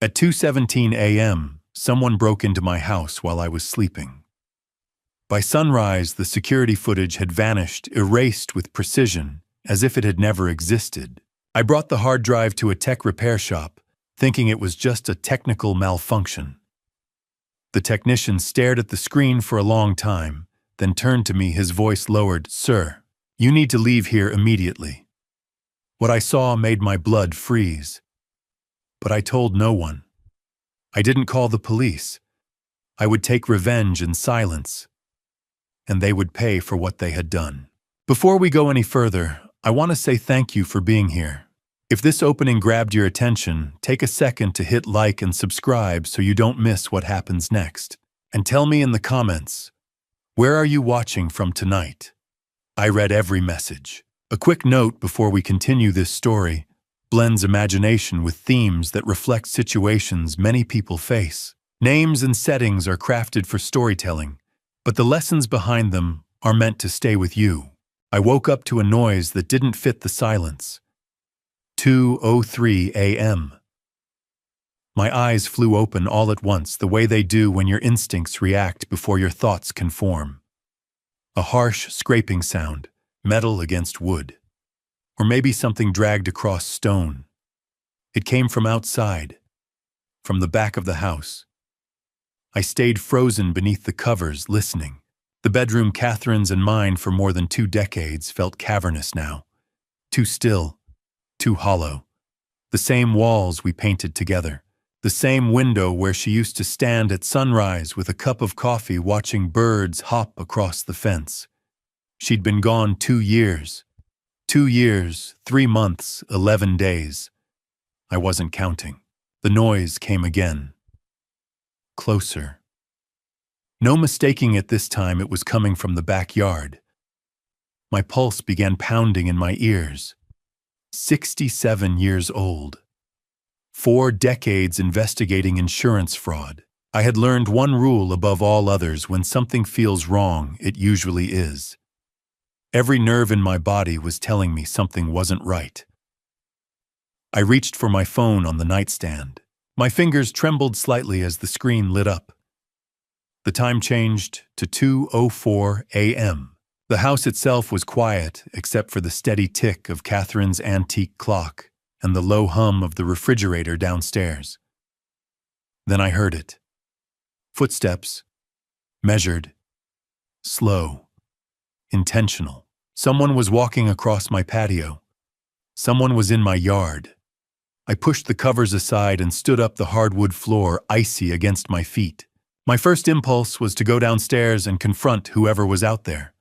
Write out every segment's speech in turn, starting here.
At 2:17 a.m., someone broke into my house while I was sleeping. By sunrise, the security footage had vanished, erased with precision, as if it had never existed. I brought the hard drive to a tech repair shop, thinking it was just a technical malfunction. The technician stared at the screen for a long time, then turned to me, his voice lowered. "Sir, you need to leave here immediately." What I saw made my blood freeze. But I told no one. I didn't call the police. I would take revenge in silence, and they would pay for what they had done. Before we go any further, I want to say thank you for being here. If this opening grabbed your attention, take a second to hit like and subscribe so you don't miss what happens next. And tell me in the comments, where are you watching from tonight? I read every message. A quick note before we continue this story: blends imagination with themes that reflect situations many people face. Names and settings are crafted for storytelling, but the lessons behind them are meant to stay with you. I woke up to a noise that didn't fit the silence. 2:03 a.m. My eyes flew open all at once, the way they do when your instincts react before your thoughts can form. A harsh scraping sound, metal against wood. Or maybe something dragged across stone. It came from outside, from the back of the house. I stayed frozen beneath the covers, listening. The bedroom, Catherine's and mine for more than 2 decades, felt cavernous now. Too still, too hollow. The same walls we painted together. The same window where she used to stand at sunrise with a cup of coffee watching birds hop across the fence. She'd been gone 2 years. 2 years, 3 months, 11 days. I wasn't counting. The noise came again. Closer. No mistaking it this time, it was coming from the backyard. My pulse began pounding in my ears. 67 years old. 4 decades investigating insurance fraud. I had learned one rule above all others: when something feels wrong, it usually is. Every nerve in my body was telling me something wasn't right. I reached for my phone on the nightstand. My fingers trembled slightly as the screen lit up. The time changed to 2:04 a.m. The house itself was quiet, except for the steady tick of Catherine's antique clock and the low hum of the refrigerator downstairs. Then I heard it. Footsteps. Measured. Slow. Intentional. Someone was walking across my patio. Someone was in my yard. I pushed the covers aside and stood up, the hardwood floor icy against my feet. My first impulse was to go downstairs and confront whoever was out there.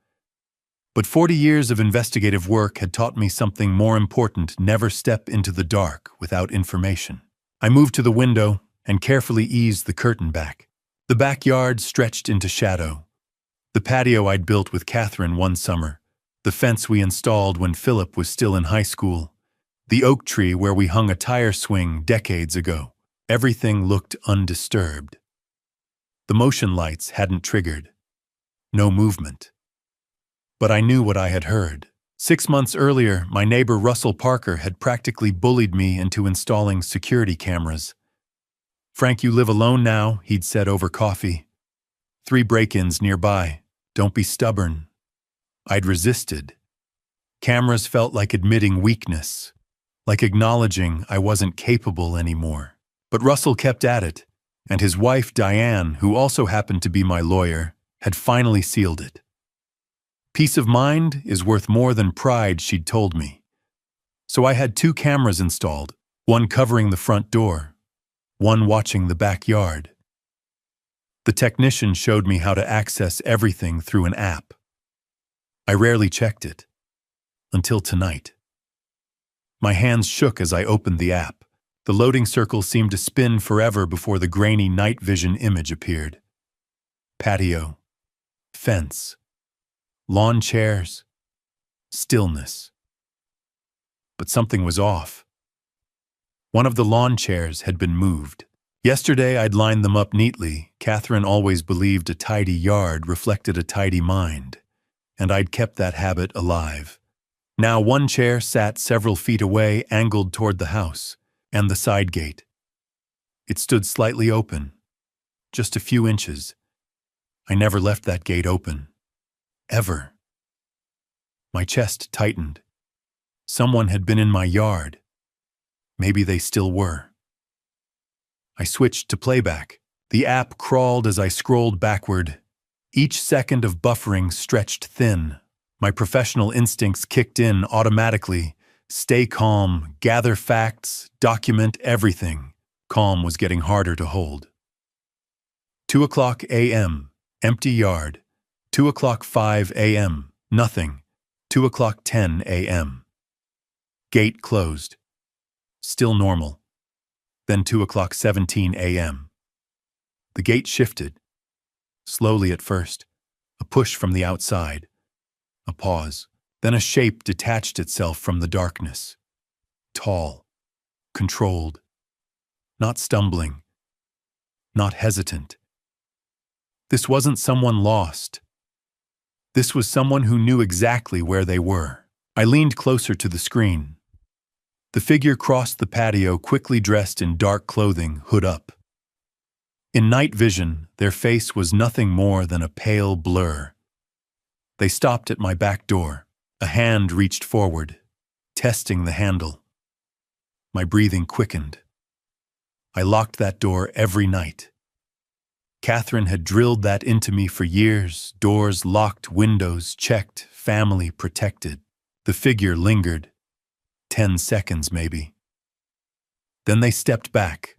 But 40 years of investigative work had taught me something more important: never step into the dark without information. I moved to the window and carefully eased the curtain back. The backyard stretched into shadow. The patio I'd built with Catherine one summer. The fence we installed when Philip was still in high school. The oak tree where we hung a tire swing decades ago. Everything looked undisturbed. The motion lights hadn't triggered. No movement. But I knew what I had heard. 6 months earlier, my neighbor Russell Parker had practically bullied me into installing security cameras. "Frank, you live alone now," he'd said over coffee. 3 break-ins nearby. Don't be stubborn. I'd resisted. Cameras felt like admitting weakness, like acknowledging I wasn't capable anymore. But Russell kept at it, and his wife, Diane, who also happened to be my lawyer, had finally sealed it. Peace of mind is worth more than pride, she'd told me. So I had 2 cameras installed, one covering the front door, one watching the backyard. The technician showed me how to access everything through an app. I rarely checked it, until tonight. My hands shook as I opened the app. The loading circle seemed to spin forever before the grainy night vision image appeared. Patio. Fence. Lawn chairs. Stillness. But something was off. One of the lawn chairs had been moved. Yesterday I'd lined them up neatly. Catherine always believed a tidy yard reflected a tidy mind, and I'd kept that habit alive. Now one chair sat several feet away, angled toward the house and the side gate. It stood slightly open, just a few inches. I never left that gate open. Ever. My chest tightened. Someone had been in my yard. Maybe they still were. I switched to playback. The app crawled as I scrolled backward. Each second of buffering stretched thin. My professional instincts kicked in automatically. Stay calm, gather facts, document everything. Calm was getting harder to hold. 2:00 a.m., empty yard. 2:05 a.m., nothing. 2:10 a.m. Gate closed. Still normal. Then 2:17 a.m. The gate shifted. Slowly at first. A push from the outside. A pause. Then a shape detached itself from the darkness. Tall. Controlled. Not stumbling. Not hesitant. This wasn't someone lost. This was someone who knew exactly where they were. I leaned closer to the screen. The figure crossed the patio, quickly dressed in dark clothing, hood up. In night vision, their face was nothing more than a pale blur. They stopped at my back door. A hand reached forward, testing the handle. My breathing quickened. I locked that door every night. Catherine had drilled that into me for years. Doors locked, windows checked, family protected. The figure lingered. 10 seconds, maybe. Then they stepped back,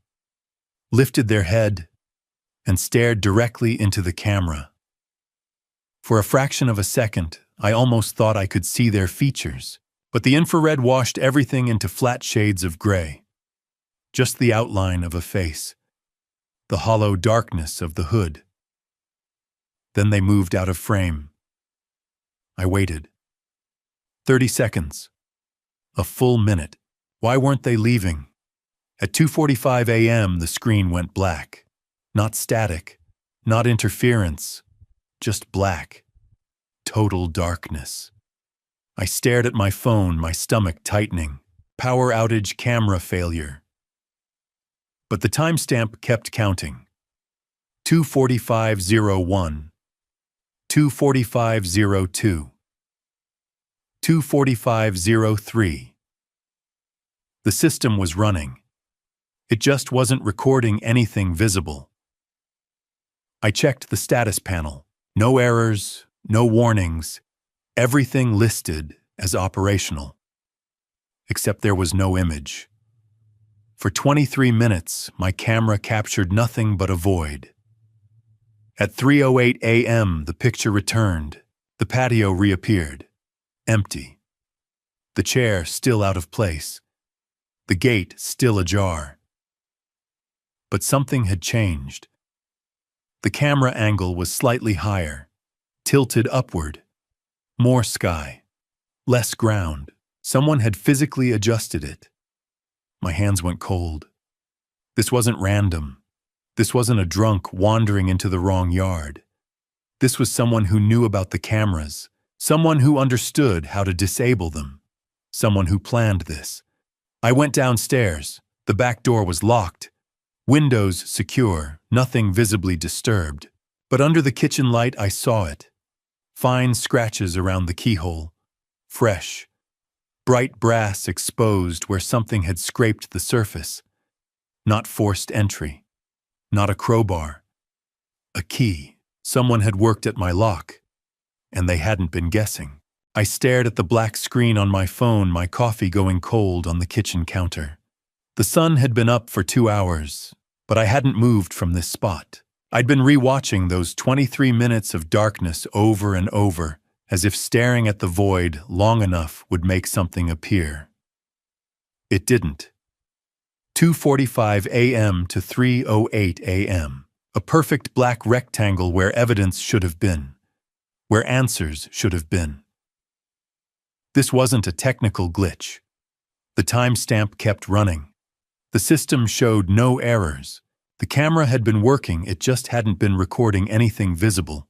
lifted their head, and stared directly into the camera. For a fraction of a second, I almost thought I could see their features, but the infrared washed everything into flat shades of gray. Just the outline of a face, the hollow darkness of the hood. Then they moved out of frame. I waited. 30 seconds. A full minute. Why weren't they leaving? At 2:45 a.m., the screen went black. Not static, not interference, just black. Total darkness. I stared at my phone, my stomach tightening. Power outage, camera failure. But the timestamp kept counting. 2:45:01, 2:45:02, 2:45:03. The system was running. It just wasn't recording anything visible. I checked the status panel. No errors, no warnings. Everything listed as operational. Except there was no image. For 23 minutes, my camera captured nothing but a void. At 3:08 a.m., the picture returned. The patio reappeared. Empty. The chair still out of place. The gate still ajar. But something had changed. The camera angle was slightly higher, tilted upward. More sky. Less ground. Someone had physically adjusted it. My hands went cold. This wasn't random. This wasn't a drunk wandering into the wrong yard. This was someone who knew about the cameras, someone who understood how to disable them, someone who planned this. I went downstairs. The back door was locked. Windows secure, nothing visibly disturbed. But under the kitchen light, I saw it. Fine scratches around the keyhole. Fresh. Bright brass exposed where something had scraped the surface. Not forced entry. Not a crowbar. A key. Someone had worked at my lock. And they hadn't been guessing. I stared at the black screen on my phone, my coffee going cold on the kitchen counter. The sun had been up for 2 hours, but I hadn't moved from this spot. I'd been rewatching those 23 minutes of darkness over and over, as if staring at the void long enough would make something appear. It didn't. 2:45 a.m. to 3:08 a.m. A perfect black rectangle where evidence should have been, where answers should have been. This wasn't a technical glitch. The timestamp kept running. The system showed no errors. The camera had been working, it just hadn't been recording anything visible.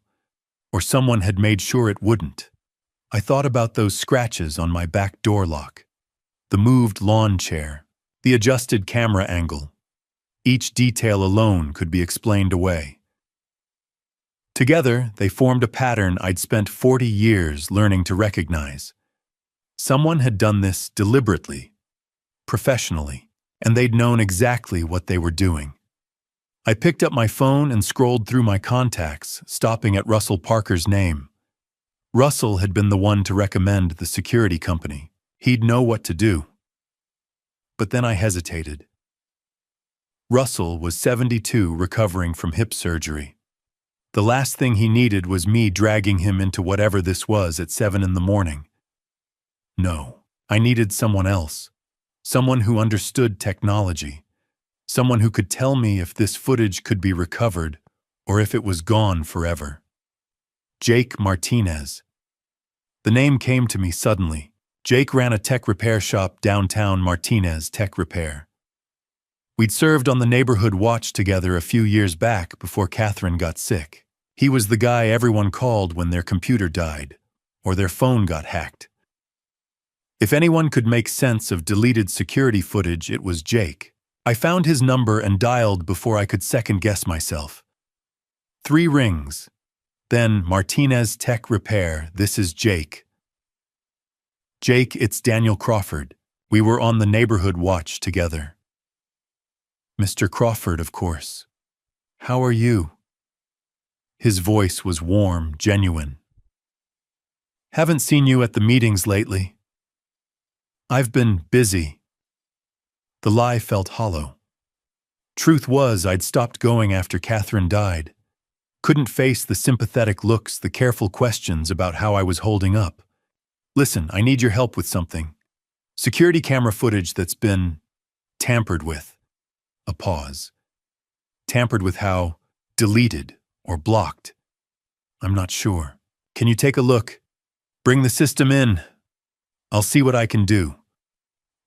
Or someone had made sure it wouldn't. I thought about those scratches on my back door lock, the moved lawn chair, the adjusted camera angle. Each detail alone could be explained away. Together, they formed a pattern I'd spent 40 years learning to recognize. Someone had done this deliberately, professionally, and they'd known exactly what they were doing. I picked up my phone and scrolled through my contacts, stopping at Russell Parker's name. Russell had been the one to recommend the security company. He'd know what to do. But then I hesitated. Russell was 72, recovering from hip surgery. The last thing he needed was me dragging him into whatever this was at 7 in the morning. No, I needed someone else. Someone who understood technology. Someone who could tell me if this footage could be recovered or if it was gone forever. Jake Martinez. The name came to me suddenly. Jake ran a tech repair shop downtown, Martinez Tech Repair. We'd served on the neighborhood watch together a few years back before Catherine got sick. He was the guy everyone called when their computer died or their phone got hacked. If anyone could make sense of deleted security footage, it was Jake. I found his number and dialed before I could second-guess myself. 3 rings. Then, Martinez Tech Repair, this is Jake. Jake, it's Daniel Crawford. We were on the neighborhood watch together. Mr. Crawford, of course. How are you? His voice was warm, genuine. Haven't seen you at the meetings lately. I've been busy. The lie felt hollow. Truth was, I'd stopped going after Catherine died. Couldn't face the sympathetic looks, the careful questions about how I was holding up. Listen, I need your help with something. Security camera footage that's been tampered with. A pause. Tampered with how? Deleted or blocked. I'm not sure. Can you take a look? Bring the system in. I'll see what I can do.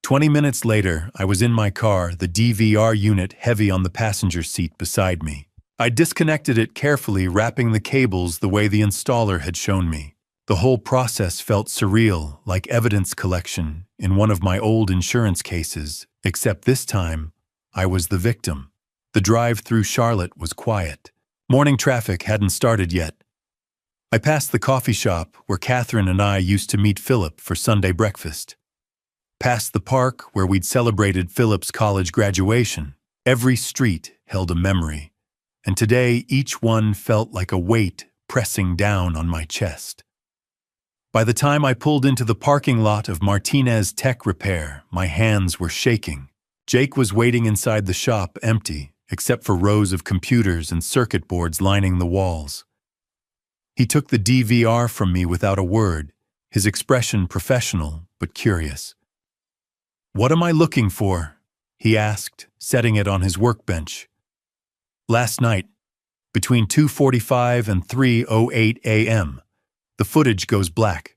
20 minutes later, I was in my car, the DVR unit heavy on the passenger seat beside me. I disconnected it carefully, wrapping the cables the way the installer had shown me. The whole process felt surreal, like evidence collection in one of my old insurance cases, except this time, I was the victim. The drive through Charlotte was quiet. Morning traffic hadn't started yet. I passed the coffee shop where Catherine and I used to meet Philip for Sunday breakfast. Past the park where we'd celebrated Philip's college graduation. Every street held a memory, and today each one felt like a weight pressing down on my chest. By the time I pulled into the parking lot of Martinez Tech Repair, my hands were shaking. Jake was waiting inside the shop, empty, except for rows of computers and circuit boards lining the walls. He took the DVR from me without a word, his expression professional but curious. "What am I looking for?" he asked, setting it on his workbench. "Last night, between 2:45 and 3:08 a.m., the footage goes black."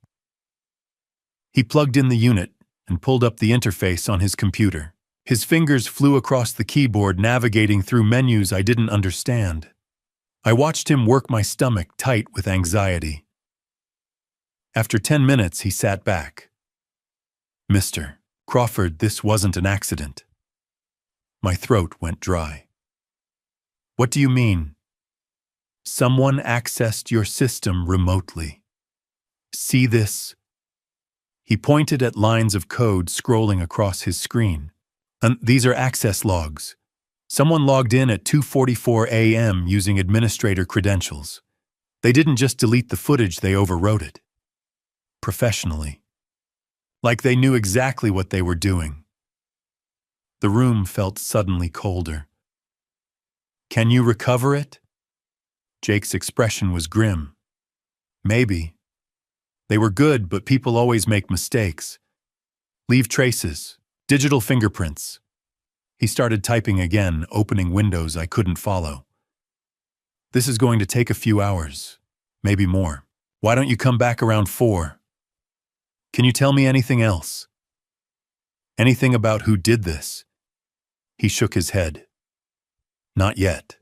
He plugged in the unit and pulled up the interface on his computer. His fingers flew across the keyboard, navigating through menus I didn't understand. I watched him work my stomach tight with anxiety. After 10 minutes, he sat back. "Mr. Crawford, this wasn't an accident." My throat went dry. "What do you mean?" "Someone accessed your system remotely. See this?" He pointed at lines of code scrolling across his screen. "And these are access logs. Someone logged in at 2:44 a.m. using administrator credentials. They didn't just delete the footage, they overwrote it. Professionally. Like they knew exactly what they were doing." The room felt suddenly colder. "Can you recover it?" Jake's expression was grim. "Maybe. They were good, but people always make mistakes. Leave traces, digital fingerprints." He started typing again, opening windows I couldn't follow. "This is going to take a few hours, maybe more. Why don't you come back around 4? Can you tell me anything else? Anything about who did this?" He shook his head. "Not yet.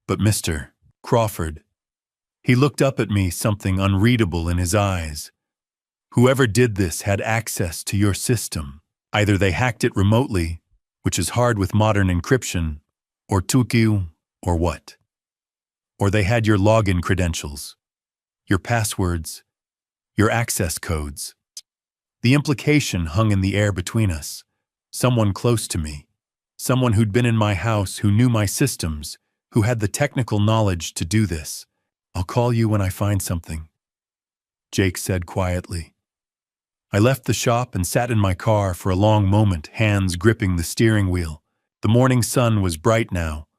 But Mr. Crawford." He looked up at me, something unreadable in his eyes. "Whoever did this had access to your system. Either they hacked it remotely, which is hard with modern encryption, or tukyu, or what? Or they had your login credentials, your passwords, your access codes. The implication hung in the air between us. Someone close to me, someone who'd been in my house, who knew my systems, who had the technical knowledge to do this. "I'll call you when I find something," Jake said quietly. I left the shop and sat in my car for a long moment, hands gripping the steering wheel. The morning sun was bright now.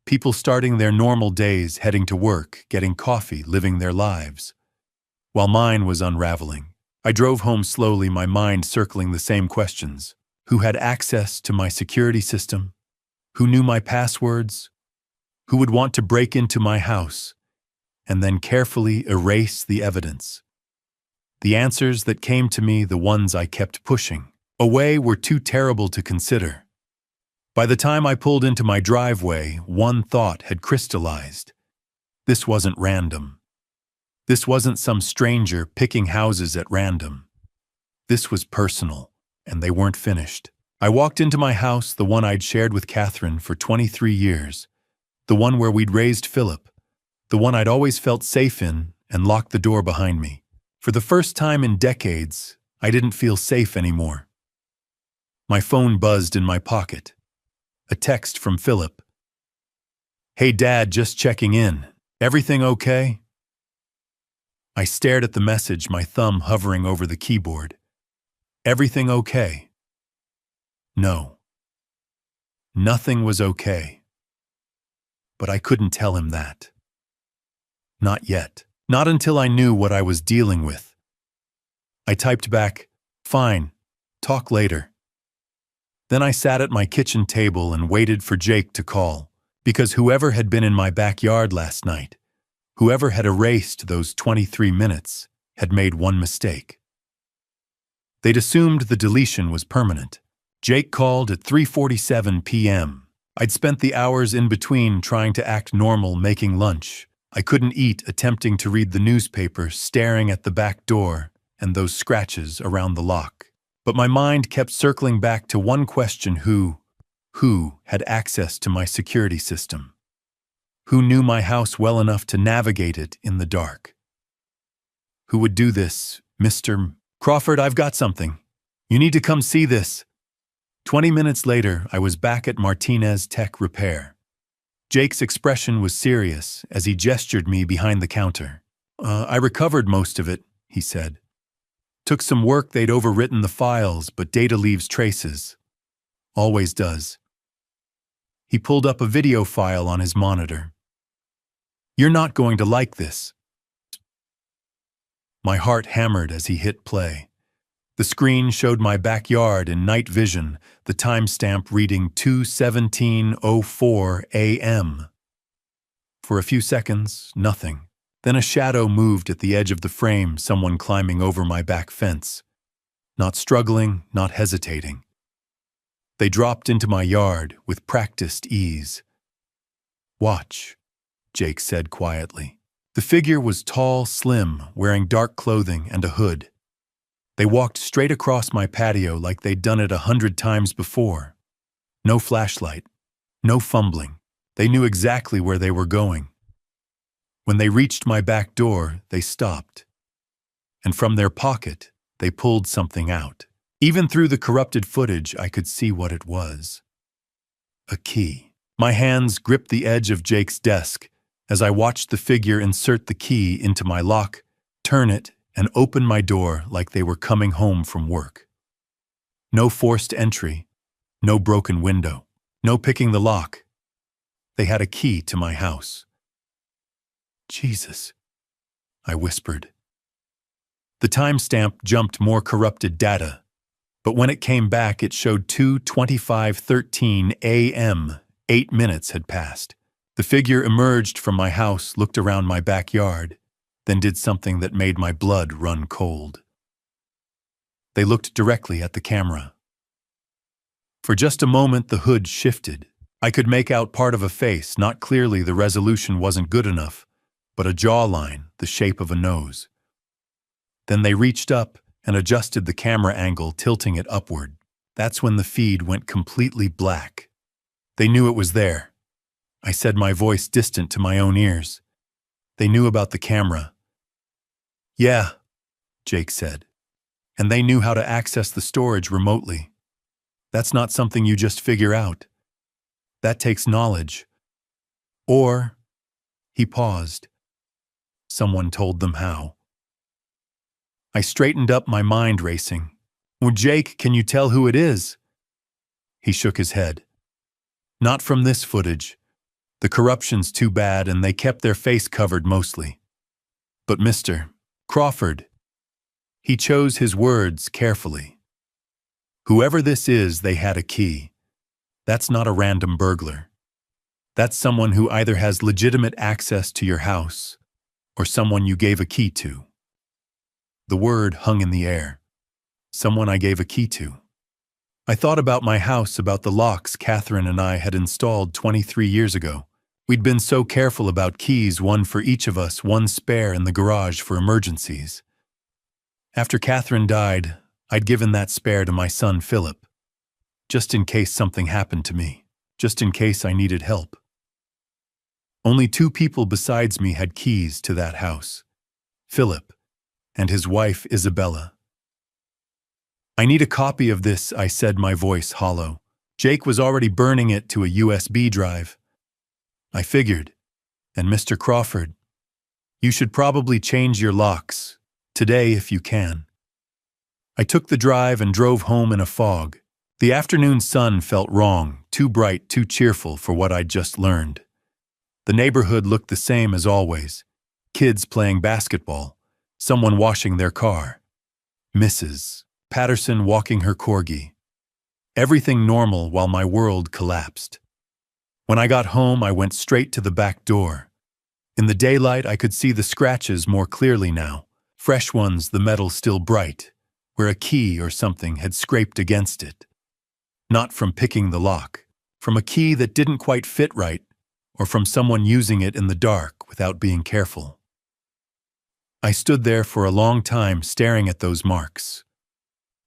People starting their normal days, heading to work, getting coffee, living their lives. While mine was unraveling, I drove home slowly, my mind circling the same questions. Who had access to my security system? Who knew my passwords? Who would want to break into my house and then carefully erase the evidence? The answers that came to me, the ones I kept pushing away, were too terrible to consider. By the time I pulled into my driveway, one thought had crystallized. This wasn't random. This wasn't some stranger picking houses at random. This was personal, and they weren't finished. I walked into my house, the one I'd shared with Catherine for 23 years, the one where we'd raised Philip, the one I'd always felt safe in, and locked the door behind me. For the first time in decades, I didn't feel safe anymore. My phone buzzed in my pocket. A text from Philip. "Hey Dad, just checking in. Everything okay?" I stared at the message, my thumb hovering over the keyboard. Everything okay? No. Nothing was okay. But I couldn't tell him that. Not yet. Not until I knew what I was dealing with. I typed back, "Fine, talk later." Then I sat at my kitchen table and waited for Jake to call, because whoever had been in my backyard last night, whoever had erased those 23 minutes, had made one mistake. They'd assumed the deletion was permanent. Jake called at 3:47 p.m. I'd spent the hours in between trying to act normal, making lunch. I couldn't eat, attempting to read the newspaper, staring at the back door and those scratches around the lock. But my mind kept circling back to one question: who had access to my security system? Who knew my house well enough to navigate it in the dark? Who would do this? "Mr. Crawford, I've got something. You need to come see this." 20 minutes later, I was back at Martinez Tech Repair. Jake's expression was serious as he gestured me behind the counter. I recovered most of it," he said. "Took some work, they'd overwritten the files, but data leaves traces. Always does." He pulled up a video file on his monitor. "You're not going to like this." My heart hammered as he hit play. The screen showed my backyard in night vision, the timestamp reading 2:17:04 a.m. For a few seconds, nothing. Then a shadow moved at the edge of the frame, someone climbing over my back fence. Not struggling, not hesitating. They dropped into my yard with practiced ease. "Watch," Jake said quietly. The figure was tall, slim, wearing dark clothing and a hood. They walked straight across my patio like they'd done it 100 times before. No flashlight, no fumbling. They knew exactly where they were going. When they reached my back door, they stopped. And from their pocket, they pulled something out. Even through the corrupted footage, I could see what it was. A key. My hands gripped the edge of Jake's desk as I watched the figure insert the key into my lock, turn it, and open my door like they were coming home from work. No forced entry, no broken window, no picking the lock. They had a key to my house. "Jesus," I whispered. The timestamp jumped more corrupted data, but when it came back, it showed 2:25:13 a.m. 8 minutes had passed. The figure emerged from my house, looked around my backyard, then did something that made my blood run cold. They looked directly at the camera. For just a moment, the hood shifted. I could make out part of a face, not clearly, the resolution wasn't good enough, but a jawline, the shape of a nose. Then they reached up and adjusted the camera angle, tilting it upward. That's when the feed went completely black. They knew it was there. I said, my voice distant to my own ears. They knew about the camera. Yeah, Jake said. And they knew how to access the storage remotely. That's not something you just figure out. That takes knowledge. Or, he paused. Someone told them how. I straightened up, my mind racing. Well, Jake, can you tell who it is? He shook his head. Not from this footage. The corruption's too bad and they kept their face covered mostly. But Mr. Crawford. He chose his words carefully. Whoever this is, they had a key. That's not a random burglar. That's someone who either has legitimate access to your house or someone you gave a key to. The word hung in the air. Someone I gave a key to. I thought about my house, about the locks Catherine and I had installed 23 years ago. We'd been so careful about keys, one for each of us, one spare in the garage for emergencies. After Catherine died, I'd given that spare to my son Philip, just in case something happened to me, just in case I needed help. Only 2 people besides me had keys to that house, Philip and his wife Isabella. I need a copy of this, I said, my voice hollow. Jake was already burning it to a USB drive. I figured, and Mr. Crawford, you should probably change your locks, today if you can. I took the drive and drove home in a fog. The afternoon sun felt wrong, too bright, too cheerful for what I'd just learned. The neighborhood looked the same as always. Kids playing basketball, someone washing their car, Mrs. Patterson walking her corgi. Everything normal while my world collapsed. When I got home, I went straight to the back door. In the daylight, I could see the scratches more clearly now, fresh ones, the metal still bright, where a key or something had scraped against it. Not from picking the lock, from a key that didn't quite fit right, or from someone using it in the dark without being careful. I stood there for a long time staring at those marks.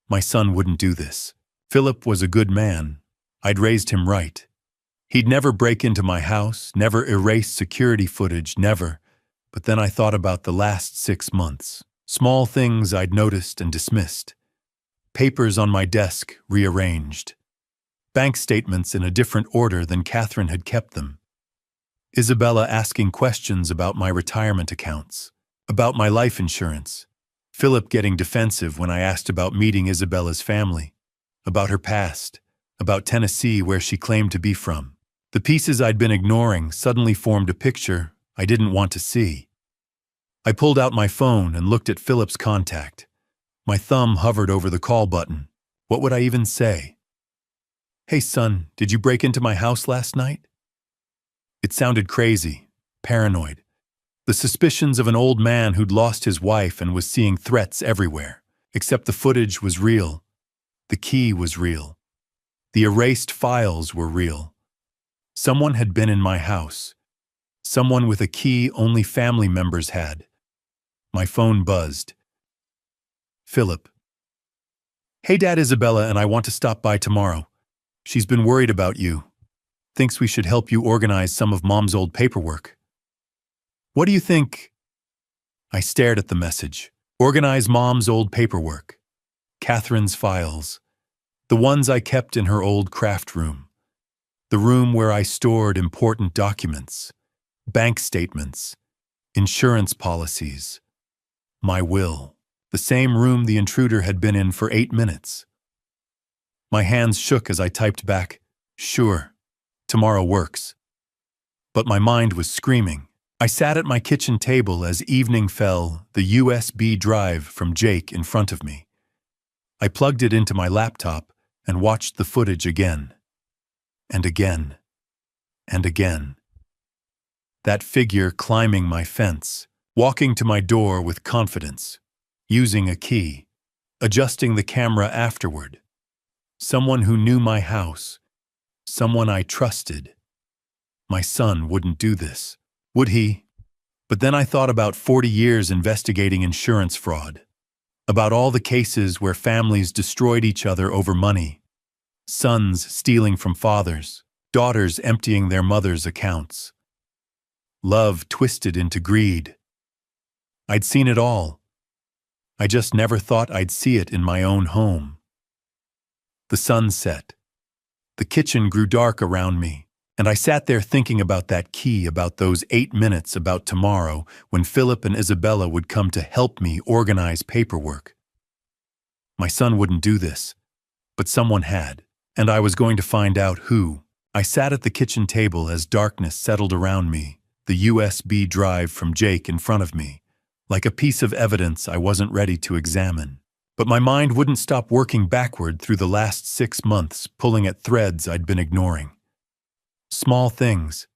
My son wouldn't do this. Philip was a good man. I'd raised him right. He'd never break into my house, never erase security footage, never. But then I thought about the last 6 months. Small things I'd noticed and dismissed. Papers on my desk rearranged. Bank statements in a different order than Catherine had kept them. Isabella asking questions about my retirement accounts, about my life insurance. Philip getting defensive when I asked about meeting Isabella's family, about her past, about Tennessee where she claimed to be from. The pieces I'd been ignoring suddenly formed a picture I didn't want to see. I pulled out my phone and looked at Philip's contact. My thumb hovered over the call button. What would I even say? Hey son, did you break into my house last night? It sounded crazy, paranoid. The suspicions of an old man who'd lost his wife and was seeing threats everywhere. Except the footage was real. The key was real. The erased files were real. Someone had been in my house. Someone with a key only family members had. My phone buzzed. Philip. Hey Dad, Isabella and I want to stop by tomorrow. She's been worried about you. Thinks we should help you organize some of Mom's old paperwork. What do you think? I stared at the message. Organize Mom's old paperwork. Catherine's files. The ones I kept in her old craft room. The room where I stored important documents, bank statements, insurance policies, my will. The same room the intruder had been in for 8 minutes. My hands shook as I typed back, sure, tomorrow works. But my mind was screaming. I sat at my kitchen table as evening fell, the USB drive from Jake in front of me. I plugged it into my laptop and watched the footage again. And again. And again. That figure climbing my fence, walking to my door with confidence, using a key, adjusting the camera afterward. Someone who knew my house, someone I trusted. My son wouldn't do this, would he? But then I thought about 40 years investigating insurance fraud, about all the cases where families destroyed each other over money, Sons stealing from fathers, daughters emptying their mothers' accounts. Love twisted into greed. I'd seen it all. I just never thought I'd see it in my own home. The sun set. The kitchen grew dark around me, and I sat there thinking about that key, about those 8 minutes, about tomorrow, when Philip and Isabella would come to help me organize paperwork. My son wouldn't do this, but someone had, and I was going to find out who. I sat at the kitchen table as darkness settled around me, the USB drive from Jake in front of me, like a piece of evidence I wasn't ready to examine. But my mind wouldn't stop working backward through the last 6 months, pulling at threads I'd been ignoring. Small things.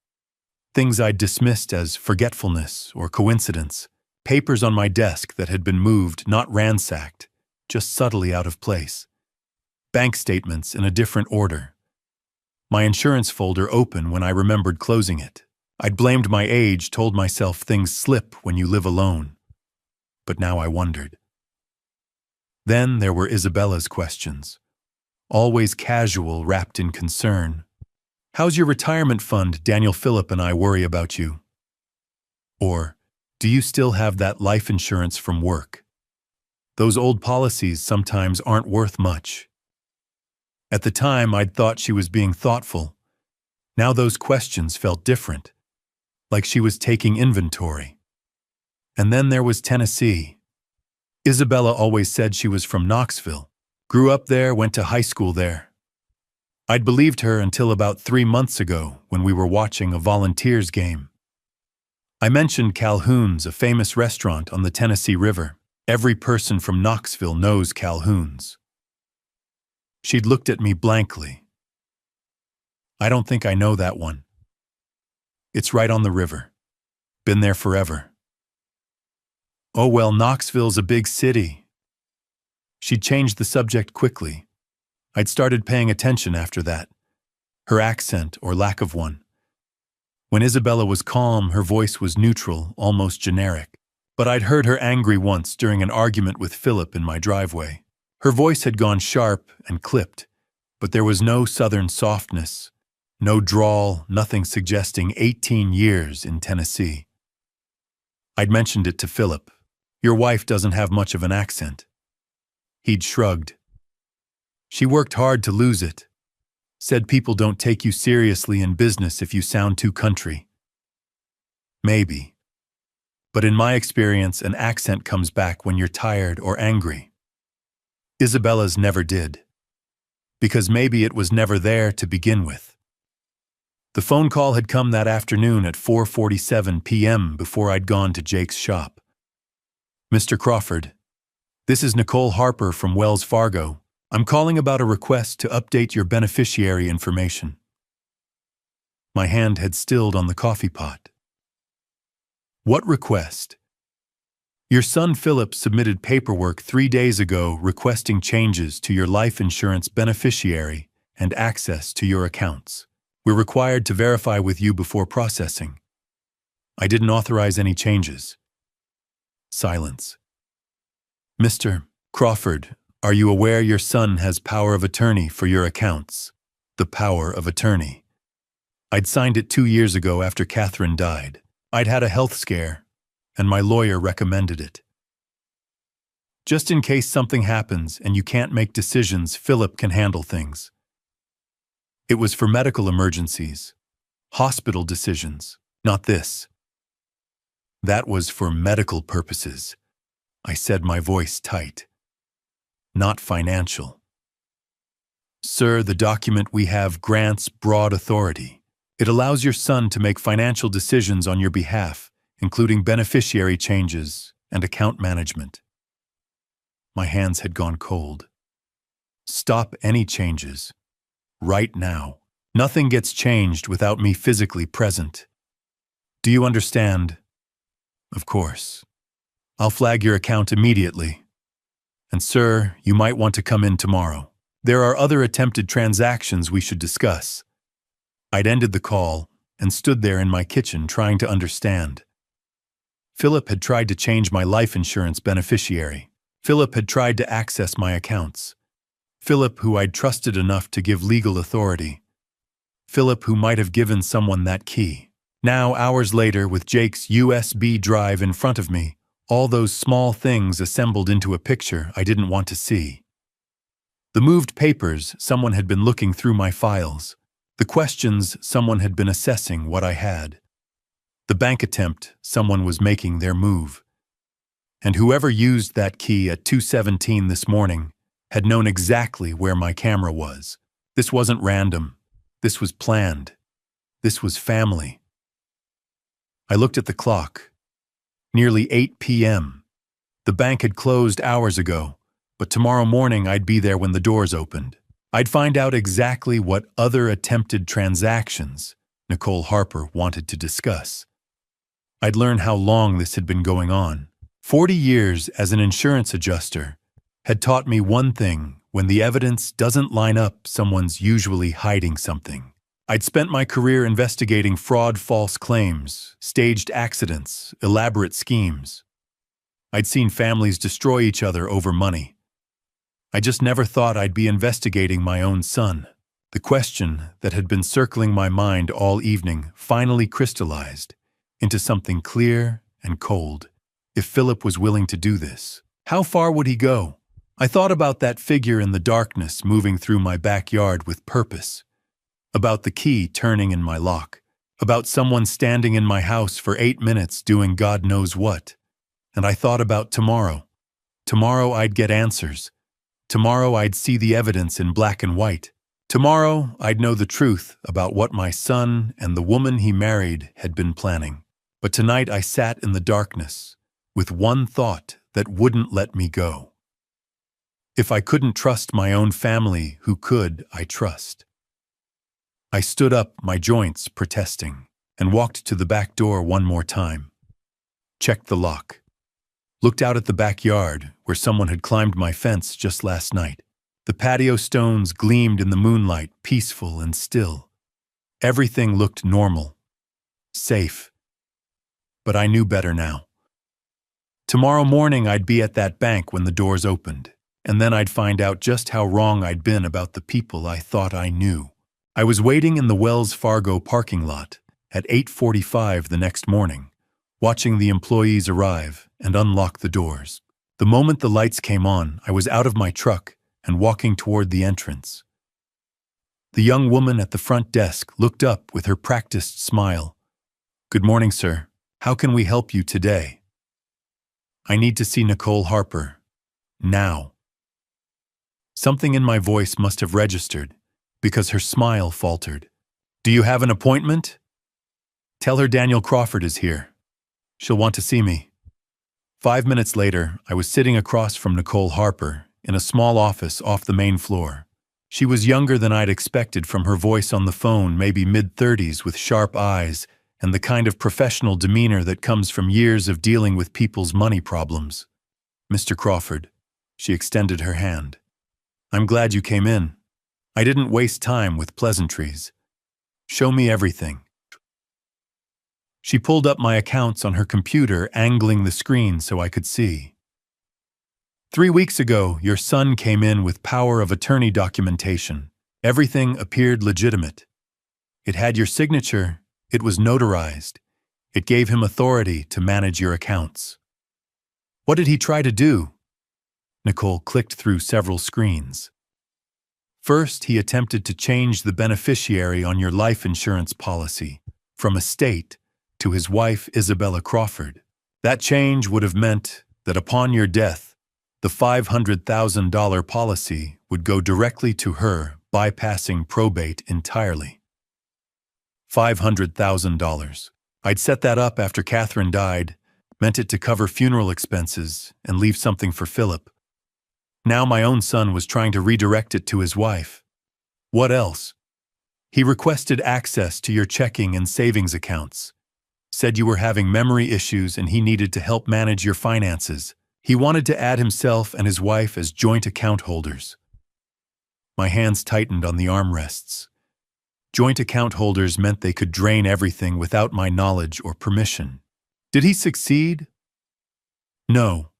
Things I'd dismissed as forgetfulness or coincidence. Papers on my desk that had been moved, not ransacked, just subtly out of place. Bank statements in a different order. My insurance folder open when I remembered closing it. I'd blamed my age, told myself things slip when you live alone. But now I wondered. Then there were Isabella's questions. Always casual, wrapped in concern. How's your retirement fund? Daniel, Philip and I worry about you. Or, do you still have that life insurance from work? Those old policies sometimes aren't worth much. At the time, I'd thought she was being thoughtful. Now those questions felt different, like she was taking inventory. And then there was Tennessee. Isabella always said she was from Knoxville, grew up there, went to high school there. I'd believed her until about 3 months ago when we were watching a Volunteers game. I mentioned Calhoun's, a famous restaurant on the Tennessee River. Every person from Knoxville knows Calhoun's. She'd looked at me blankly. I don't think I know that one. It's right on the river. Been there forever. Oh well, Knoxville's a big city. She'd changed the subject quickly. I'd started paying attention after that. Her accent or lack of one. When Isabella was calm, her voice was neutral, almost generic. But I'd heard her angry once during an argument with Philip in my driveway. Her voice had gone sharp and clipped, but there was no southern softness, no drawl, nothing suggesting 18 years in Tennessee. I'd mentioned it to Philip. Your wife doesn't have much of an accent. He'd shrugged. She worked hard to lose it. Said people don't take you seriously in business if you sound too country. Maybe. But in my experience, an accent comes back when you're tired or angry. Isabella's never did. Because maybe it was never there to begin with. The phone call had come that afternoon at 4:47 p.m. before I'd gone to Jake's shop. Mr. Crawford, this is Nicole Harper from Wells Fargo. I'm calling about a request to update your beneficiary information. My hand had stilled on the coffee pot. What request? Your son Philip submitted paperwork 3 days ago requesting changes to your life insurance beneficiary and access to your accounts. We're required to verify with you before processing. I didn't authorize any changes. Silence. Mr. Crawford, are you aware your son has power of attorney for your accounts? The power of attorney. I'd signed it 2 years ago after Catherine died. I'd had a health scare, and my lawyer recommended it. Just in case something happens and you can't make decisions, Philip can handle things. It was for medical emergencies, hospital decisions, not this. That was for medical purposes. I said, my voice tight. Not financial. Sir, the document we have grants broad authority. It allows your son to make financial decisions on your behalf, including beneficiary changes and account management. My hands had gone cold. Stop any changes. Right now. Nothing gets changed without me physically present. Do you understand? Of course. I'll flag your account immediately. And sir, you might want to come in tomorrow. There are other attempted transactions we should discuss. I'd ended the call and stood there in my kitchen trying to understand. Philip had tried to change my life insurance beneficiary. Philip had tried to access my accounts. Philip, who I'd trusted enough to give legal authority. Philip, who might have given someone that key. Now, hours later, with Jake's USB drive in front of me, all those small things assembled into a picture I didn't want to see. The moved papers, someone had been looking through my files. The questions, someone had been assessing what I had. The bank attempt, someone was making their move. And whoever used that key at 2:17 this morning had known exactly where my camera was. This wasn't random. This was planned. This was family. I looked at the clock. Nearly 8 p.m. The bank had closed hours ago, but tomorrow morning I'd be there when the doors opened. I'd find out exactly what other attempted transactions Nicole Harper wanted to discuss. I'd learn how long this had been going on. 40 years as an insurance adjuster had taught me one thing: when the evidence doesn't line up, someone's usually hiding something. I'd spent my career investigating fraud, false claims, staged accidents, elaborate schemes. I'd seen families destroy each other over money. I just never thought I'd be investigating my own son. The question that had been circling my mind all evening finally crystallized into something clear and cold. If Philip was willing to do this, how far would he go? I thought about that figure in the darkness moving through my backyard with purpose, about the key turning in my lock, about someone standing in my house for 8 minutes doing God knows what. And I thought about tomorrow. Tomorrow I'd get answers. Tomorrow I'd see the evidence in black and white. Tomorrow I'd know the truth about what my son and the woman he married had been planning. But tonight I sat in the darkness with one thought that wouldn't let me go. If I couldn't trust my own family, who could I trust? I stood up, my joints protesting, and walked to the back door one more time. Checked the lock. Looked out at the backyard, where someone had climbed my fence just last night. The patio stones gleamed in the moonlight, peaceful and still. Everything looked normal, safe. But I knew better now. Tomorrow morning I'd be at that bank when the doors opened, and then I'd find out just how wrong I'd been about the people I thought I knew. I was waiting in the Wells Fargo parking lot at 8:45 the next morning, watching the employees arrive and unlock the doors. The moment the lights came on, I was out of my truck and walking toward the entrance. The young woman at the front desk looked up with her practiced smile. "Good morning, sir. How can we help you today?" "I need to see Nicole Harper. Now." Something in my voice must have registered, because her smile faltered. "Do you have an appointment?" "Tell her Daniel Crawford is here. She'll want to see me." 5 minutes later, I was sitting across from Nicole Harper in a small office off the main floor. She was younger than I'd expected from her voice on the phone, maybe mid-30s with sharp eyes and the kind of professional demeanor that comes from years of dealing with people's money problems. "Mr. Crawford," she extended her hand. "I'm glad you came in. I didn't waste time with pleasantries. Show me everything." She pulled up my accounts on her computer, angling the screen so I could see. "3 weeks ago, your son came in with power of attorney documentation. Everything appeared legitimate. It had your signature. It was notarized. It gave him authority to manage your accounts." "What did he try to do?" Nicole clicked through several screens. "First, he attempted to change the beneficiary on your life insurance policy from estate to his wife, Isabella Crawford. That change would have meant that upon your death, the $500,000 policy would go directly to her, bypassing probate entirely." $500,000. I'd set that up after Catherine died, meant it to cover funeral expenses and leave something for Philip. Now my own son was trying to redirect it to his wife. What else? He requested access to your checking and savings accounts. Said you were having memory issues and he needed to help manage your finances. He wanted to add himself and his wife as joint account holders. My hands tightened on the armrests. Joint account holders meant they could drain everything without my knowledge or permission. Did he succeed? No.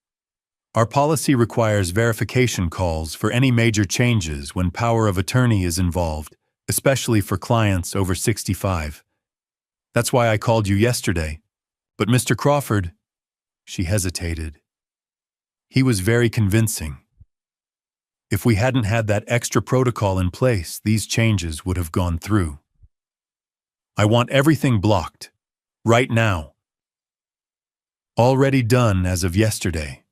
Our policy requires verification calls for any major changes when power of attorney is involved, especially for clients over 65. That's why I called you yesterday. But Mr. Crawford, she hesitated. He was very convincing. If we hadn't had that extra protocol in place, these changes would have gone through. I want everything blocked. Right now. Already done as of yesterday.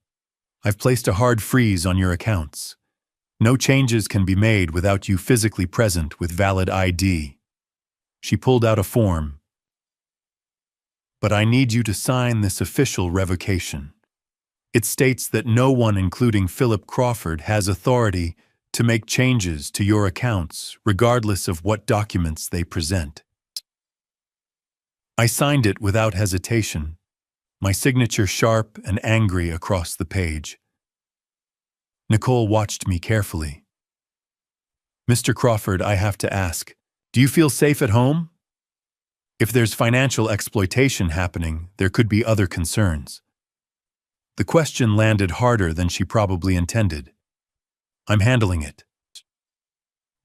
I've placed a hard freeze on your accounts. No changes can be made without you physically present with valid ID. She pulled out a form. But I need you to sign this official revocation. It states that no one, including Philip Crawford, has authority to make changes to your accounts, regardless of what documents they present. I signed it without hesitation, my signature sharp and angry across the page. Nicole watched me carefully. Mr. Crawford, I have to ask, do you feel safe at home? If there's financial exploitation happening, there could be other concerns. The question landed harder than she probably intended. I'm handling it.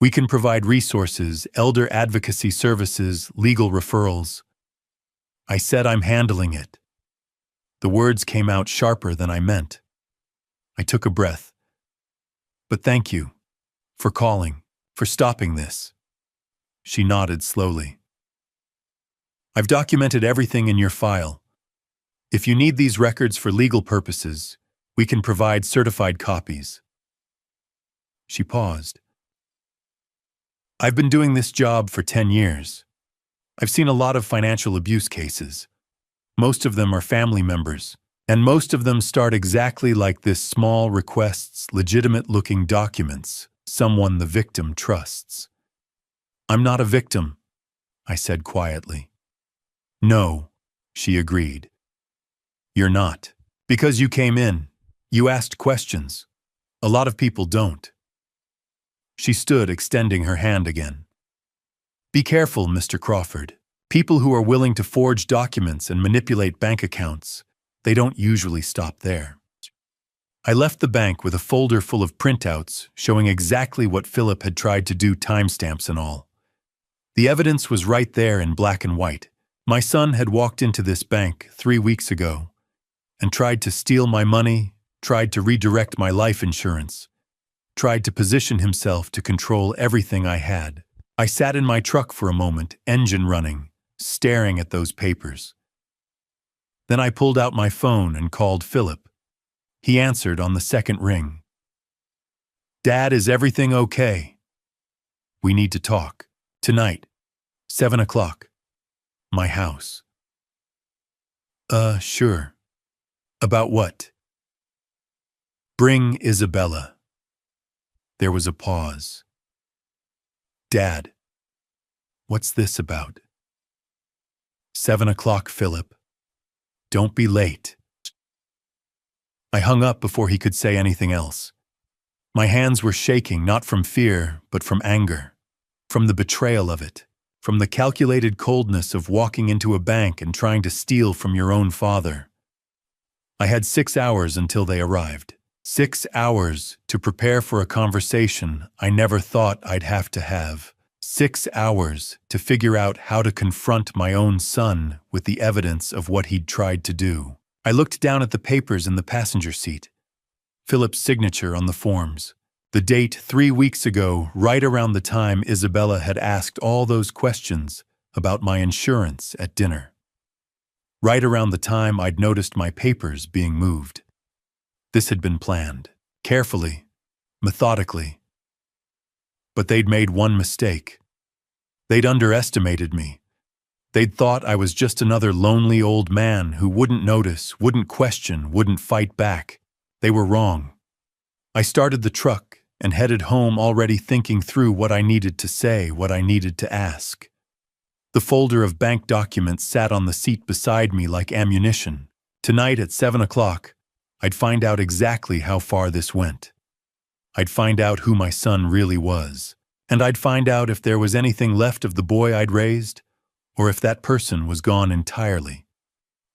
We can provide resources, elder advocacy services, legal referrals. I said I'm handling it. The words came out sharper than I meant. I took a breath. But thank you for calling, for stopping this. She nodded slowly. I've documented everything in your file. If you need these records for legal purposes, we can provide certified copies. She paused. I've been doing this job for 10 years. I've seen a lot of financial abuse cases. Most of them are family members, and most of them start exactly like this: small requests, legitimate-looking documents, someone the victim trusts. I'm not a victim, I said quietly. No, she agreed. You're not. Because you came in. You asked questions. A lot of people don't. She stood, extending her hand again. Be careful, Mr. Crawford. People who are willing to forge documents and manipulate bank accounts, they don't usually stop there. I left the bank with a folder full of printouts showing exactly what Philip had tried to do, timestamps and all. The evidence was right there in black and white. My son had walked into this bank 3 weeks ago and tried to steal my money, tried to redirect my life insurance, tried to position himself to control everything I had. I sat in my truck for a moment, engine running, staring at those papers. Then I pulled out my phone and called Philip. He answered on the second ring. Dad, is everything okay? We need to talk. Tonight. 7 o'clock. My house. Sure. About what? Bring Isabella. There was a pause. Dad, what's this about? 7 o'clock, Philip. Don't be late. I hung up before he could say anything else. My hands were shaking, not from fear, but from anger, from the betrayal of it, from the calculated coldness of walking into a bank and trying to steal from your own father. I had 6 hours until they arrived. 6 hours to prepare for a conversation I never thought I'd have to have. 6 hours to figure out how to confront my own son with the evidence of what he'd tried to do. I looked down at the papers in the passenger seat. Philip's signature on the forms. The date 3 weeks ago, right around the time Isabella had asked all those questions about my insurance at dinner. Right around the time I'd noticed my papers being moved. This had been planned, carefully, methodically. But they'd made one mistake. They'd underestimated me. They'd thought I was just another lonely old man who wouldn't notice, wouldn't question, wouldn't fight back. They were wrong. I started the truck and headed home already thinking through what I needed to say, what I needed to ask. The folder of bank documents sat on the seat beside me like ammunition. Tonight at 7 o'clock, I'd find out exactly how far this went. I'd find out who my son really was, and I'd find out if there was anything left of the boy I'd raised, or if that person was gone entirely.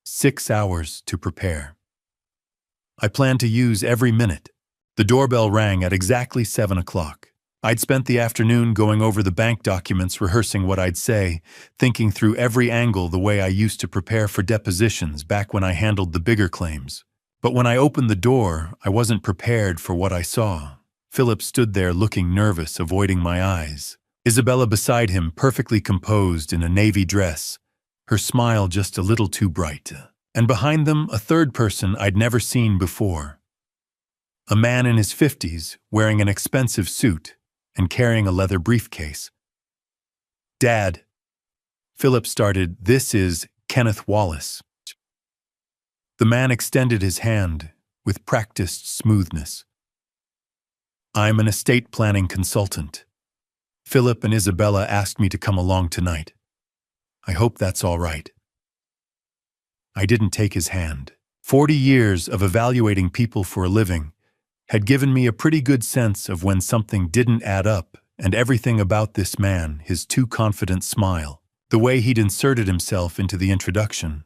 6 hours to prepare. I planned to use every minute. The doorbell rang at exactly 7 o'clock. I'd spent the afternoon going over the bank documents, rehearsing what I'd say, thinking through every angle the way I used to prepare for depositions back when I handled the bigger claims. But when I opened the door, I wasn't prepared for what I saw. Philip stood there looking nervous, avoiding my eyes. Isabella beside him, perfectly composed in a navy dress, her smile just a little too bright. And behind them, a third person I'd never seen before. A man in his 50s, wearing an expensive suit and carrying a leather briefcase. "Dad," Philip started, "this is Kenneth Wallace." The man extended his hand with practiced smoothness. "I'm an estate planning consultant. Philip and Isabella asked me to come along tonight. I hope that's all right." I didn't take his hand. 40 years of evaluating people for a living had given me a pretty good sense of when something didn't add up, and everything about this man, his too confident smile, the way he'd inserted himself into the introduction.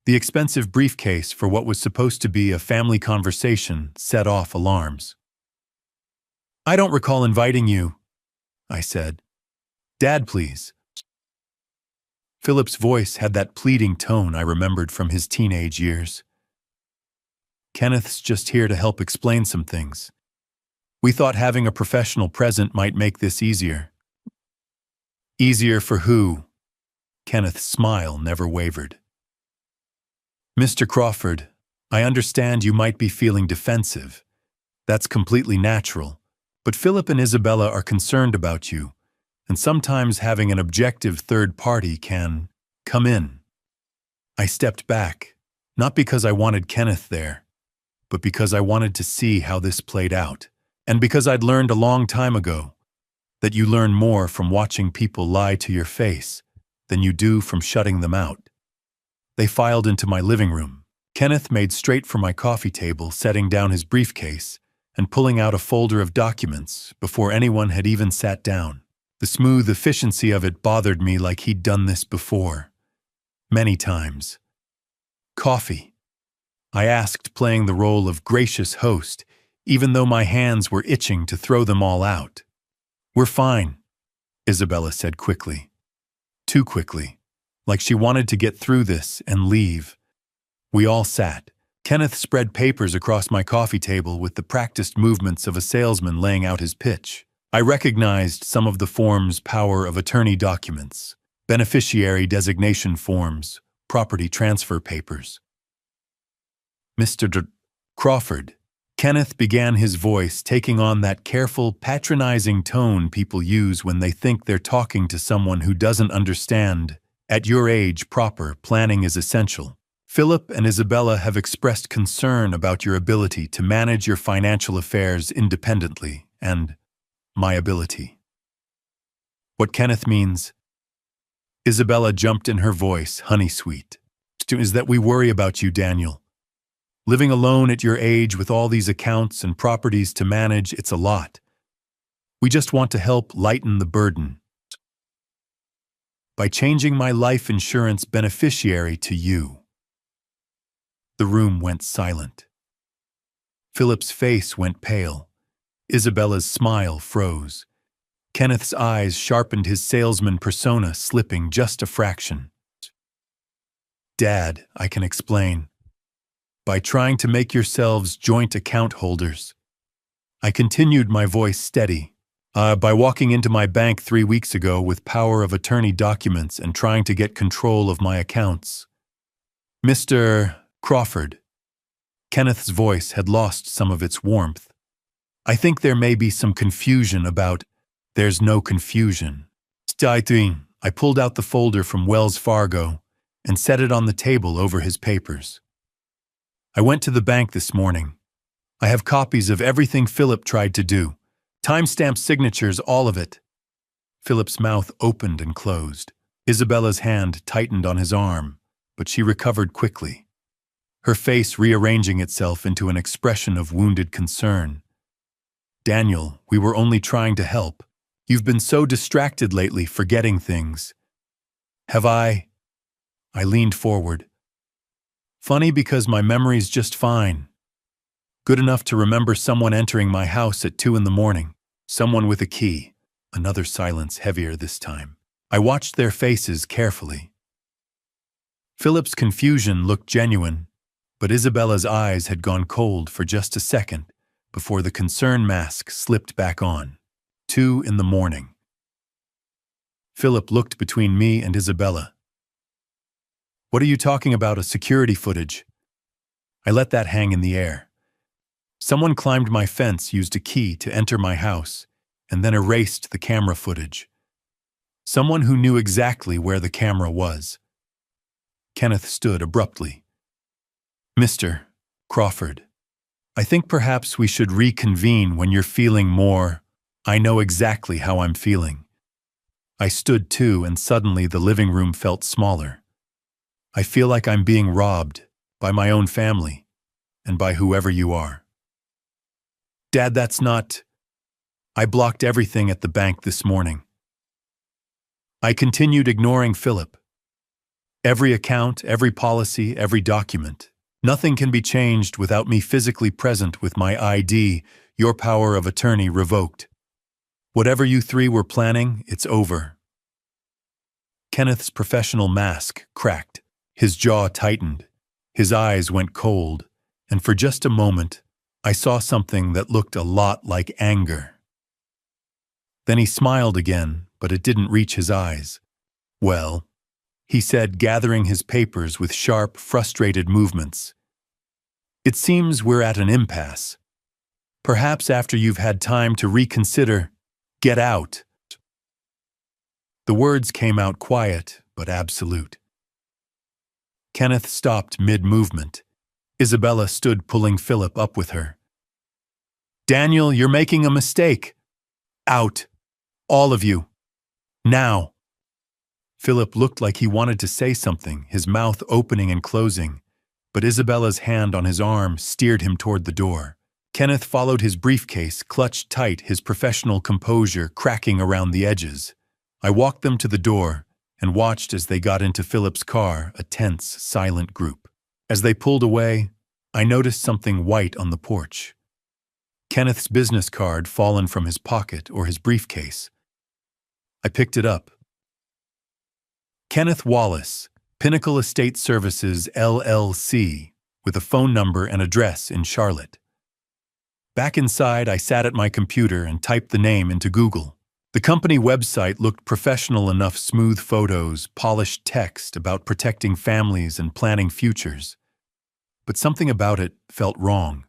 The expensive briefcase for what was supposed to be a family conversation set off alarms. "I don't recall inviting you," I said. "Dad, please." Philip's voice had that pleading tone I remembered from his teenage years. "Kenneth's just here to help explain some things. We thought having a professional present might make this easier." "Easier for who?" Kenneth's smile never wavered. "Mr. Crawford, I understand you might be feeling defensive. That's completely natural. But Philip and Isabella are concerned about you, and sometimes having an objective third party can come in." I stepped back, not because I wanted Kenneth there, but because I wanted to see how this played out, and because I'd learned a long time ago that you learn more from watching people lie to your face than you do from shutting them out. They filed into my living room. Kenneth made straight for my coffee table, setting down his briefcase and pulling out a folder of documents before anyone had even sat down. The smooth efficiency of it bothered me, like he'd done this before. Many times. "Coffee?" I asked, playing the role of gracious host, even though my hands were itching to throw them all out. "We're fine," Isabella said quickly. Too quickly, like she wanted to get through this and leave. We all sat. Kenneth spread papers across my coffee table with the practiced movements of a salesman laying out his pitch. I recognized some of the form's power of attorney documents, beneficiary designation forms, property transfer papers. "Mr. Crawford," Kenneth began, his voice taking on that careful, patronizing tone people use when they think they're talking to someone who doesn't understand. "At your age, proper planning is essential. Philip and Isabella have expressed concern about your ability to manage your financial affairs independently and my ability." What Kenneth means, Isabella jumped in her voice, honey sweet, is that we worry about you, Daniel. Living alone at your age with all these accounts and properties to manage, it's a lot. We just want to help lighten the burden by changing my life insurance beneficiary to you. The room went silent. Philip's face went pale. Isabella's smile froze. Kenneth's eyes sharpened, his salesman persona slipping just a fraction. "Dad, I can explain. By trying to make yourselves joint account holders." I continued, my voice steady. By walking into my bank 3 weeks ago with power of attorney documents and trying to get control of my accounts." "Mr. Crawford." Kenneth's voice had lost some of its warmth. "I think there may be some confusion about—" "There's no confusion." I pulled out the folder from Wells Fargo and set it on the table over his papers. "I went to the bank this morning. I have copies of everything Philip tried to do. Timestamp signatures, all of it." Philip's mouth opened and closed. Isabella's hand tightened on his arm, but she recovered quickly, her face rearranging itself into an expression of wounded concern. "Daniel, we were only trying to help. You've been so distracted lately, forgetting things." "Have I?" I leaned forward. "Funny, because my memory's just fine. Good enough to remember someone entering my house at 2 in the morning. Someone with a key. Another silence, heavier this time. I watched their faces carefully. Philip's confusion looked genuine, but Isabella's eyes had gone cold for just a second before the concern mask slipped back on. 2 in the morning. Philip looked between me and Isabella. What are you talking about, a security footage? I let that hang in the air. Someone climbed my fence, used a key to enter my house, and then erased the camera footage. Someone who knew exactly where the camera was. Kenneth stood abruptly. Mr. Crawford, I think perhaps we should reconvene when you're feeling more. I know exactly how I'm feeling. I stood too, and suddenly the living room felt smaller. I feel like I'm being robbed by my own family and by whoever you are. Dad, that's not... I blocked everything at the bank this morning. I continued ignoring Philip. Every account, every policy, every document. Nothing can be changed without me physically present with my ID, your power of attorney revoked. Whatever you three were planning, it's over. Kenneth's professional mask cracked. His jaw tightened. His eyes went cold, and for just a moment, I saw something that looked a lot like anger. Then he smiled again, but it didn't reach his eyes. Well, he said, gathering his papers with sharp, frustrated movements. It seems we're at an impasse. Perhaps after you've had time to reconsider, get out. The words came out quiet, but absolute. Kenneth stopped mid-movement. Isabella stood pulling Philip up with her. Daniel, you're making a mistake. Out. All of you. Now. Philip looked like he wanted to say something, his mouth opening and closing, but Isabella's hand on his arm steered him toward the door. Kenneth followed his briefcase, clutched tight, his professional composure cracking around the edges. I walked them to the door and watched as they got into Philip's car, a tense, silent group. As they pulled away, I noticed something white on the porch. Kenneth's business card fallen from his pocket or his briefcase. I picked it up. Kenneth Wallace, Pinnacle Estate Services, LLC, with a phone number and address in Charlotte. Back inside, I sat at my computer and typed the name into Google. The company website looked professional enough, smooth photos, polished text about protecting families and planning futures. But something about it felt wrong.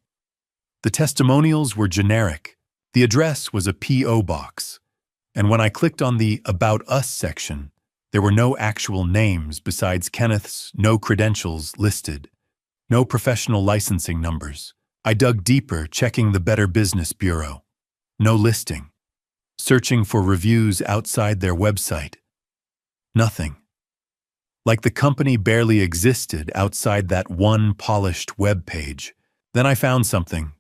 The testimonials were generic. The address was a P.O. box. And when I clicked on the About Us section, there were no actual names besides Kenneth's, no credentials listed, no professional licensing numbers. I dug deeper, checking the Better Business Bureau. No listing. Searching for reviews outside their website. Nothing. Like the company barely existed outside that one polished web page. Then I found something.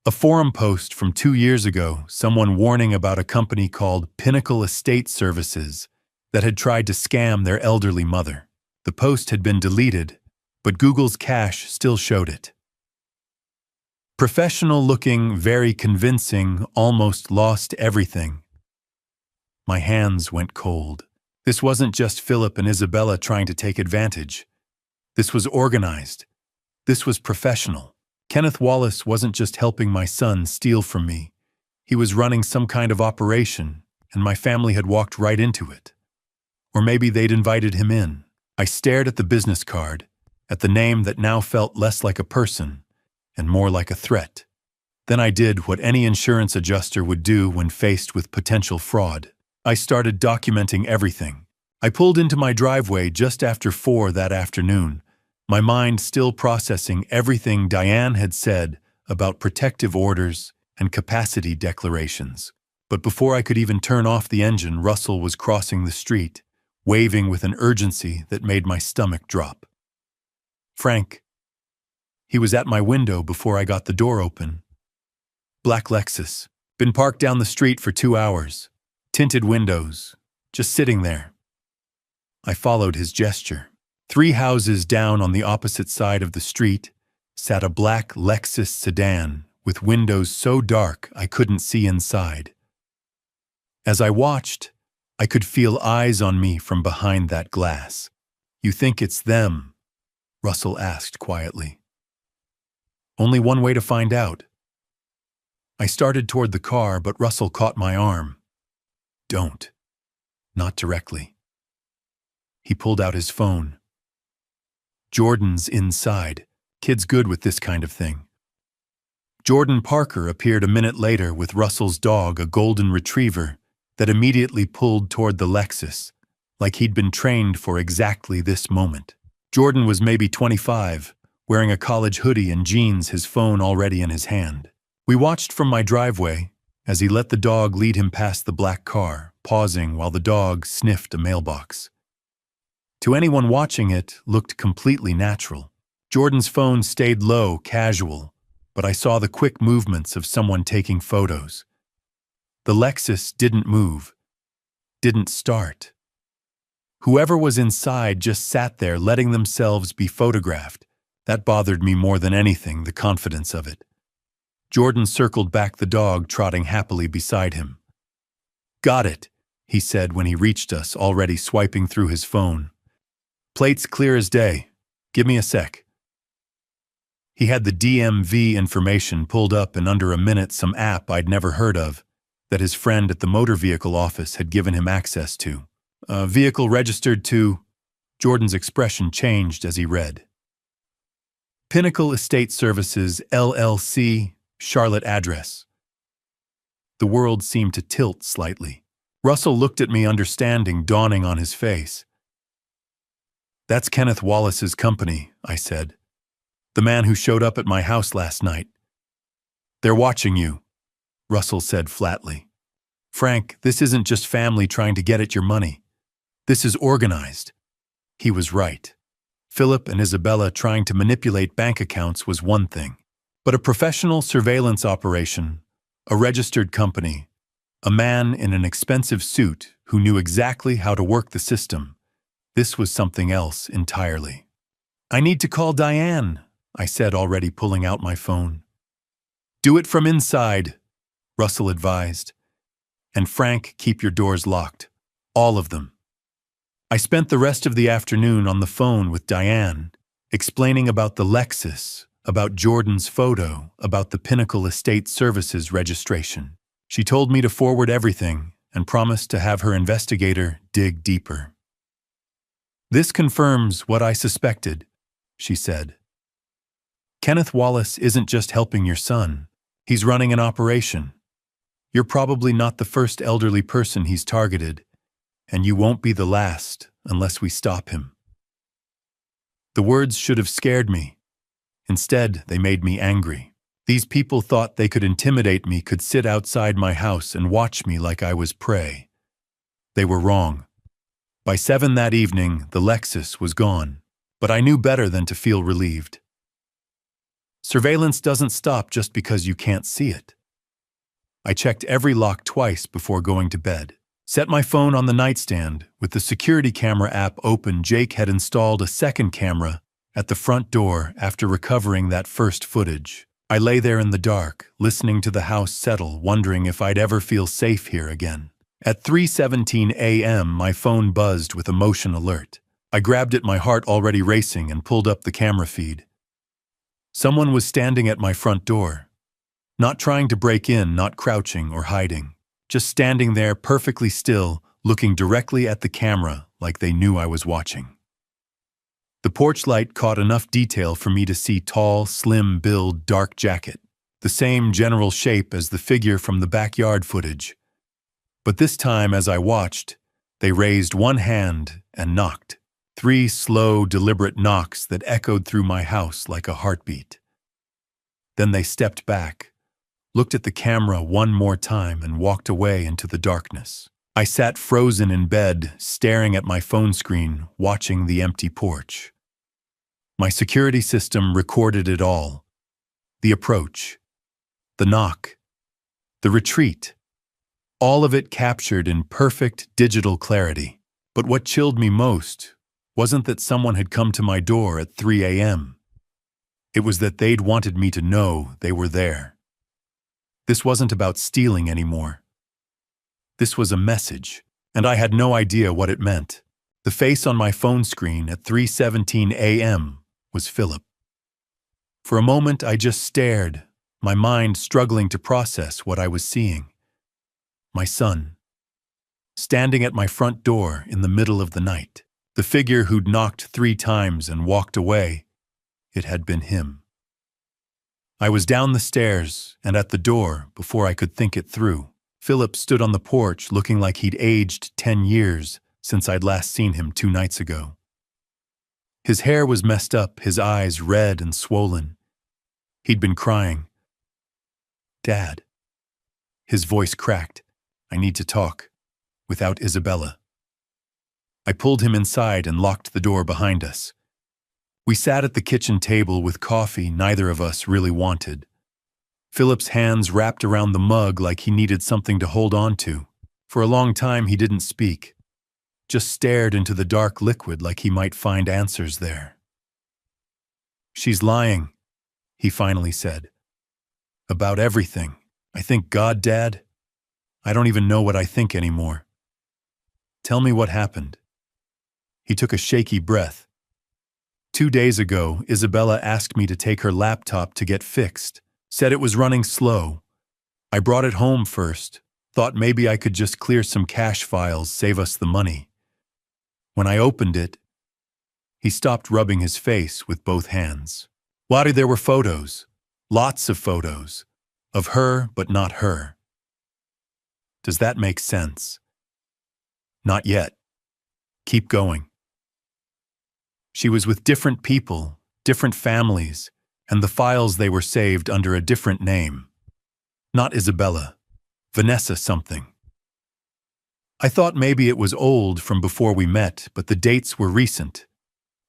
A forum post from 2 years ago, someone warning about a company called Pinnacle Estate Services that had tried to scam their elderly mother. The post had been deleted, but Google's cache still showed it. Professional looking, very convincing, almost lost everything. My hands went cold. This wasn't just Philip and Isabella trying to take advantage. This was organized. This was professional. Kenneth Wallace wasn't just helping my son steal from me. He was running some kind of operation, and my family had walked right into it. Or maybe they'd invited him in. I stared at the business card, at the name that now felt less like a person and more like a threat. Then I did what any insurance adjuster would do when faced with potential fraud. I started documenting everything. I pulled into my driveway just after 4 that afternoon, my mind still processing everything Diane had said about protective orders and capacity declarations. But before I could even turn off the engine, Russell was crossing the street, waving with an urgency that made my stomach drop. Frank. He was at my window before I got the door open. Black Lexus. Been parked down the street for 2 hours. Tinted windows. Just sitting there. I followed his gesture. 3 houses down on the opposite side of the street, sat a black Lexus sedan with windows so dark I couldn't see inside. As I watched, I could feel eyes on me from behind that glass. "You think it's them?" Russell asked quietly. "Only one way to find out." I started toward the car, but Russell caught my arm. "Don't. Not directly." He pulled out his phone. "Jordan's inside. Kid's good with this kind of thing." Jordan Parker appeared a minute later with Russell's dog, a golden retriever, that immediately pulled toward the Lexus, like he'd been trained for exactly this moment. Jordan was maybe 25, wearing a college hoodie and jeans, his phone already in his hand. We watched from my driveway as he let the dog lead him past the black car, pausing while the dog sniffed a mailbox. To anyone watching, it looked completely natural. Jordan's phone stayed low, casual, but I saw the quick movements of someone taking photos. The Lexus didn't move, didn't start. Whoever was inside just sat there letting themselves be photographed. That bothered me more than anything, the confidence of it. Jordan circled back the dog, trotting happily beside him. "Got it," he said when he reached us, already swiping through his phone. "Plate's clear as day. Give me a sec." He had the DMV information pulled up in under a minute, some app I'd never heard of, that his friend at the motor vehicle office had given him access to. "A vehicle registered to..." Jordan's expression changed as he read. "Pinnacle Estate Services, LLC, Charlotte address." The world seemed to tilt slightly. Russell looked at me, understanding dawning on his face. "That's Kenneth Wallace's company," I said. "The man who showed up at my house last night." "They're watching you," Russell said flatly. "Frank, this isn't just family trying to get at your money. This is organized." He was right. Philip and Isabella trying to manipulate bank accounts was one thing, but a professional surveillance operation, a registered company, a man in an expensive suit who knew exactly how to work the system, this was something else entirely. "I need to call Diane," I said, already pulling out my phone. "Do it from inside," Russell advised. "And Frank, keep your doors locked. All of them." I spent the rest of the afternoon on the phone with Diane, explaining about the Lexus, about Jordan's photo, about the Pinnacle Estate Services registration. She told me to forward everything and promised to have her investigator dig deeper. "This confirms what I suspected," she said. "Kenneth Wallace isn't just helping your son. He's running an operation. You're probably not the first elderly person he's targeted, and you won't be the last unless we stop him." The words should have scared me. Instead, they made me angry. These people thought they could intimidate me, could sit outside my house and watch me like I was prey. They were wrong. By 7 that evening, the Lexus was gone, but I knew better than to feel relieved. Surveillance doesn't stop just because you can't see it. I checked every lock twice before going to bed. Set my phone on the nightstand. With the security camera app open, Jake had installed a second camera at the front door after recovering that first footage. I lay there in the dark, listening to the house settle, wondering if I'd ever feel safe here again. At 3:17 a.m., my phone buzzed with a motion alert. I grabbed it, my heart already racing, and pulled up the camera feed. Someone was standing at my front door. Not trying to break in, not crouching or hiding. Just standing there perfectly still, looking directly at the camera like they knew I was watching. The porch light caught enough detail for me to see tall, slim build, dark jacket, the same general shape as the figure from the backyard footage. But this time, as I watched, they raised one hand and knocked. 3 slow, deliberate knocks that echoed through my house like a heartbeat. Then they stepped back, looked at the camera one more time, and walked away into the darkness. I sat frozen in bed, staring at my phone screen, watching the empty porch. My security system recorded it all. The approach, the knock, the retreat. All of it captured in perfect digital clarity. But what chilled me most wasn't that someone had come to my door at 3 a.m. It was that they'd wanted me to know they were there. This wasn't about stealing anymore. This was a message, and I had no idea what it meant. The face on my phone screen at 3:17 a.m. was Philip. For a moment, I just stared, my mind struggling to process what I was seeing. My son, standing at my front door in the middle of the night. The figure who'd knocked 3 times and walked away, it had been him. I was down the stairs and at the door before I could think it through. Philip stood on the porch looking like he'd aged 10 years since I'd last seen him 2 nights ago. His hair was messed up, his eyes red and swollen. He'd been crying. "Dad." His voice cracked. "I need to talk. Without Isabella." I pulled him inside and locked the door behind us. We sat at the kitchen table with coffee neither of us really wanted. Philip's hands wrapped around the mug like he needed something to hold on to. For a long time he didn't speak, just stared into the dark liquid like he might find answers there. "She's lying," he finally said. "About everything. I think God, Dad. I don't even know what I think anymore. Tell me what happened." He took a shaky breath. 2 days ago, Isabella asked me to take her laptop to get fixed, said it was running slow. I brought it home first, thought maybe I could just clear some cache files, save us the money. When I opened it, he stopped rubbing his face with both hands. Why, there were photos, lots of photos, of her but not her. Does that make sense? Not yet. Keep going. She was with different people, different families, and the files they were saved under a different name. Not Isabella, Vanessa something. I thought maybe it was old from before we met, but the dates were recent.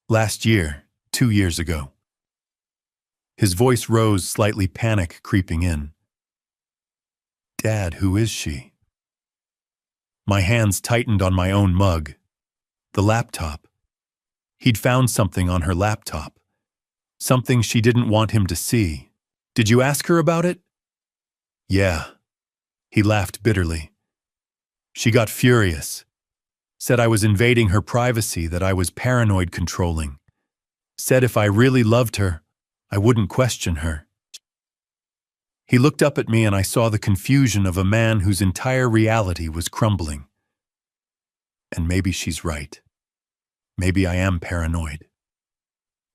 Last year, 2 years ago. His voice rose, slightly panic creeping in. "Dad, who is she?" My hands tightened on my own mug. The laptop. He'd found something on her laptop. Something she didn't want him to see. "Did you ask her about it?" "Yeah." He laughed bitterly. "She got furious. Said I was invading her privacy, that I was paranoid controlling. Said if I really loved her, I wouldn't question her." He looked up at me and I saw the confusion of a man whose entire reality was crumbling. And maybe she's right. Maybe I am paranoid.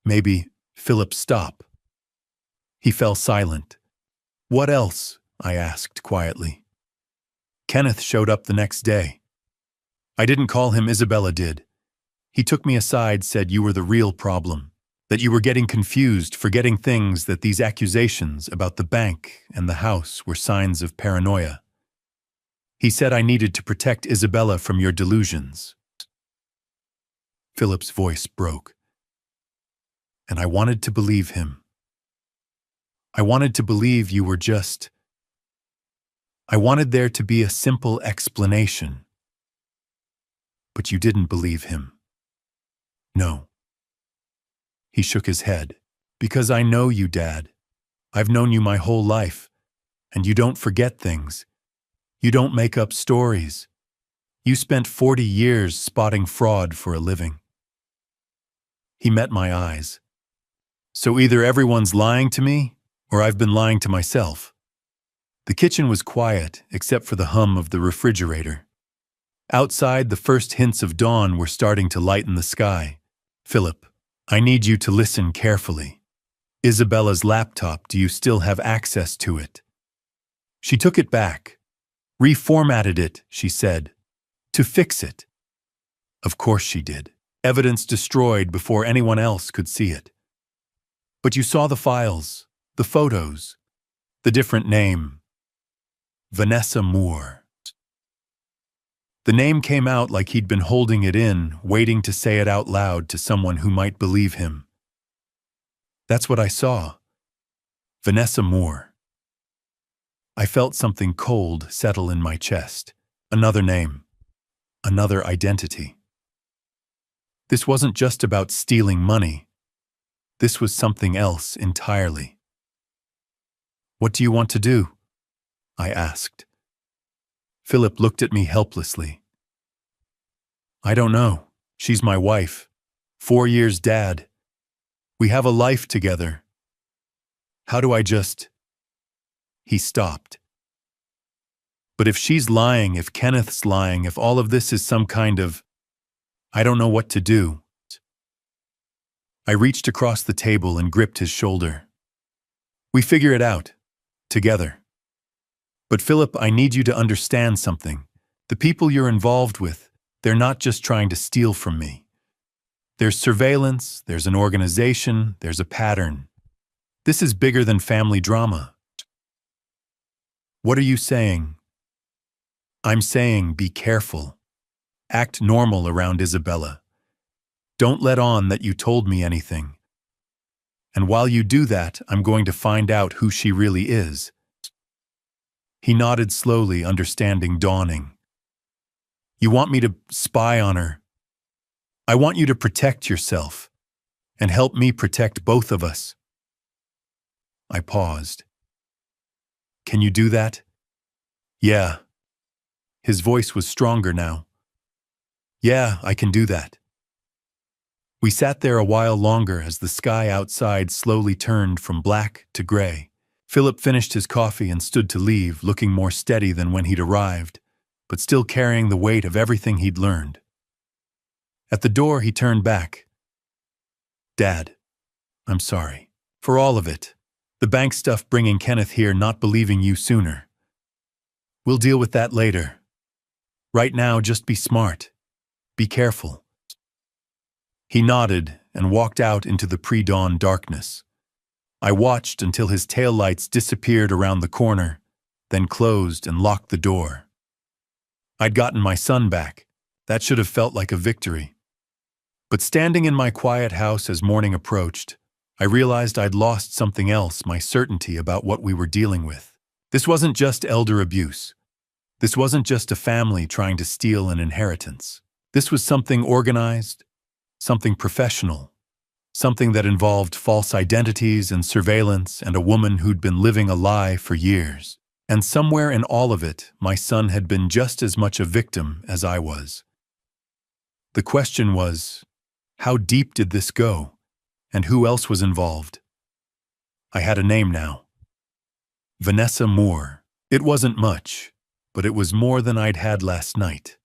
Maybe, Philip, stop. He fell silent. "What else?" I asked quietly. "Kenneth showed up the next day. I didn't call him, Isabella did. He took me aside, said you were the real problem, that you were getting confused, forgetting things, that these accusations about the bank and the house were signs of paranoia. He said I needed to protect Isabella from your delusions." Philip's voice broke. And I wanted to believe him. I wanted to believe you were just... I wanted there to be a simple explanation. But you didn't believe him. No. He shook his head. "Because I know you, Dad. I've known you my whole life. And you don't forget things. You don't make up stories. You spent 40 years spotting fraud for a living." He met my eyes. "So either everyone's lying to me, or I've been lying to myself." The kitchen was quiet, except for the hum of the refrigerator. Outside, the first hints of dawn were starting to lighten the sky. "Philip, I need you to listen carefully. Isabella's laptop, do you still have access to it?" She took it back. "Reformatted it," she said. "To fix it." Of course she did. Evidence destroyed before anyone else could see it. "But you saw the files, the photos, the different name. Vanessa Moore." The name came out like he'd been holding it in, waiting to say it out loud to someone who might believe him. "That's what I saw. Vanessa Moore." I felt something cold settle in my chest. Another name. Another identity. This wasn't just about stealing money. This was something else entirely. "What do you want to do?" I asked. Philip looked at me helplessly. "I don't know. She's my wife. 4 years dad. We have a life together. How do I just—" He stopped. "But if she's lying, if Kenneth's lying, if all of this is some kind of— I don't know what to do." I reached across the table and gripped his shoulder. "We figure it out. Together. But Philip, I need you to understand something. The people you're involved with, they're not just trying to steal from me. There's surveillance, there's an organization, there's a pattern. This is bigger than family drama." "What are you saying?" "I'm saying be careful. Act normal around Isabella. Don't let on that you told me anything. And while you do that, I'm going to find out who she really is." He nodded slowly, understanding dawning. "You want me to spy on her? I want you to protect yourself and help me protect both of us." I paused. "Can you do that?" "Yeah." His voice was stronger now. "Yeah, I can do that." We sat there a while longer as the sky outside slowly turned from black to gray. Philip finished his coffee and stood to leave, looking more steady than when he'd arrived, but still carrying the weight of everything he'd learned. At the door, he turned back. "Dad, I'm sorry. For all of it. The bank stuff, bringing Kenneth here, not believing you sooner. We'll deal with that later. Right now, just be smart. Be careful." He nodded and walked out into the pre-dawn darkness. I watched until his taillights disappeared around the corner, then closed and locked the door. I'd gotten my son back. That should have felt like a victory. But standing in my quiet house as morning approached, I realized I'd lost something else, my certainty about what we were dealing with. This wasn't just elder abuse. This wasn't just a family trying to steal an inheritance. This was something organized, something professional, something that involved false identities and surveillance and a woman who'd been living a lie for years. And somewhere in all of it, my son had been just as much a victim as I was. The question was, how deep did this go? And who else was involved? I had a name now. Vanessa Moore. It wasn't much, but it was more than I'd had last night.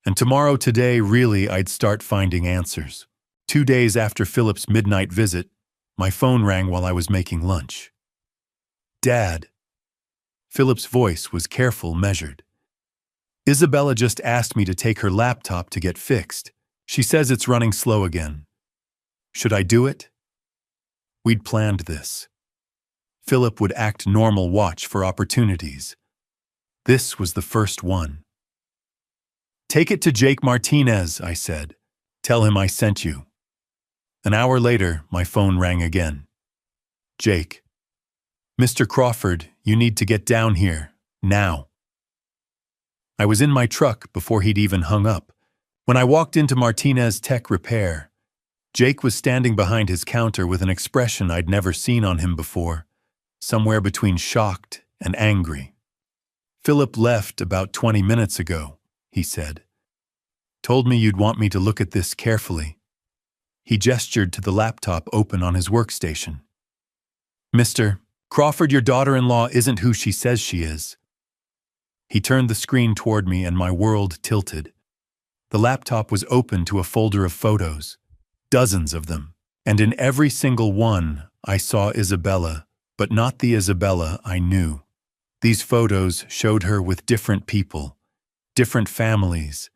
And today, really, I'd start finding answers. 2 days after Philip's midnight visit, my phone rang while I was making lunch. "Dad." Philip's voice was careful, measured. "Isabella just asked me to take her laptop to get fixed. She says it's running slow again. Should I do it?" We'd planned this. Philip would act normal, watch for opportunities. This was the first one. "Take it to Jake Martinez," I said. "Tell him I sent you." An hour later, my phone rang again. "Jake. Mr. Crawford, you need to get down here, now." I was in my truck before he'd even hung up. When I walked into Martinez Tech Repair, Jake was standing behind his counter with an expression I'd never seen on him before, somewhere between shocked and angry. "Philip left about 20 minutes ago," he said. "Told me you'd want me to look at this carefully." He gestured to the laptop open on his workstation. "Mr. Crawford, your daughter-in-law isn't who she says she is." He turned the screen toward me and my world tilted. The laptop was open to a folder of photos, dozens of them, and in every single one I saw Isabella, but not the Isabella I knew. These photos showed her with different people, different families,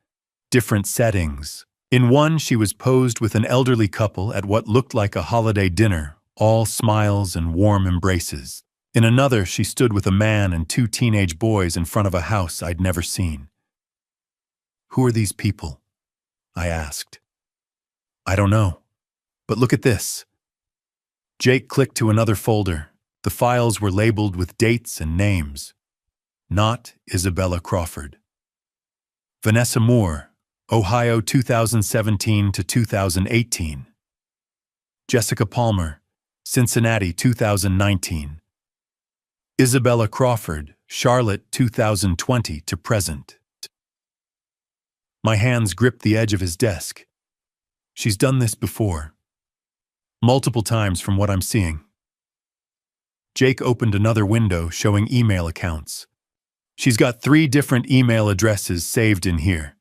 different settings. In one, she was posed with an elderly couple at what looked like a holiday dinner, all smiles and warm embraces. In another, she stood with a man and 2 teenage boys in front of a house I'd never seen. "Who are these people?" I asked. "I don't know. But look at this." Jake clicked to another folder. The files were labeled with dates and names. Not Isabella Crawford. Vanessa Moore, Ohio 2017 to 2018. Jessica Palmer, Cincinnati 2019. Isabella Crawford, Charlotte 2020 to present. My hands gripped the edge of his desk. She's done this before. Multiple times from what I'm seeing. Jake opened another window showing email accounts. She's got 3 different email addresses saved in here.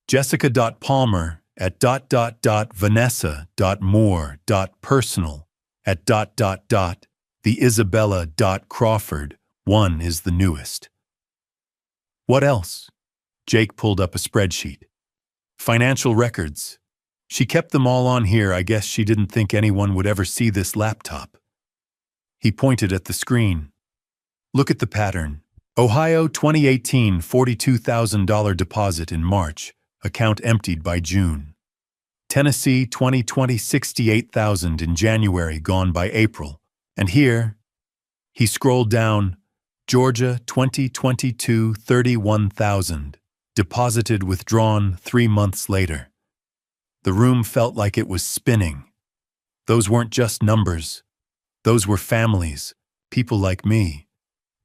Jessica.Palmer@vanessa.moore.personal@. The Isabella.Crawford one is the newest. What else? Jake pulled up a spreadsheet. Financial records. She kept them all on here. I guess she didn't think anyone would ever see this laptop. He pointed at the screen. Look at the pattern. Ohio 2018 $42,000 deposit in March. Account emptied by June. Tennessee 2020 $68,000 in January, gone by April. And here, he scrolled down, Georgia 2022 $31,000, deposited withdrawn 3 months later. The room felt like it was spinning. Those weren't just numbers. Those were families, people like me,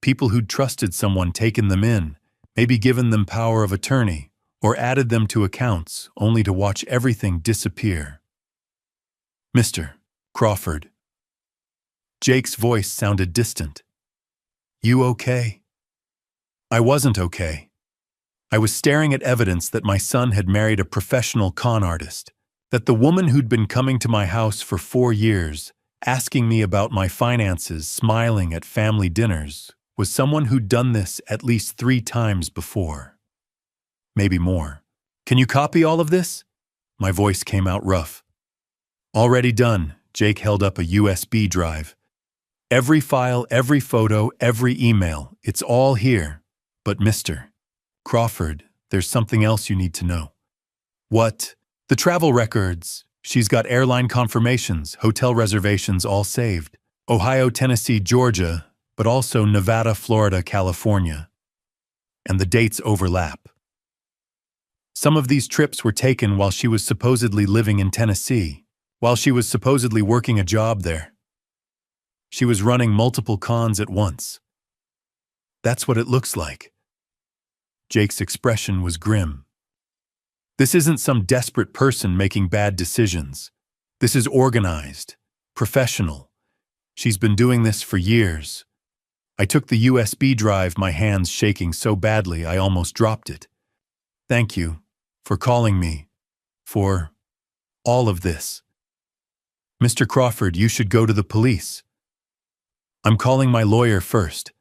people who'd trusted someone, taken them in, maybe given them power of attorney, or added them to accounts, only to watch everything disappear. Mr. Crawford. Jake's voice sounded distant. You okay? I wasn't okay. I was staring at evidence that my son had married a professional con artist, that the woman who'd been coming to my house for 4 years, asking me about my finances, smiling at family dinners, was someone who'd done this at least 3 times before. Maybe more. Can you copy all of this? My voice came out rough. Already done. Jake held up a USB drive. Every file, every photo, every email, it's all here. But Mr. Crawford, there's something else you need to know. What? The travel records. She's got airline confirmations, hotel reservations all saved. Ohio, Tennessee, Georgia, but also Nevada, Florida, California. And the dates overlap. Some of these trips were taken while she was supposedly living in Tennessee, while she was supposedly working a job there. She was running multiple cons at once. That's what it looks like. Jake's expression was grim. This isn't some desperate person making bad decisions. This is organized, professional. She's been doing this for years. I took the USB drive, my hands shaking so badly I almost dropped it. Thank you for calling me, for all of this. Mr. Crawford, you should go to the police. I'm calling my lawyer first.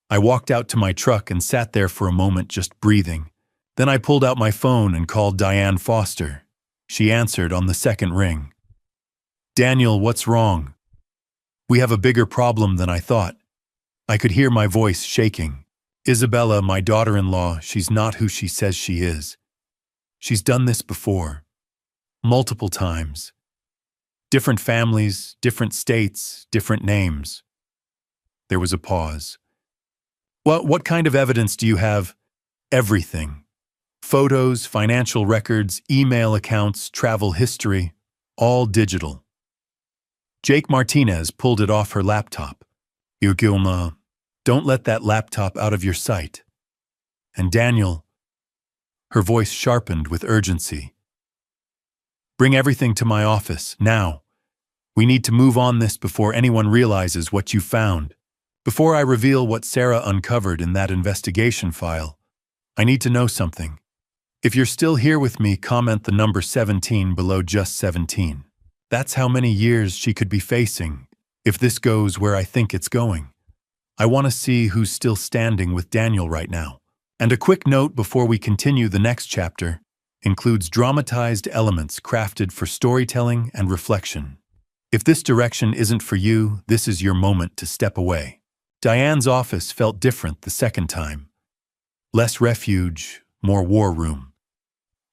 I walked out to my truck and sat there for a moment just breathing. Then I pulled out my phone and called Diane Foster. She answered on the second ring. Daniel, what's wrong? We have a bigger problem than I thought. I could hear my voice shaking. Isabella, my daughter-in-law, she's not who she says she is. She's done this before. Multiple times. Different families, different states, different names. There was a pause. What kind of evidence do you have? Everything. Photos, financial records, email accounts, travel history, all digital. Jake Martinez pulled it off her laptop. Gilma, don't let that laptop out of your sight. And Daniel, her voice sharpened with urgency. Bring everything to my office, now. We need to move on this before anyone realizes what you found. Before I reveal what Sarah uncovered in that investigation file, I need to know something. If you're still here with me, comment the number 17 below, just 17. That's how many years she could be facing, if this goes where I think it's going. I want to see who's still standing with Daniel right now. And a quick note before we continue, the next chapter includes dramatized elements crafted for storytelling and reflection. If this direction isn't for you, this is your moment to step away. Diane's office felt different the second time. Less refuge, more war room.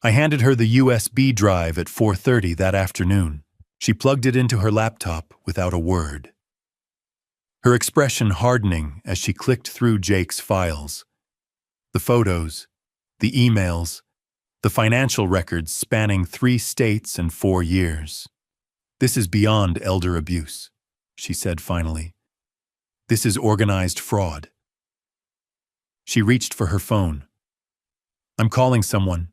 I handed her the USB drive at 4:30 that afternoon. She plugged it into her laptop without a word. Her expression hardening as she clicked through Jake's files. The photos, the emails, the financial records spanning 3 states and 4 years. This is beyond elder abuse, she said finally. This is organized fraud. She reached for her phone. I'm calling someone.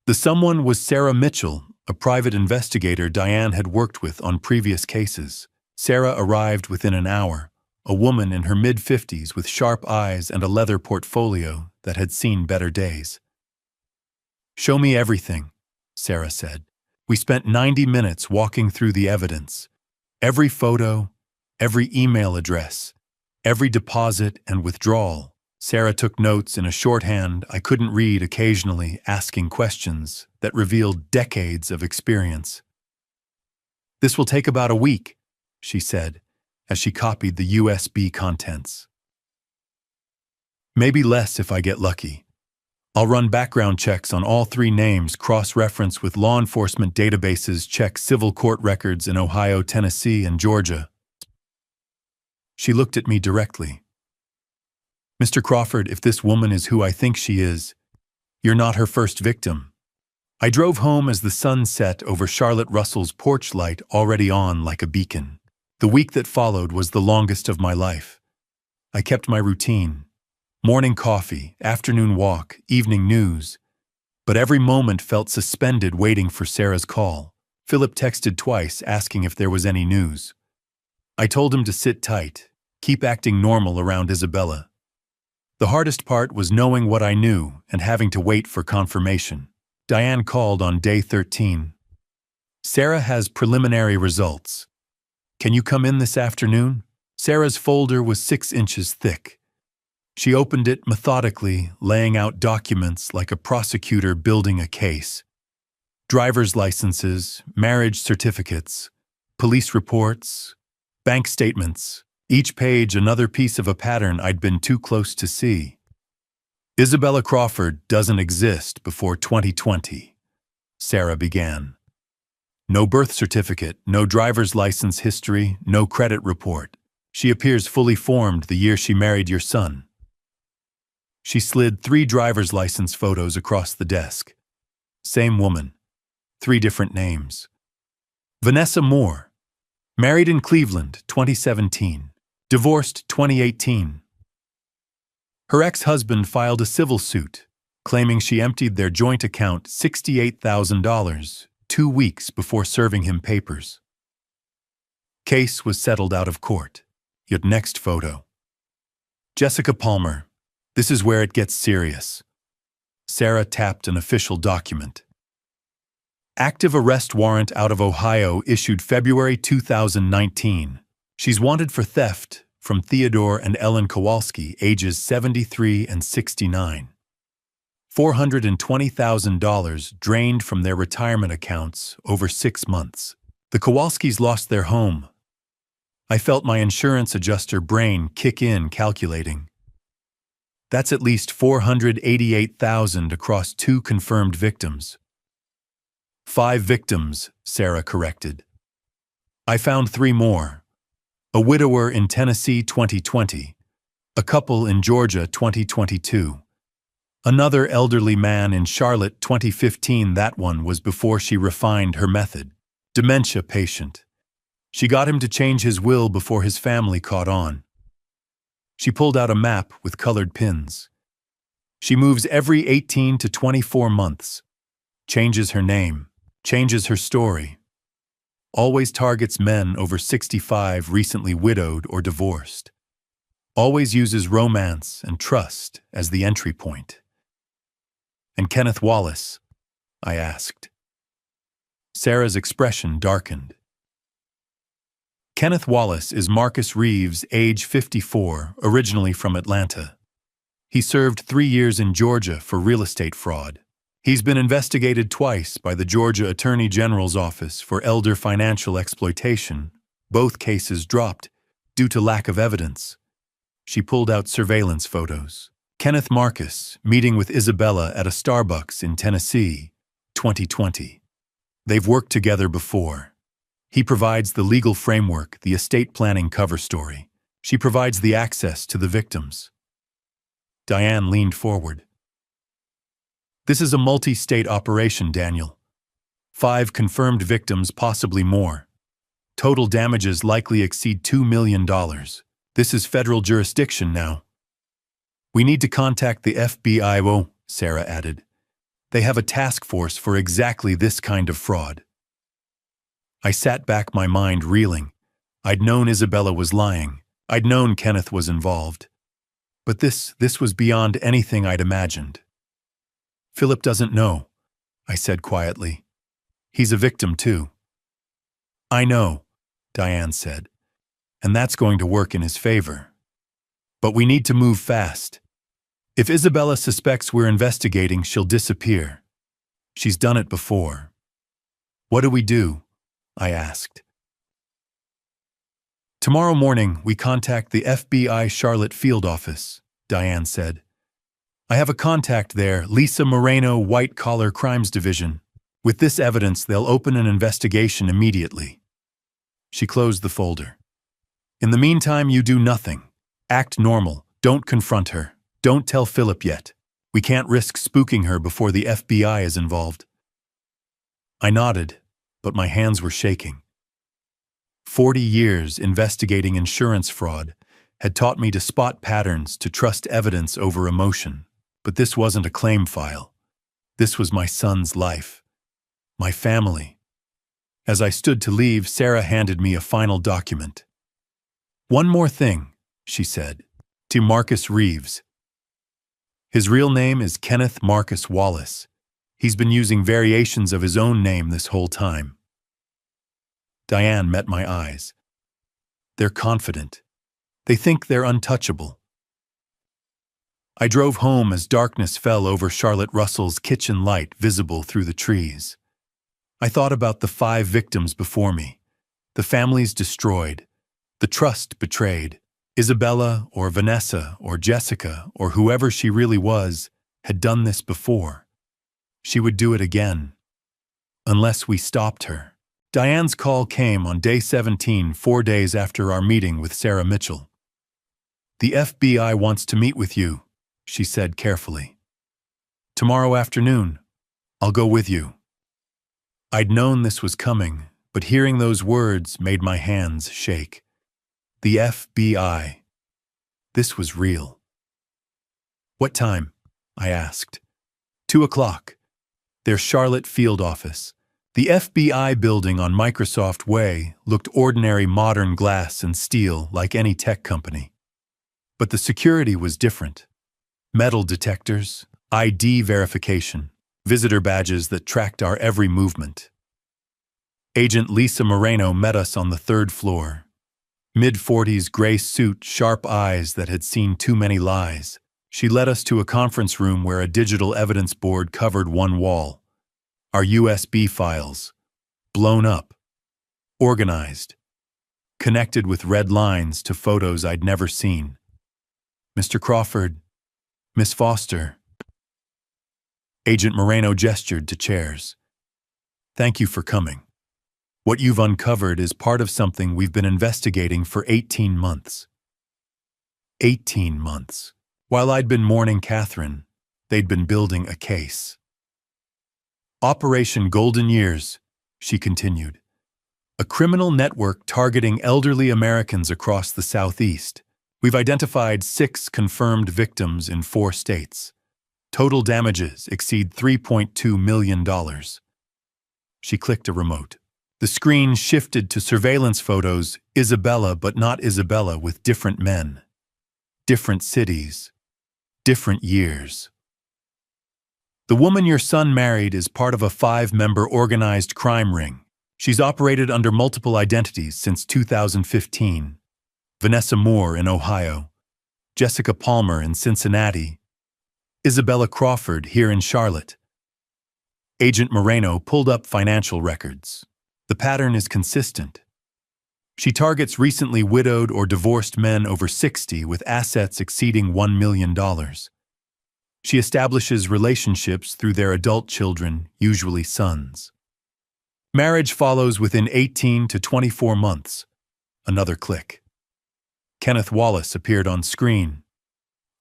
The someone was Sarah Mitchell, a private investigator Diane had worked with on previous cases. Sarah arrived within an hour, a woman in her mid-50s with sharp eyes and a leather portfolio that had seen better days. Show me everything, Sarah said. We spent 90 minutes walking through the evidence. Every photo, every email address, every deposit and withdrawal. Sarah took notes in a shorthand I couldn't read, occasionally asking questions that revealed decades of experience. This will take about a week, she said, as she copied the USB contents. Maybe less if I get lucky. I'll run background checks on all 3 names, cross-reference with law enforcement databases, check civil court records in Ohio, Tennessee, and Georgia. She looked at me directly. Mr. Crawford, if this woman is who I think she is, you're not her first victim. I drove home as the sun set over Charlotte Russell's porch light already on like a beacon. The week that followed was the longest of my life. I kept my routine. Morning coffee, afternoon walk, evening news. But every moment felt suspended waiting for Sarah's call. Philip texted twice asking if there was any news. I told him to sit tight, keep acting normal around Isabella. The hardest part was knowing what I knew and having to wait for confirmation. Diane called on day 13. Sarah has preliminary results. Can you come in this afternoon? Sarah's folder was 6 inches thick. She opened it methodically, laying out documents like a prosecutor building a case. Driver's licenses, marriage certificates, police reports, bank statements, each page another piece of a pattern I'd been too close to see. Isabella Crawford doesn't exist before 2020, Sarah began. No birth certificate, no driver's license history, no credit report. She appears fully formed the year she married your son. She slid 3 driver's license photos across the desk. Same woman. 3 different names. Vanessa Moore. Married in Cleveland, 2017. Divorced 2018. Her ex-husband filed a civil suit, claiming she emptied their joint account $68,000 2 weeks before serving him papers. Case was settled out of court. Yet next photo. Jessica Palmer. This is where it gets serious. Sarah tapped an official document. Active arrest warrant out of Ohio issued February 2019. She's wanted for theft from Theodore and Ellen Kowalski, ages 73 and 69. $420,000 drained from their retirement accounts over 6 months. The Kowalskis lost their home. I felt my insurance adjuster brain kick in, calculating. That's at least $488,000 across 2 confirmed victims. 5 victims, Sarah corrected. I found 3 more. A widower in Tennessee 2020, a couple in Georgia 2022. Another elderly man in Charlotte 2015, that one was before she refined her method. Dementia patient. She got him to change his will before his family caught on. She pulled out a map with colored pins. She moves every 18 to 24 months. Changes her name. Changes her story. Always targets men over 65, recently widowed or divorced. Always uses romance and trust as the entry point. And Kenneth Wallace? I asked. Sarah's expression darkened. Kenneth Wallace is Marcus Reeves, age 54, originally from Atlanta. He served 3 years in Georgia for real estate fraud. He's been investigated twice by the Georgia Attorney General's Office for elder financial exploitation. Both cases dropped due to lack of evidence. She pulled out surveillance photos. Kenneth Marcus meeting with Isabella at a Starbucks in Tennessee, 2020. They've worked together before. He provides the legal framework, the estate planning cover story. She provides the access to the victims. Diane leaned forward. This is a multi-state operation, Daniel. 5 confirmed victims, possibly more. Total damages likely exceed $2 million. This is federal jurisdiction now. We need to contact the FBI, Sarah added. They have a task force for exactly this kind of fraud. I sat back, my mind reeling. I'd known Isabella was lying. I'd known Kenneth was involved. But this was beyond anything I'd imagined. Philip doesn't know, I said quietly. He's a victim too. I know, Diane said, and that's going to work in his favor. But we need to move fast. If Isabella suspects we're investigating, she'll disappear. She's done it before. What do we do? I asked. Tomorrow morning, we contact the FBI Charlotte field office, Diane said. I have a contact there, Lisa Moreno, White Collar Crimes Division. With this evidence, they'll open an investigation immediately. She closed the folder. In the meantime, you do nothing. Act normal. Don't confront her. Don't tell Philip yet. We can't risk spooking her before the FBI is involved. I nodded, but my hands were shaking. 40 years investigating insurance fraud had taught me to spot patterns, to trust evidence over emotion. But this wasn't a claim file. This was my son's life. My family. As I stood to leave, Sarah handed me a final document. One more thing, she said, to Marcus Reeves. His real name is Kenneth Marcus Wallace. He's been using variations of his own name this whole time. Diane met my eyes. They're confident. They think they're untouchable. I drove home as darkness fell over Charlotte Russell's kitchen light visible through the trees. I thought about the 5 victims before me, the families destroyed, the trust betrayed. Isabella or Vanessa or Jessica or whoever she really was had done this before. She would do it again, unless we stopped her. Diane's call came on day 17, 4 days after our meeting with Sarah Mitchell. The FBI wants to meet with you, she said carefully. Tomorrow afternoon, I'll go with you. I'd known this was coming, but hearing those words made my hands shake. The FBI. This was real. What time? I asked. 2 o'clock. Their Charlotte field office. The FBI building on Microsoft Way looked ordinary, modern glass and steel like any tech company. But the security was different. Metal detectors, ID verification, visitor badges that tracked our every movement. Agent Lisa Moreno met us on the 3rd floor. Mid-40s, gray suit, sharp eyes that had seen too many lies. She led us to a conference room where a digital evidence board covered one wall. Our USB files, blown up, organized, connected with red lines to photos I'd never seen. Mr. Crawford, Miss Foster. Agent Moreno gestured to chairs. Thank you for coming. What you've uncovered is part of something we've been investigating for 18 months. 18 months. While I'd been mourning Catherine, they'd been building a case. Operation Golden Years, she continued. A criminal network targeting elderly Americans across the Southeast. We've identified 6 confirmed victims in 4 states. Total damages exceed $3.2 million. She clicked a remote. The screen shifted to surveillance photos, Isabella but not Isabella, with different men. Different cities. Different years. The woman your son married is part of a 5-member organized crime ring. She's operated under multiple identities since 2015. Vanessa Moore in Ohio, Jessica Palmer in Cincinnati, Isabella Crawford here in Charlotte. Agent Moreno pulled up financial records. The pattern is consistent. She targets recently widowed or divorced men over 60 with assets exceeding $1 million. She establishes relationships through their adult children, usually sons. Marriage follows within 18 to 24 months. Another click. Kenneth Wallace appeared on screen.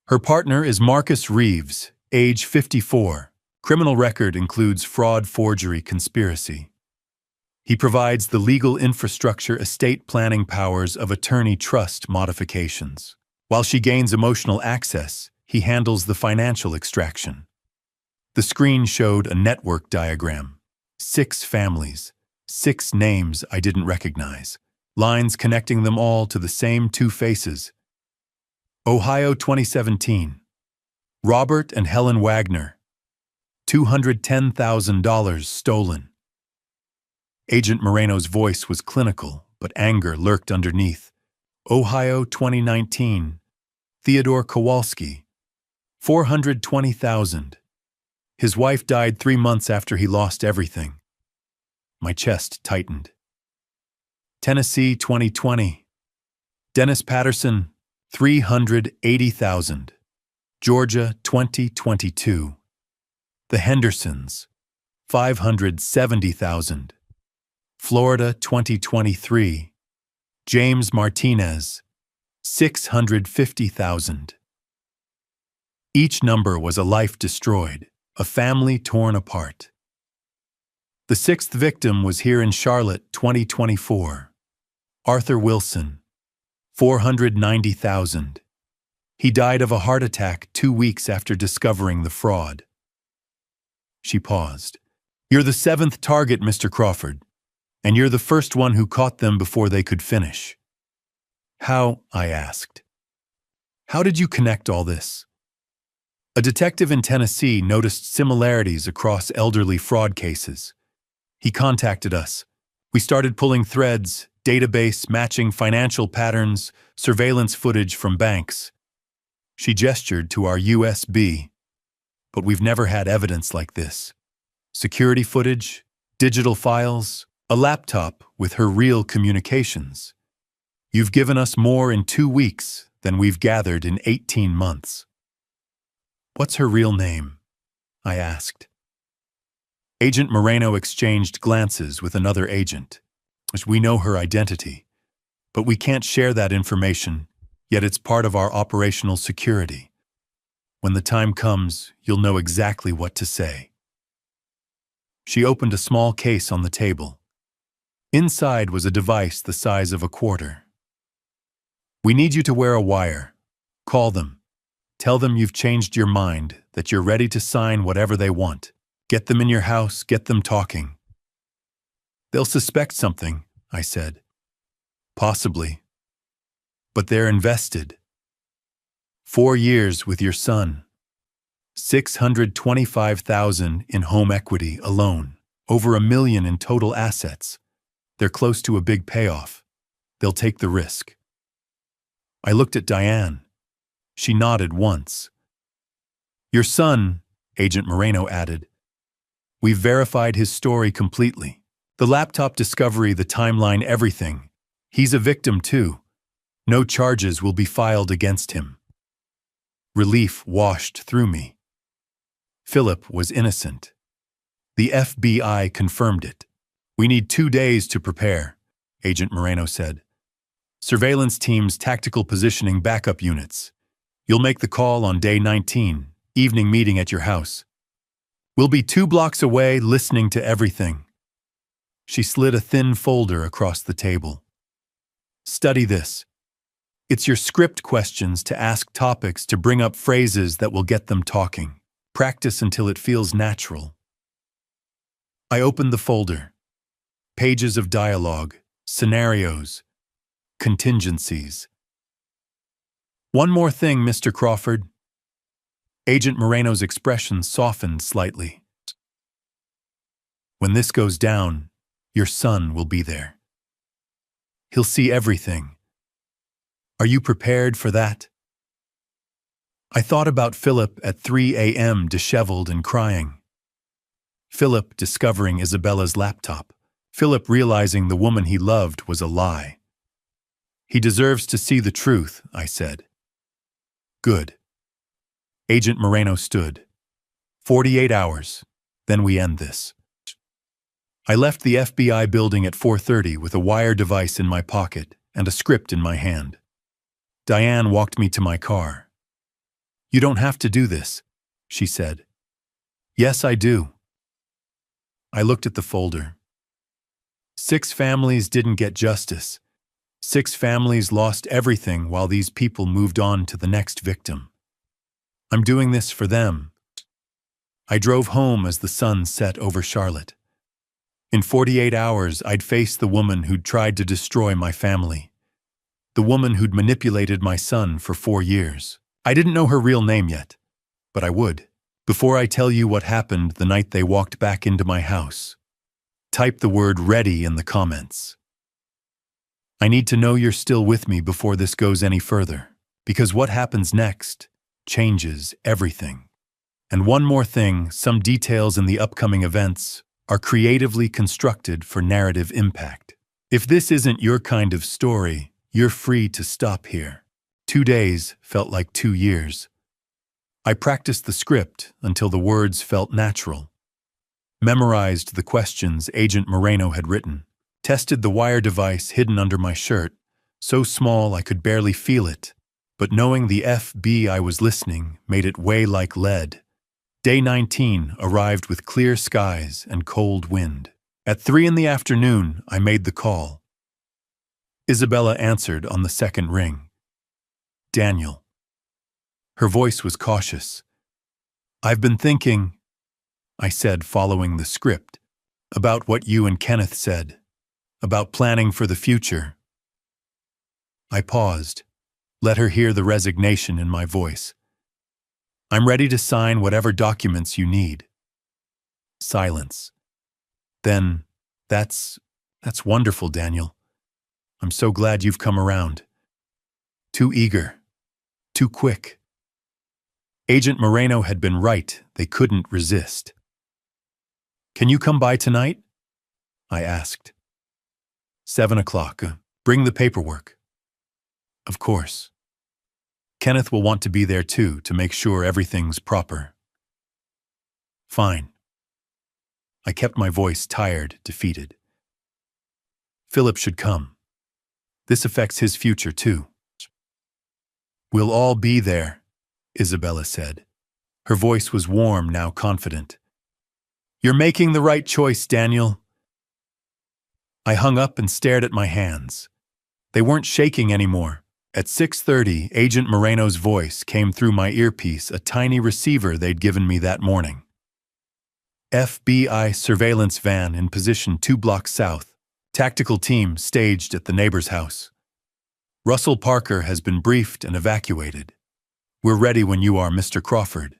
Her partner is Marcus Reeves, age 54. Criminal record includes fraud, forgery, conspiracy. He provides the legal infrastructure, estate planning powers of attorney trust modifications. While she gains emotional access, he handles the financial extraction. The screen showed a network diagram. 6 families, 6 names I didn't recognize, lines connecting them all to the same 2 faces. Ohio 2017. Robert and Helen Wagner. $210,000 stolen. Agent Moreno's voice was clinical, but anger lurked underneath. Ohio 2019. Theodore Kowalski. $420,000. His wife died 3 months after he lost everything. My chest tightened. Tennessee 2020. Dennis Patterson, $380,000. Georgia 2022. The Hendersons, $570,000. Florida 2023. James Martinez, $650,000. Each number was a life destroyed, a family torn apart. The 6th victim was here in Charlotte 2024. Arthur Wilson, $490,000. He died of a heart attack 2 weeks after discovering the fraud. She paused. You're the 7th target, Mr. Crawford, and you're the first one who caught them before they could finish. How? I asked. How did you connect all this? A detective in Tennessee noticed similarities across elderly fraud cases. He contacted us. We started pulling threads, database matching financial patterns, surveillance footage from banks. She gestured to our USB. But we've never had evidence like this. Security footage, digital files, a laptop with her real communications. You've given us more in 2 weeks than we've gathered in 18 months. What's her real name? I asked. Agent Moreno exchanged glances with another agent. We know her identity, but we can't share that information, yet it's part of our operational security. When the time comes, you'll know exactly what to say. She opened a small case on the table. Inside was a device the size of a quarter. We need you to wear a wire. Call them. Tell them you've changed your mind, that you're ready to sign whatever they want. Get them in your house, get them talking. They'll suspect something, I said. Possibly. But they're invested. 4 years with your son. $625,000 in home equity alone. Over $1 million in total assets. They're close to a big payoff. They'll take the risk. I looked at Diane. She nodded once. Your son, Agent Moreno added. We've verified his story completely. The laptop discovery, the timeline, everything. He's a victim too. No charges will be filed against him. Relief washed through me. Philip was innocent. The FBI confirmed it. We need 2 days to prepare, Agent Moreno said. Surveillance teams, tactical positioning, backup units. You'll make the call on day 19, evening meeting at your house. We'll be 2 blocks away, listening to everything. She slid a thin folder across the table. Study this. It's your script questions to ask topics, to bring up phrases that will get them talking. Practice until it feels natural. I opened the folder. Pages of dialogue, scenarios, contingencies. One more thing, Mr. Crawford. Agent Moreno's expression softened slightly. When this goes down, your son will be there. He'll see everything. Are you prepared for that? I thought about Philip at 3 a.m., disheveled and crying. Philip discovering Isabella's laptop. Philip realizing the woman he loved was a lie. He deserves to see the truth, I said. Good. Agent Moreno stood. 48 hours, then we end this. I left the FBI building at 4:30 with a wire device in my pocket and a script in my hand. Diane walked me to my car. You don't have to do this, she said. Yes, I do. I looked at the folder. 6 families didn't get justice. 6 families lost everything while these people moved on to the next victim. I'm doing this for them. I drove home as the sun set over Charlotte. In 48 hours, I'd face the woman who'd tried to destroy my family. The woman who'd manipulated my son for 4 years. I didn't know her real name yet, but I would. Before I tell you what happened the night they walked back into my house, type the word "ready" in the comments. I need to know you're still with me before this goes any further, because what happens next changes everything. And one more thing, some details in the upcoming events are creatively constructed for narrative impact. If this isn't your kind of story, you're free to stop here. 2 days felt like 2 years. I practiced the script until the words felt natural. Memorized the questions Agent Moreno had written. Tested the wire device hidden under my shirt, so small I could barely feel it, but knowing the FBI was listening made it weigh like lead. Day 19 arrived with clear skies and cold wind. At 3 in the afternoon, I made the call. Isabella answered on the second ring. Daniel. Her voice was cautious. I've been thinking, I said, following the script, about what you and Kenneth said, about planning for the future. I paused, let her hear the resignation in my voice. I'm ready to sign whatever documents you need. Silence. Then, that's wonderful, Daniel. I'm so glad you've come around. Too eager. Too quick. Agent Moreno had been right, they couldn't resist. Can you come by tonight? I asked. 7 o'clock. Bring the paperwork. Of course. Kenneth will want to be there too, to make sure everything's proper. Fine. I kept my voice tired, defeated. Philip should come. This affects his future too. We'll all be there, Isabella said. Her voice was warm, now confident. You're making the right choice, Daniel. I hung up and stared at my hands. They weren't shaking anymore. At 6:30, Agent Moreno's voice came through my earpiece, a tiny receiver they'd given me that morning. FBI surveillance van in position 2 blocks south. Tactical team staged at the neighbor's house. Russell Parker has been briefed and evacuated. We're ready when you are, Mr. Crawford.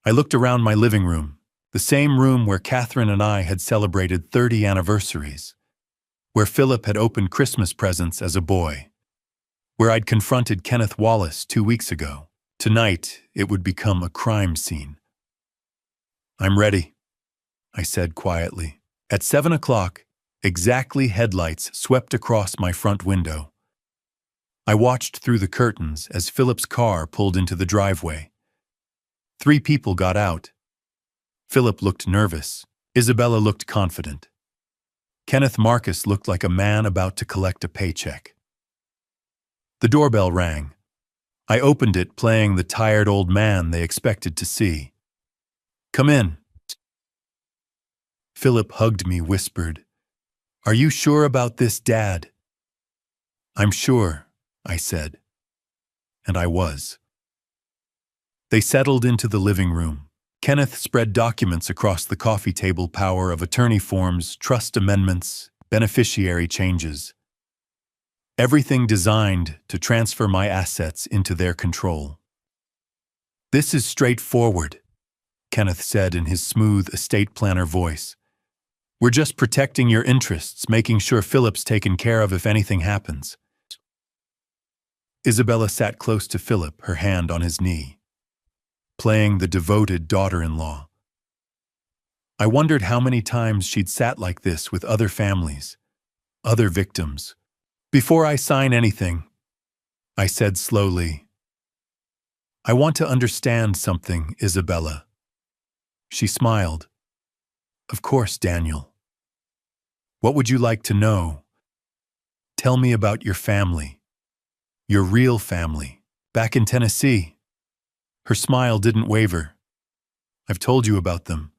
I looked around my living room, the same room where Catherine and I had celebrated 30 anniversaries, where Philip had opened Christmas presents as a boy, where I'd confronted Kenneth Wallace 2 weeks ago. Tonight, it would become a crime scene. I'm ready, I said quietly. At 7 o'clock, exactly, headlights swept across my front window. I watched through the curtains as Philip's car pulled into the driveway. 3 people got out. Philip looked nervous. Isabella looked confident. Kenneth Marcus looked like a man about to collect a paycheck. The doorbell rang. I opened it, playing the tired old man they expected to see. Come in. Philip hugged me, whispered, Are you sure about this, Dad? I'm sure, I said. And I was. They settled into the living room. Kenneth spread documents across the coffee table, power of attorney forms, trust amendments, beneficiary changes. Everything designed to transfer my assets into their control. This is straightforward, Kenneth said in his smooth estate planner voice. We're just protecting your interests, making sure Philip's taken care of if anything happens. Isabella sat close to Philip, her hand on his knee, playing the devoted daughter-in-law. I wondered how many times she'd sat like this with other families, other victims. Before I sign anything, I said slowly, I want to understand something, Isabella. She smiled. Of course, Daniel. What would you like to know? Tell me about your family. Your real family, back in Tennessee. Her smile didn't waver. I've told you about them.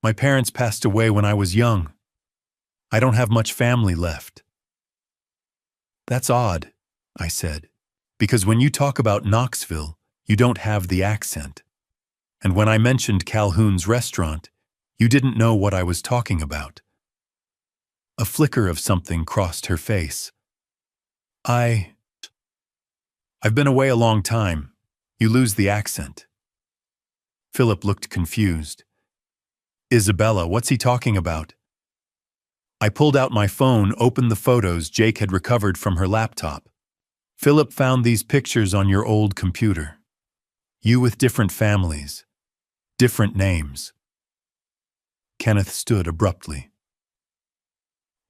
My parents passed away when I was young. I don't have much family left. That's odd, I said, because when you talk about Knoxville, you don't have the accent. And when I mentioned Calhoun's restaurant, you didn't know what I was talking about. A flicker of something crossed her face. I've been away a long time. You lose the accent. Philip looked confused. Isabella, what's he talking about? I pulled out my phone, opened the photos Jake had recovered from her laptop. Philip found these pictures on your old computer. You with different families, different names. Kenneth stood abruptly.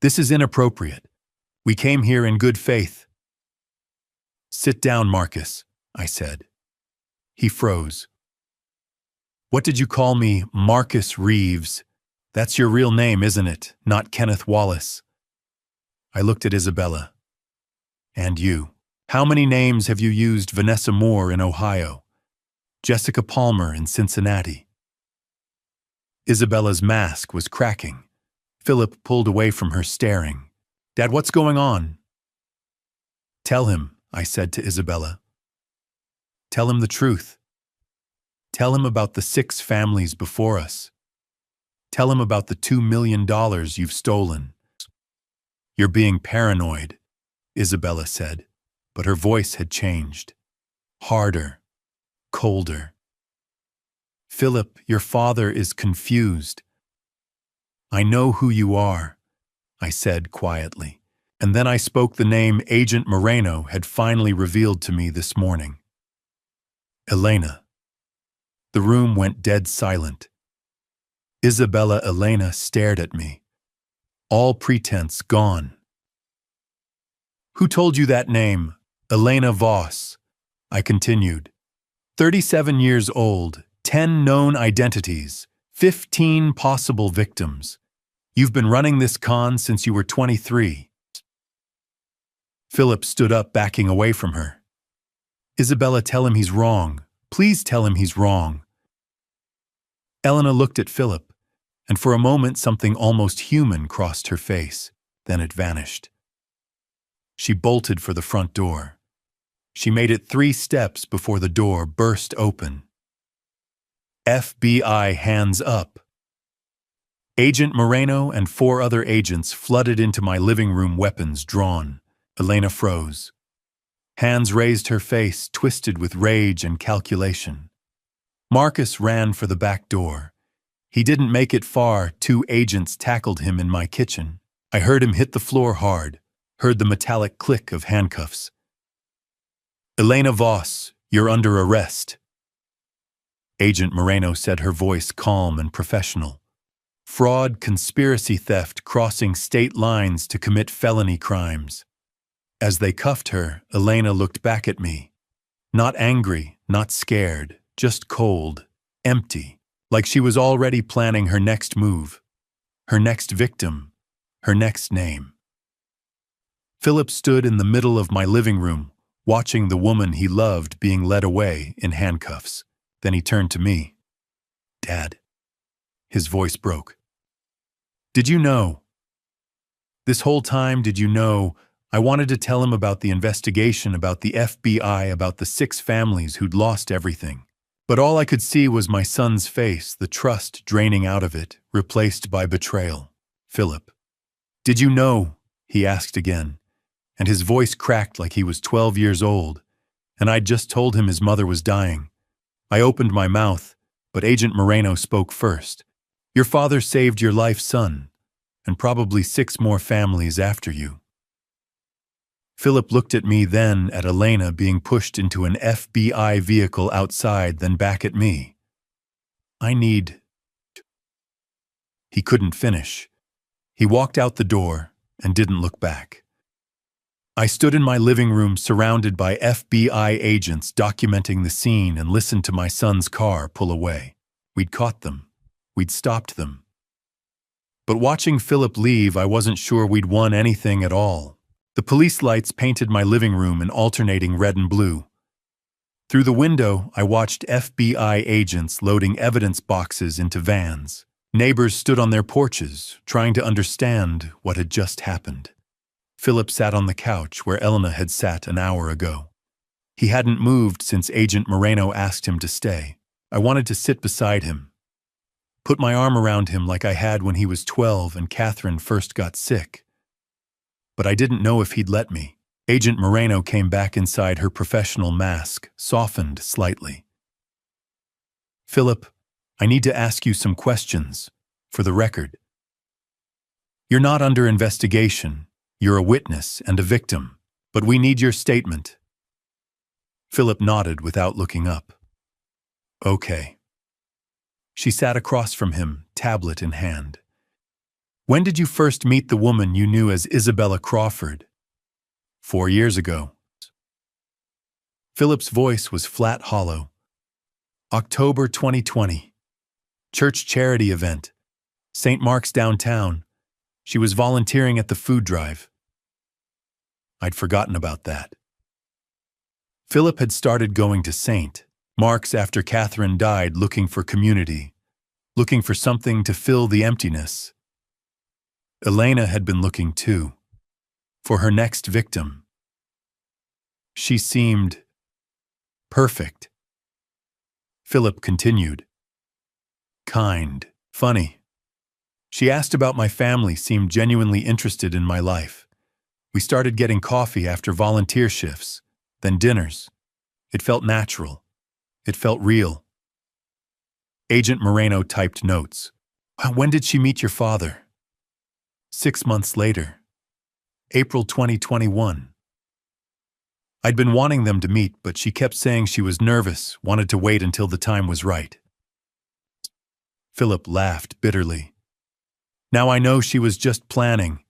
This is inappropriate. We came here in good faith. Sit down, Marcus, I said. He froze. What did you call me, Marcus Reeves? That's your real name, isn't it? Not Kenneth Wallace. I looked at Isabella. And you. How many names have you used? Vanessa Moore in Ohio. Jessica Palmer in Cincinnati. Isabella's mask was cracking. Philip pulled away from her, staring. Dad, what's going on? Tell him, I said to Isabella. Tell him the truth. Tell him about the 6 families before us. Tell him about the $2 million you've stolen. You're being paranoid, Isabella said, but her voice had changed. Harder, colder. Philip, your father is confused. I know who you are, I said quietly, and then I spoke the name Agent Moreno had finally revealed to me this morning. Elena. The room went dead silent. Isabella Elena stared at me. All pretense gone. Who told you that name? Elena Voss, I continued. 37 years old, 10 known identities, 15 possible victims. You've been running this con since you were 23. Philip stood up, backing away from her. Isabella, tell him he's wrong. Please tell him he's wrong. Elena looked at Philip, and for a moment something almost human crossed her face. Then it vanished. She bolted for the front door. She made it 3 steps before the door burst open. FBI hands up. Agent Moreno and 4 other agents flooded into my living room, weapons drawn. Elena froze. Hands raised, her face twisted with rage and calculation. Marcus ran for the back door. He didn't make it far. 2 agents tackled him in my kitchen. I heard him hit the floor hard, heard the metallic click of handcuffs. Elena Voss, you're under arrest. Agent Moreno said, her voice calm and professional. Fraud, conspiracy, theft, crossing state lines to commit felony crimes. As they cuffed her, Elena looked back at me. Not angry, not scared, just cold, empty, like she was already planning her next move, her next victim, her next name. Philip stood in the middle of my living room, watching the woman he loved being led away in handcuffs. Then he turned to me. Dad. His voice broke. Did you know? This whole time, did you know? I wanted to tell him about the investigation, about the FBI, about the 6 families who'd lost everything. But all I could see was my son's face, the trust draining out of it, replaced by betrayal. Philip. Did you know? He asked again, and his voice cracked like he was 12 years old, and I'd just told him his mother was dying. I opened my mouth, but Agent Moreno spoke first. Your father saved your life, son, and probably 6 more families after you. Philip looked at me, then at Elena being pushed into an FBI vehicle outside, then back at me. He couldn't finish. He walked out the door and didn't look back. I stood in my living room surrounded by FBI agents documenting the scene and listened to my son's car pull away. We'd caught them. We'd stopped them. But watching Philip leave, I wasn't sure we'd won anything at all. The police lights painted my living room in alternating red and blue. Through the window, I watched FBI agents loading evidence boxes into vans. Neighbors stood on their porches, trying to understand what had just happened. Philip sat on the couch where Elena had sat an hour ago. He hadn't moved since Agent Moreno asked him to stay. I wanted to sit beside him, put my arm around him like I had when he was 12 and Catherine first got sick. But I didn't know if he'd let me. Agent Moreno came back inside her professional mask, softened slightly. "Philip, I need to ask you some questions, for the record. You're not under investigation. You're a witness and a victim, but we need your statement." Philip nodded without looking up. "Okay." She sat across from him, tablet in hand. "When did you first meet the woman you knew as Isabella Crawford?" 4 years ago." Philip's voice was flat hollow. "October 2020. Church charity event. St. Mark's downtown. She was volunteering at the food drive." I'd forgotten about that. Philip had started going to St. Mark's after Catherine died, looking for community, looking for something to fill the emptiness. Elena had been looking too, for her next victim. She seemed perfect. Philip continued. "Kind, funny. She asked about my family, seemed genuinely interested in my life. We started getting coffee after volunteer shifts, then dinners. It felt natural. It felt real." Agent Moreno typed notes. "When did she meet your father?" 6 months later. April 2021. I'd been wanting them to meet, but she kept saying she was nervous, wanted to wait until the time was right." Philip laughed bitterly. "Now I know she was just planning,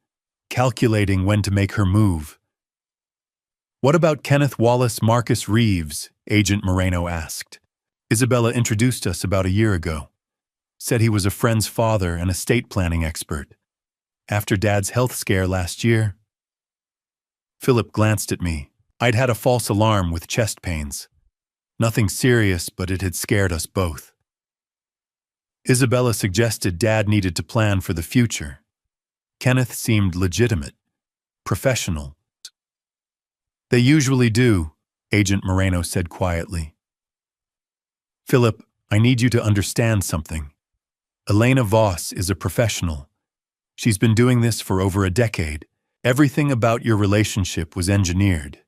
calculating when to make her move." "What about Kenneth Wallace Marcus Reeves?" Agent Moreno asked. "Isabella introduced us about a year ago. Said he was a friend's father and estate planning expert. After Dad's health scare last year." Philip glanced at me. I'd had a false alarm with chest pains. Nothing serious, but it had scared us both. Isabella suggested Dad needed to plan for the future. Kenneth seemed legitimate, professional. "They usually do," Agent Moreno said quietly. "Philip, I need you to understand something. Elena Voss is a professional. She's been doing this for over a decade. Everything about your relationship was engineered.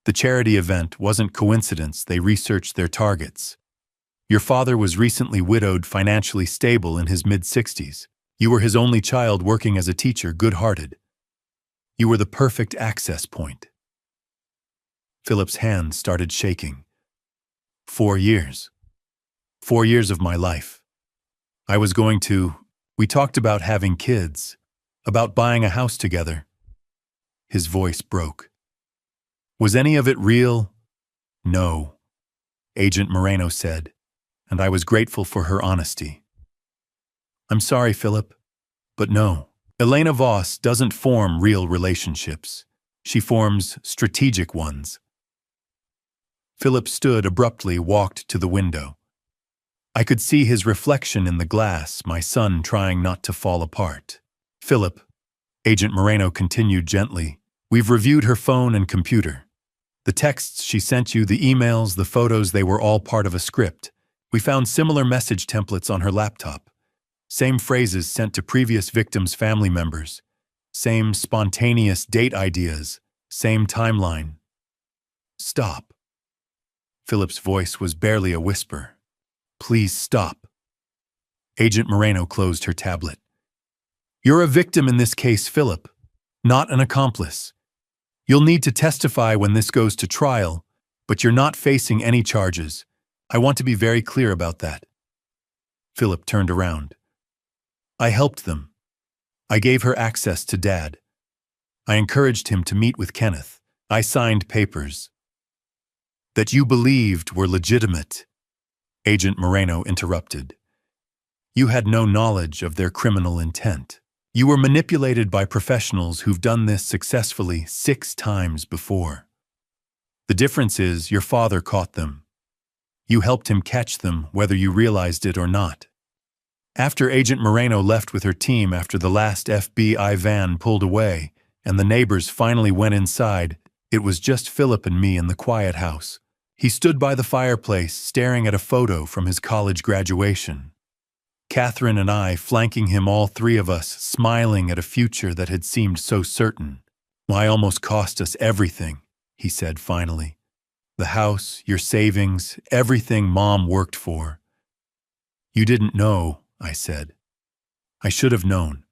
The charity event wasn't coincidence, they researched their targets. Your father was recently widowed, financially stable in his mid-60s. You were his only child working as a teacher, good-hearted. You were the perfect access point." Philip's hand started shaking. 4 years. 4 years of my life. We talked about having kids, about buying a house together. His voice broke. "Was any of it real?" "No," Agent Moreno said, and I was grateful for her honesty. "I'm sorry, Philip, but no. Elena Voss doesn't form real relationships. She forms strategic ones." Philip stood abruptly, walked to the window. I could see his reflection in the glass, my son trying not to fall apart. "Philip," Agent Moreno continued gently, "we've reviewed her phone and computer. The texts she sent you, the emails, the photos, they were all part of a script. We found similar message templates on her laptop. Same phrases sent to previous victims' family members. Same spontaneous date ideas. Same timeline." "Stop." Philip's voice was barely a whisper. "Please stop." Agent Moreno closed her tablet. "You're a victim in this case, Philip, not an accomplice. You'll need to testify when this goes to trial, but you're not facing any charges. I want to be very clear about that." Philip turned around. "I helped them. I gave her access to Dad. I encouraged him to meet with Kenneth. I signed papers that you believed were legitimate." Agent Moreno interrupted. "You had no knowledge of their criminal intent. You were manipulated by professionals who've done this successfully 6 times before. The difference is your father caught them. You helped him catch them, whether you realized it or not." After Agent Moreno left with her team after the last FBI van pulled away and the neighbors finally went inside, it was just Philip and me in the quiet house. He stood by the fireplace, staring at a photo from his college graduation. Catherine and I flanking him, all three of us, smiling at a future that had seemed so certain. "Why, almost cost us everything," he said finally. "The house, your savings, everything Mom worked for." "You didn't know," I said. "I should have known.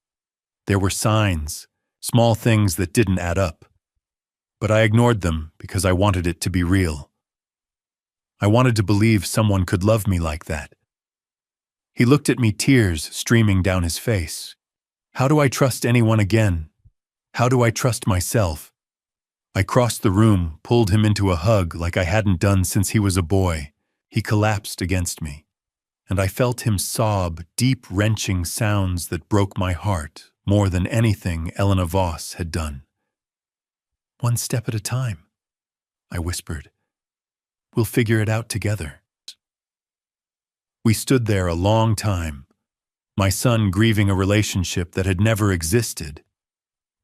There were signs, small things that didn't add up. But I ignored them because I wanted it to be real. I wanted to believe someone could love me like that." He looked at me, tears streaming down his face. "How do I trust anyone again? How do I trust myself?" I crossed the room, pulled him into a hug like I hadn't done since he was a boy. He collapsed against me, and I felt him sob, deep, wrenching sounds that broke my heart more than anything Elena Voss had done. "One step at a time," I whispered. "We'll figure it out together." We stood there a long time, my son grieving a relationship that had never existed,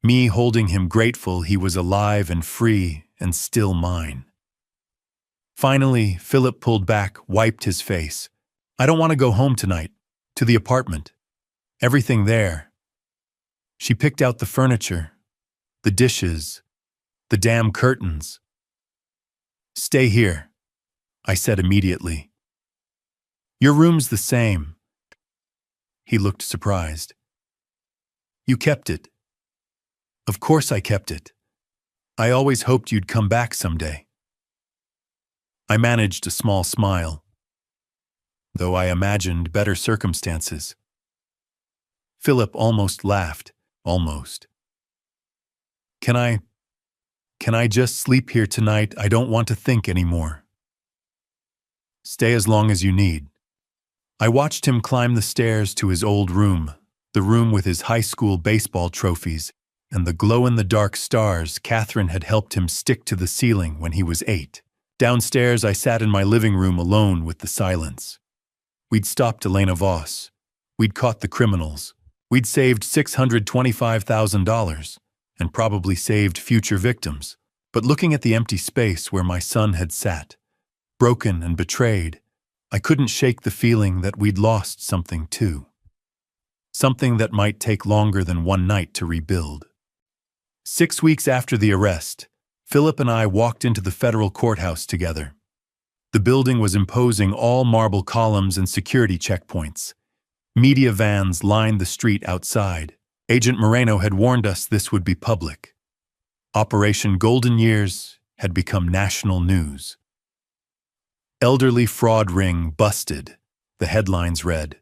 me holding him grateful he was alive and free and still mine. Finally, Philip pulled back, wiped his face. "I don't want to go home tonight, to the apartment. Everything there." She picked out the furniture, the dishes, the damn curtains. "Stay here," I said immediately. "Your room's the same." He looked surprised. "You kept it." "Of course I kept it. I always hoped you'd come back someday." I managed a small smile, though I imagined better circumstances. Philip almost laughed, almost. Can I just sleep here tonight? I don't want to think anymore." "Stay as long as you need." I watched him climb the stairs to his old room, the room with his high school baseball trophies and the glow-in-the-dark stars Catherine had helped him stick to the ceiling when he was 8. Downstairs, I sat in my living room alone with the silence. We'd stopped Elena Voss. We'd caught the criminals. We'd saved $625,000 and probably saved future victims. But looking at the empty space where my son had sat, broken and betrayed, I couldn't shake the feeling that we'd lost something too. Something that might take longer than one night to rebuild. 6 weeks after the arrest, Philip and I walked into the federal courthouse together. The building was imposing, all marble columns and security checkpoints. Media vans lined the street outside. Agent Moreno had warned us this would be public. Operation Golden Years had become national news. "Elderly fraud ring busted," the headlines read.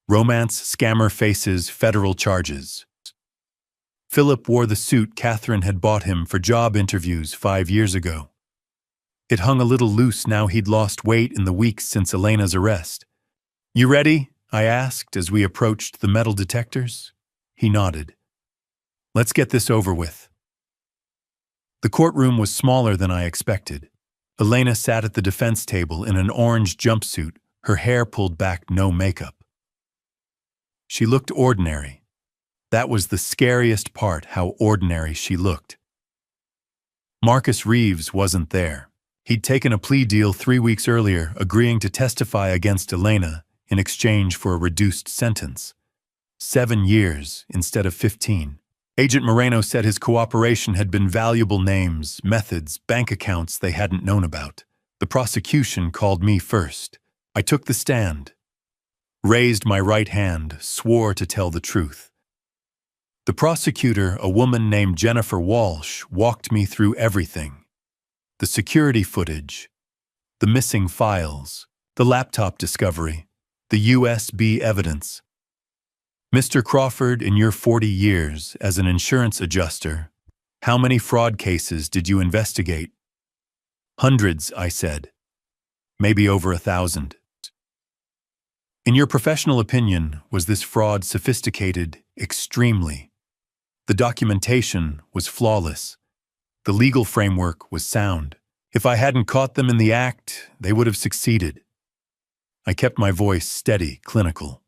"Romance scammer faces federal charges." Philip wore the suit Catherine had bought him for job interviews 5 years ago. It hung a little loose now he'd lost weight in the weeks since Elena's arrest. "You ready?" I asked as we approached the metal detectors. He nodded. "Let's get this over with." The courtroom was smaller than I expected. Elena sat at the defense table in an orange jumpsuit, her hair pulled back, no makeup. She looked ordinary. That was the scariest part, how ordinary she looked. Marcus Reeves wasn't there. He'd taken a plea deal 3 weeks earlier, agreeing to testify against Elena in exchange for a reduced sentence. 7 years instead of 15. Agent Moreno said his cooperation had been valuable: names, methods, bank accounts they hadn't known about. The prosecution called me first. I took the stand, raised my right hand, swore to tell the truth. The prosecutor, a woman named Jennifer Walsh, walked me through everything. The security footage, the missing files, the laptop discovery, the USB evidence. "Mr. Crawford, in your 40 years as an insurance adjuster, how many fraud cases did you investigate?" "Hundreds," I said. "Maybe over 1,000. "In your professional opinion, was this fraud sophisticated?" "Extremely. The documentation was flawless. The legal framework was sound. If I hadn't caught them in the act, they would have succeeded." I kept my voice steady, clinical.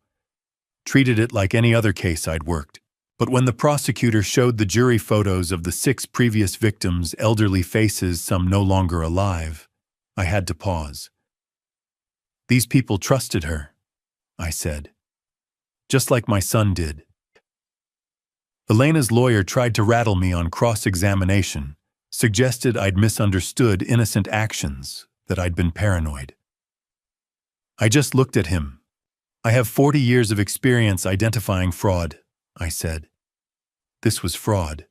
treated it like any other case I'd worked. But when the prosecutor showed the jury photos of the 6 previous victims' elderly faces, some no longer alive, I had to pause. These people trusted her, I said. Just like my son did. Elena's lawyer tried to rattle me on cross-examination, suggested I'd misunderstood innocent actions, that I'd been paranoid. I just looked at him. I have 40 years of experience identifying fraud, I said. This was fraud.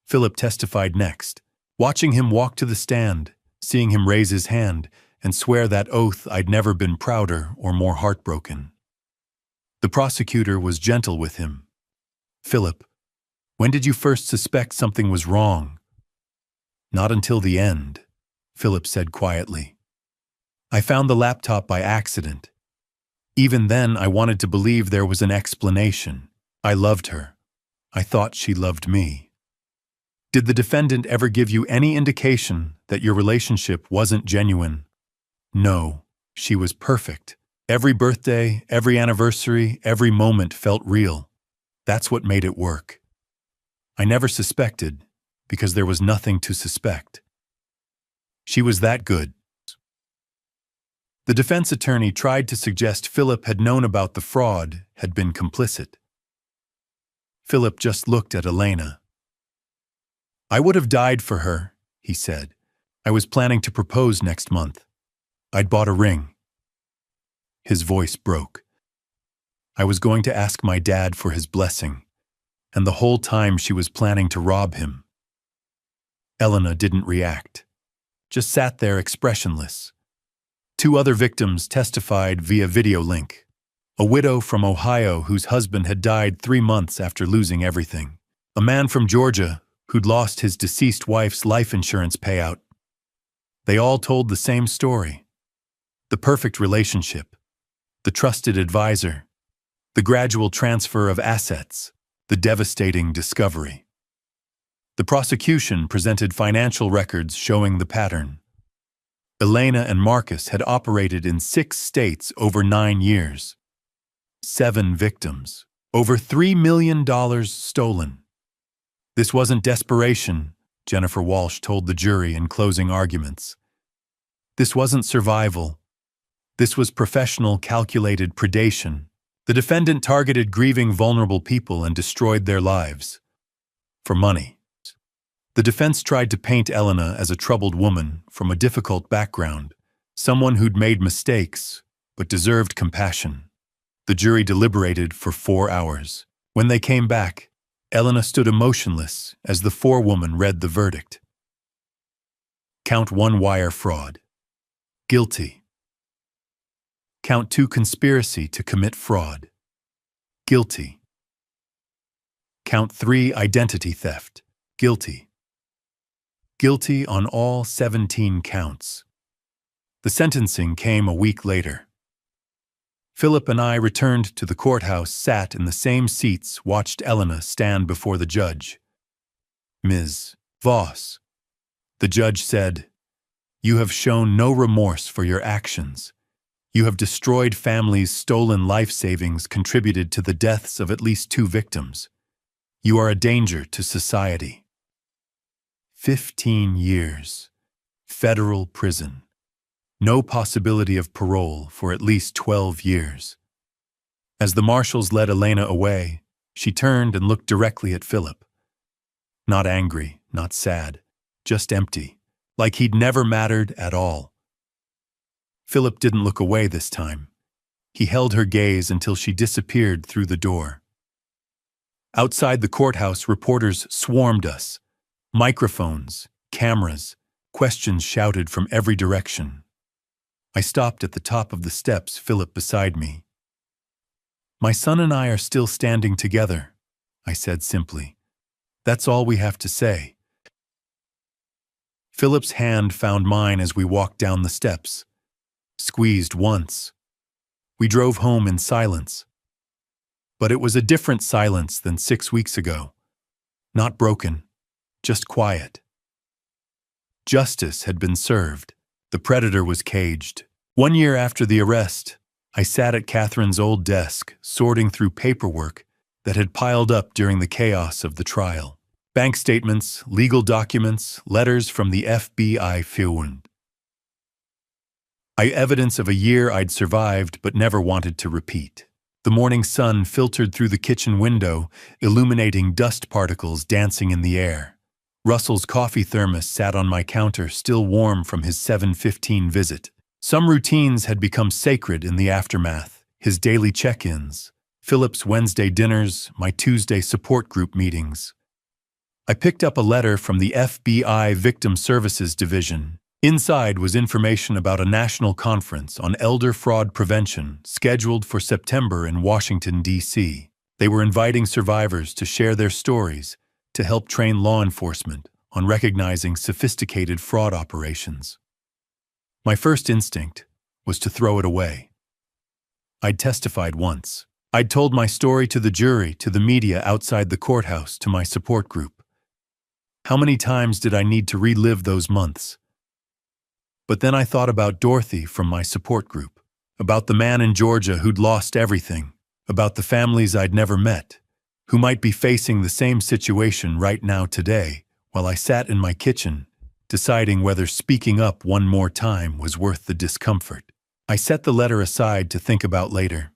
Philip testified next, watching him walk to the stand, seeing him raise his hand and swear that oath. I'd never been prouder or more heartbroken. The prosecutor was gentle with him. Philip, when did you first suspect something was wrong? Not until the end, Philip said quietly. I found the laptop by accident. Even then, I wanted to believe there was an explanation. I loved her. I thought she loved me. Did the defendant ever give you any indication that your relationship wasn't genuine? No, she was perfect. Every birthday, every anniversary, every moment felt real. That's what made it work. I never suspected, because there was nothing to suspect. She was that good. The defense attorney tried to suggest Philip had known about the fraud, had been complicit. Philip just looked at Elena. I would have died for her, he said. I was planning to propose next month. I'd bought a ring. His voice broke. I was going to ask my dad for his blessing, and the whole time she was planning to rob him. Elena didn't react, just sat there expressionless. 2 other victims testified via video link. A widow from Ohio whose husband had died 3 months after losing everything. A man from Georgia who'd lost his deceased wife's life insurance payout. They all told the same story. The perfect relationship, the trusted advisor, the gradual transfer of assets, the devastating discovery. The prosecution presented financial records showing the pattern. Elena and Marcus had operated in 6 states over 9 years. 7 victims, over $3 million stolen. This wasn't desperation, Jennifer Walsh told the jury in closing arguments. This wasn't survival. This was professional, calculated predation. The defendant targeted grieving, vulnerable people and destroyed their lives. For money. The defense tried to paint Elena as a troubled woman from a difficult background, someone who'd made mistakes, but deserved compassion. The jury deliberated for 4 hours. When they came back, Elena stood emotionless as the forewoman read the verdict. Count 1 wire fraud. Guilty. Count 2 conspiracy to commit fraud. Guilty. Count 3 identity theft. Guilty. Guilty on all 17 counts. The sentencing came a week later. Philip and I returned to the courthouse, sat in the same seats, watched Elena stand before the judge. Ms. Voss, the judge said, "You have shown no remorse for your actions. You have destroyed families, stolen life savings, contributed to the deaths of at least 2 victims. You are a danger to society." 15 years. Federal prison. No possibility of parole for at least 12 years. As the marshals led Elena away, she turned and looked directly at Philip. Not angry, not sad, just empty, like he'd never mattered at all. Philip didn't look away this time. He held her gaze until she disappeared through the door. Outside the courthouse, reporters swarmed us. Microphones, cameras, questions shouted from every direction. I stopped at the top of the steps, Philip beside me. My son and I are still standing together, I said simply. That's all we have to say. Philip's hand found mine as we walked down the steps. Squeezed once. We drove home in silence. But it was a different silence than 6 weeks ago. Not broken, just quiet. Justice had been served. The predator was caged. 1 year after the arrest, I sat at Catherine's old desk, sorting through paperwork that had piled up during the chaos of the trial. Bank statements, legal documents, letters from the FBI Führung. Evidence of a year I'd survived but never wanted to repeat. The morning sun filtered through the kitchen window, illuminating dust particles dancing in the air. Russell's coffee thermos sat on my counter, still warm from his 7:15 visit. Some routines had become sacred in the aftermath: his daily check-ins, Philip's Wednesday dinners, my Tuesday support group meetings. I picked up a letter from the FBI Victim Services Division. Inside was information about a national conference on elder fraud prevention scheduled for September in Washington, D.C. They were inviting survivors to share their stories to help train law enforcement on recognizing sophisticated fraud operations. My first instinct was to throw it away. I'd testified once. I'd told my story to the jury, to the media outside the courthouse, to my support group. How many times did I need to relive those months? But then I thought about Dorothy from my support group, about the man in Georgia who'd lost everything, about the families I'd never met, who might be facing the same situation right now today, while I sat in my kitchen, deciding whether speaking up one more time was worth the discomfort. I set the letter aside to think about later.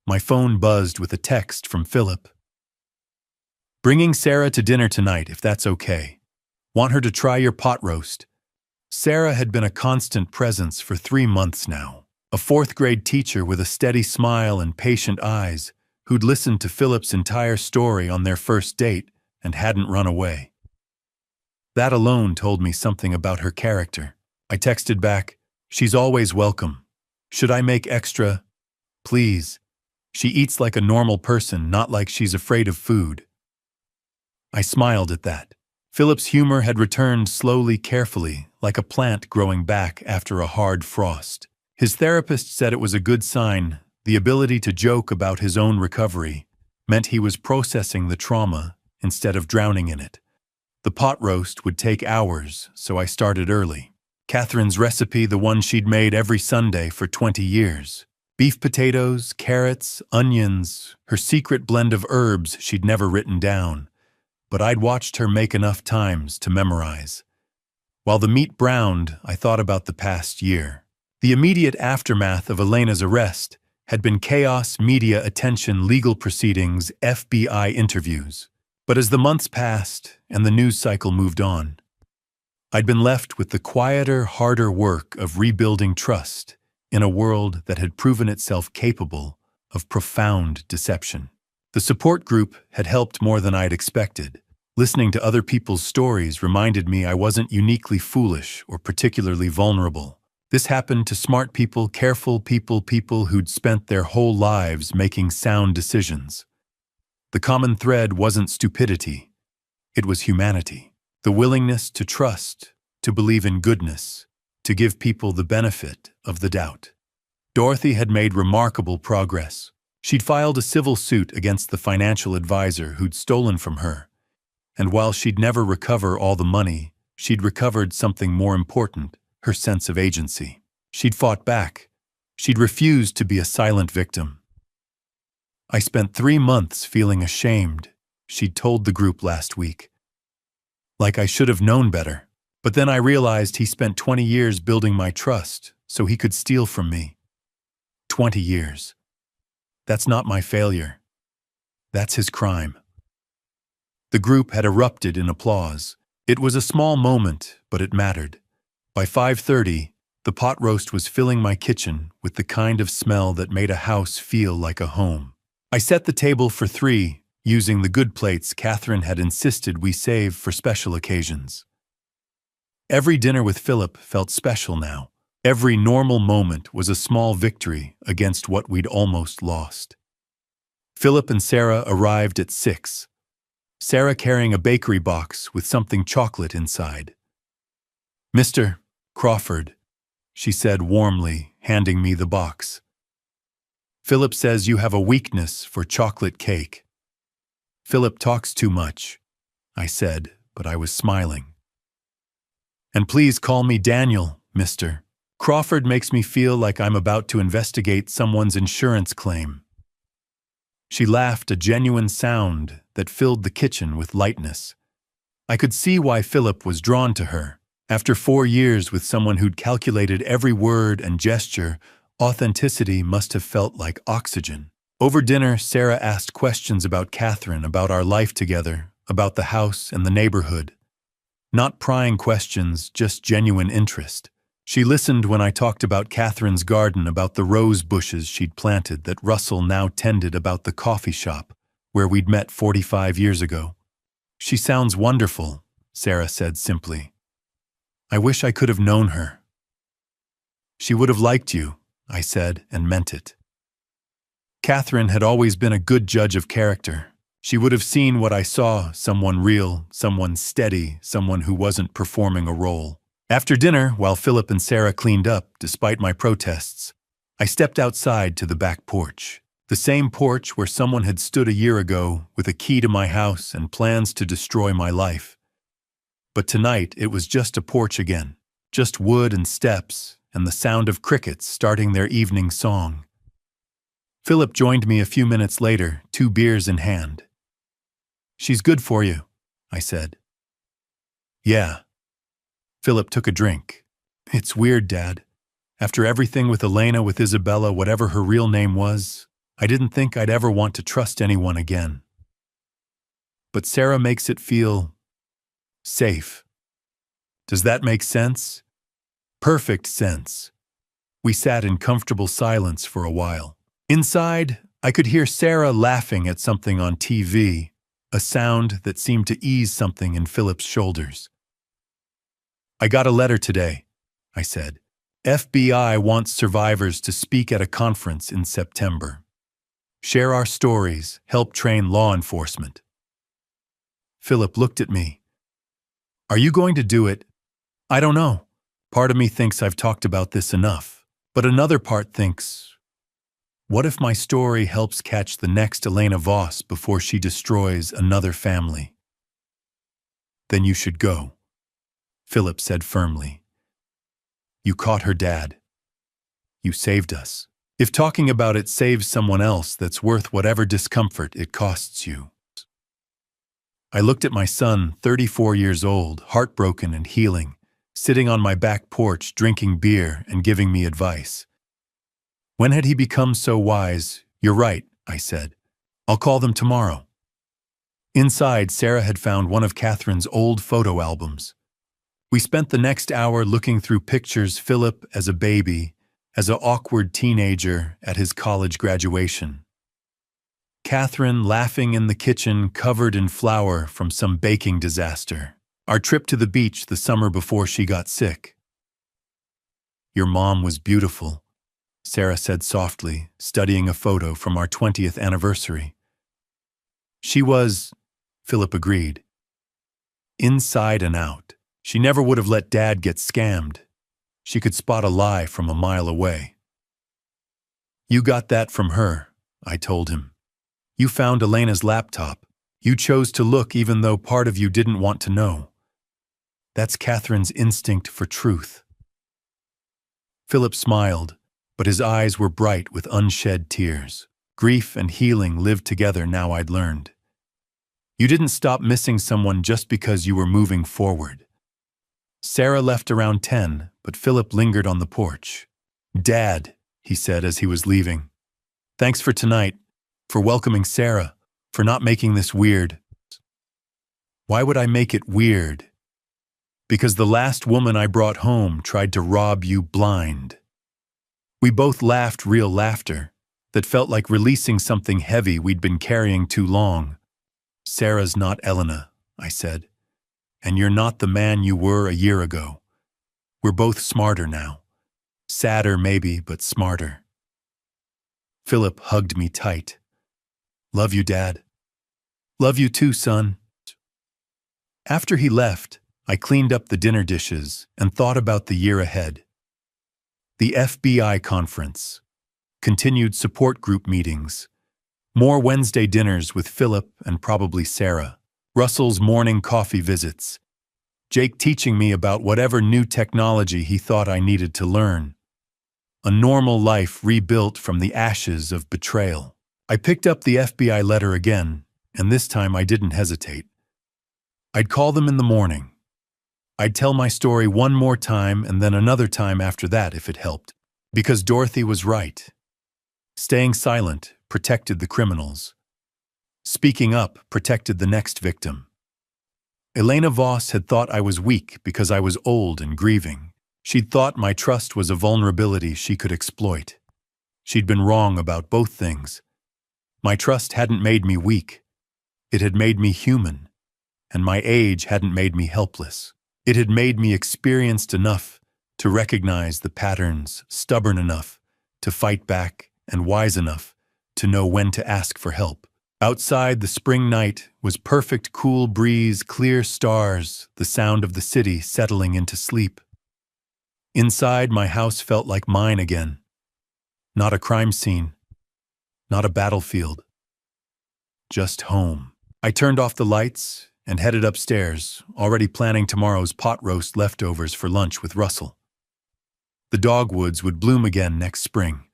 My phone buzzed with a text from Philip. "Bringing Sarah to dinner tonight, if that's okay. Want her to try your pot roast." Sarah had been a constant presence for 3 months now, a fourth-grade teacher with a steady smile and patient eyes who'd listened to Philip's entire story on their first date and hadn't run away. That alone told me something about her character. I texted back, "She's always welcome. Should I make extra? Please. She eats like a normal person, not like she's afraid of food." I smiled at that. Philip's humor had returned slowly, carefully, like a plant growing back after a hard frost. His therapist said it was a good sign. The ability to joke about his own recovery meant he was processing the trauma instead of drowning in it. The pot roast would take hours, so I started early. Catherine's recipe, the one she'd made every Sunday for 20 years. Beef potatoes, carrots, onions, her secret blend of herbs she'd never written down, but I'd watched her make enough times to memorize. While the meat browned, I thought about the past year. The immediate aftermath of Elena's arrest had been chaos, media attention, legal proceedings, FBI interviews. But as the months passed and the news cycle moved on, I'd been left with the quieter, harder work of rebuilding trust in a world that had proven itself capable of profound deception. The support group had helped more than I'd expected. Listening to other people's stories reminded me I wasn't uniquely foolish or particularly vulnerable. This happened to smart people, careful people, people who'd spent their whole lives making sound decisions. The common thread wasn't stupidity, it was humanity. The willingness to trust, to believe in goodness, to give people the benefit of the doubt. Dorothy had made remarkable progress. She'd filed a civil suit against the financial advisor who'd stolen from her, and while she'd never recover all the money, she'd recovered something more important: her sense of agency. She'd fought back. She'd refused to be a silent victim. I spent 3 months feeling ashamed, she'd told the group last week. Like I should have known better. But then I realized he spent 20 years building my trust so he could steal from me. 20 years. That's not my failure. That's his crime. The group had erupted in applause. It was a small moment, but it mattered. By 5:30, the pot roast was filling my kitchen with the kind of smell that made a house feel like a home. I set the table for 3, using the good plates Catherine had insisted we save for special occasions. Every dinner with Philip felt special now. Every normal moment was a small victory against what we'd almost lost. Philip and Sarah arrived at 6, Sarah carrying a bakery box with something chocolate inside. "Mr. Crawford," she said warmly, handing me the box. "Philip says you have a weakness for chocolate cake." "Philip talks too much," I said, but I was smiling. "And please call me Daniel, Mr." Crawford makes me feel like I'm about to investigate someone's insurance claim. She laughed, a genuine sound that filled the kitchen with lightness. I could see why Philip was drawn to her. After 4 years with someone who'd calculated every word and gesture, authenticity must have felt like oxygen. Over dinner, Sarah asked questions about Catherine, about our life together, about the house and the neighborhood. Not prying questions, just genuine interest. She listened when I talked about Catherine's garden, about the rose bushes she'd planted that Russell now tended, about the coffee shop where we'd met 45 years ago. "She sounds wonderful," Sarah said simply. "I wish I could have known her." "She would have liked you," I said, and meant it. Catherine had always been a good judge of character. She would have seen what I saw, someone real, someone steady, someone who wasn't performing a role. After dinner, while Philip and Sarah cleaned up, despite my protests, I stepped outside to the back porch. The same porch where someone had stood a year ago with a key to my house and plans to destroy my life. But tonight it was just a porch again, just wood and steps and the sound of crickets starting their evening song. Philip joined me a few minutes later, 2 beers in hand. "She's good for you," I said. "Yeah." Philip took a drink. "It's weird, Dad. After everything with Elena, with Isabella, whatever her real name was, I didn't think I'd ever want to trust anyone again. But Sarah makes it feel safe. Does that make sense?" Perfect sense. We sat in comfortable silence for a while. Inside, I could hear Sarah laughing at something on TV, a sound that seemed to ease something in Philip's shoulders. "I got a letter today," I said. "FBI wants survivors to speak at a conference in September. Share our stories, help train law enforcement." Philip looked at me. "Are you going to do it?" "I don't know. Part of me thinks I've talked about this enough, but another part thinks, what if my story helps catch the next Elena Voss before she destroys another family?" "Then you should go," Philip said firmly. "You caught her dad. You saved us. If talking about it saves someone else, that's worth whatever discomfort it costs you." I looked at my son, 34 years old, heartbroken and healing, sitting on my back porch drinking beer and giving me advice. When had he become so wise? "You're right," I said. "I'll call them tomorrow." Inside, Sarah had found one of Catherine's old photo albums. We spent the next hour looking through pictures, Philip as a baby, as an awkward teenager at his college graduation. Catherine laughing in the kitchen covered in flour from some baking disaster. Our trip to the beach the summer before she got sick. "Your mom was beautiful," Sarah said softly, studying a photo from our 20th anniversary. "She was," Philip agreed. "Inside and out. She never would have let Dad get scammed. She could spot a lie from a mile away." "You got that from her," I told him. "You found Elena's laptop. You chose to look even though part of you didn't want to know. That's Catherine's instinct for truth." Philip smiled, but his eyes were bright with unshed tears. Grief and healing lived together now, I'd learned. You didn't stop missing someone just because you were moving forward. Sarah left around 10, but Philip lingered on the porch. "Dad," he said as he was leaving, "thanks for tonight, for welcoming Sarah, for not making this weird." "Why would I make it weird?" "Because the last woman I brought home tried to rob you blind." We both laughed, real laughter, that felt like releasing something heavy we'd been carrying too long. "Sarah's not Elena," I said. "And you're not the man you were a year ago. We're both smarter now. Sadder maybe, but smarter." Philip hugged me tight. "Love you, Dad." "Love you too, son." After he left, I cleaned up the dinner dishes and thought about the year ahead. The FBI conference, continued support group meetings, more Wednesday dinners with Philip and probably Sarah, Russell's morning coffee visits. Jake teaching me about whatever new technology he thought I needed to learn. A normal life rebuilt from the ashes of betrayal. I picked up the FBI letter again, and this time I didn't hesitate. I'd call them in the morning. I'd tell my story one more time and then another time after that if it helped. Because Dorothy was right. Staying silent protected the criminals. Speaking up protected the next victim. Elena Voss had thought I was weak because I was old and grieving. She'd thought my trust was a vulnerability she could exploit. She'd been wrong about both things. My trust hadn't made me weak. It had made me human. And my age hadn't made me helpless. It had made me experienced enough to recognize the patterns, stubborn enough to fight back, and wise enough to know when to ask for help. Outside, the spring night was perfect cool breeze, clear stars, the sound of the city settling into sleep. Inside, my house felt like mine again. Not a crime scene, not a battlefield, just home. I turned off the lights and headed upstairs, already planning tomorrow's pot roast leftovers for lunch with Russell. The dogwoods would bloom again next spring.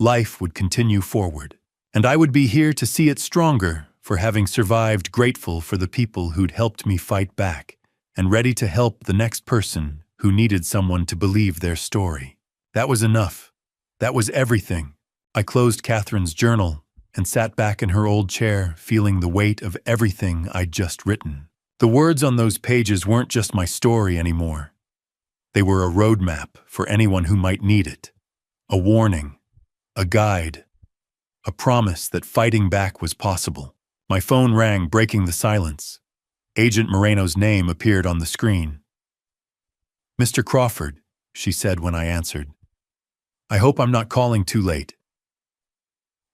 Life would continue forward, and I would be here to see it stronger for having survived, grateful for the people who'd helped me fight back, and ready to help the next person who needed someone to believe their story. That was enough. That was everything. I closed Catherine's journal and sat back in her old chair, feeling the weight of everything I'd just written. The words on those pages weren't just my story anymore. They were a roadmap for anyone who might need it. A warning, a guide, a promise that fighting back was possible. My phone rang, breaking the silence. Agent Moreno's name appeared on the screen. "Mr. Crawford," she said when I answered. "I hope I'm not calling too late."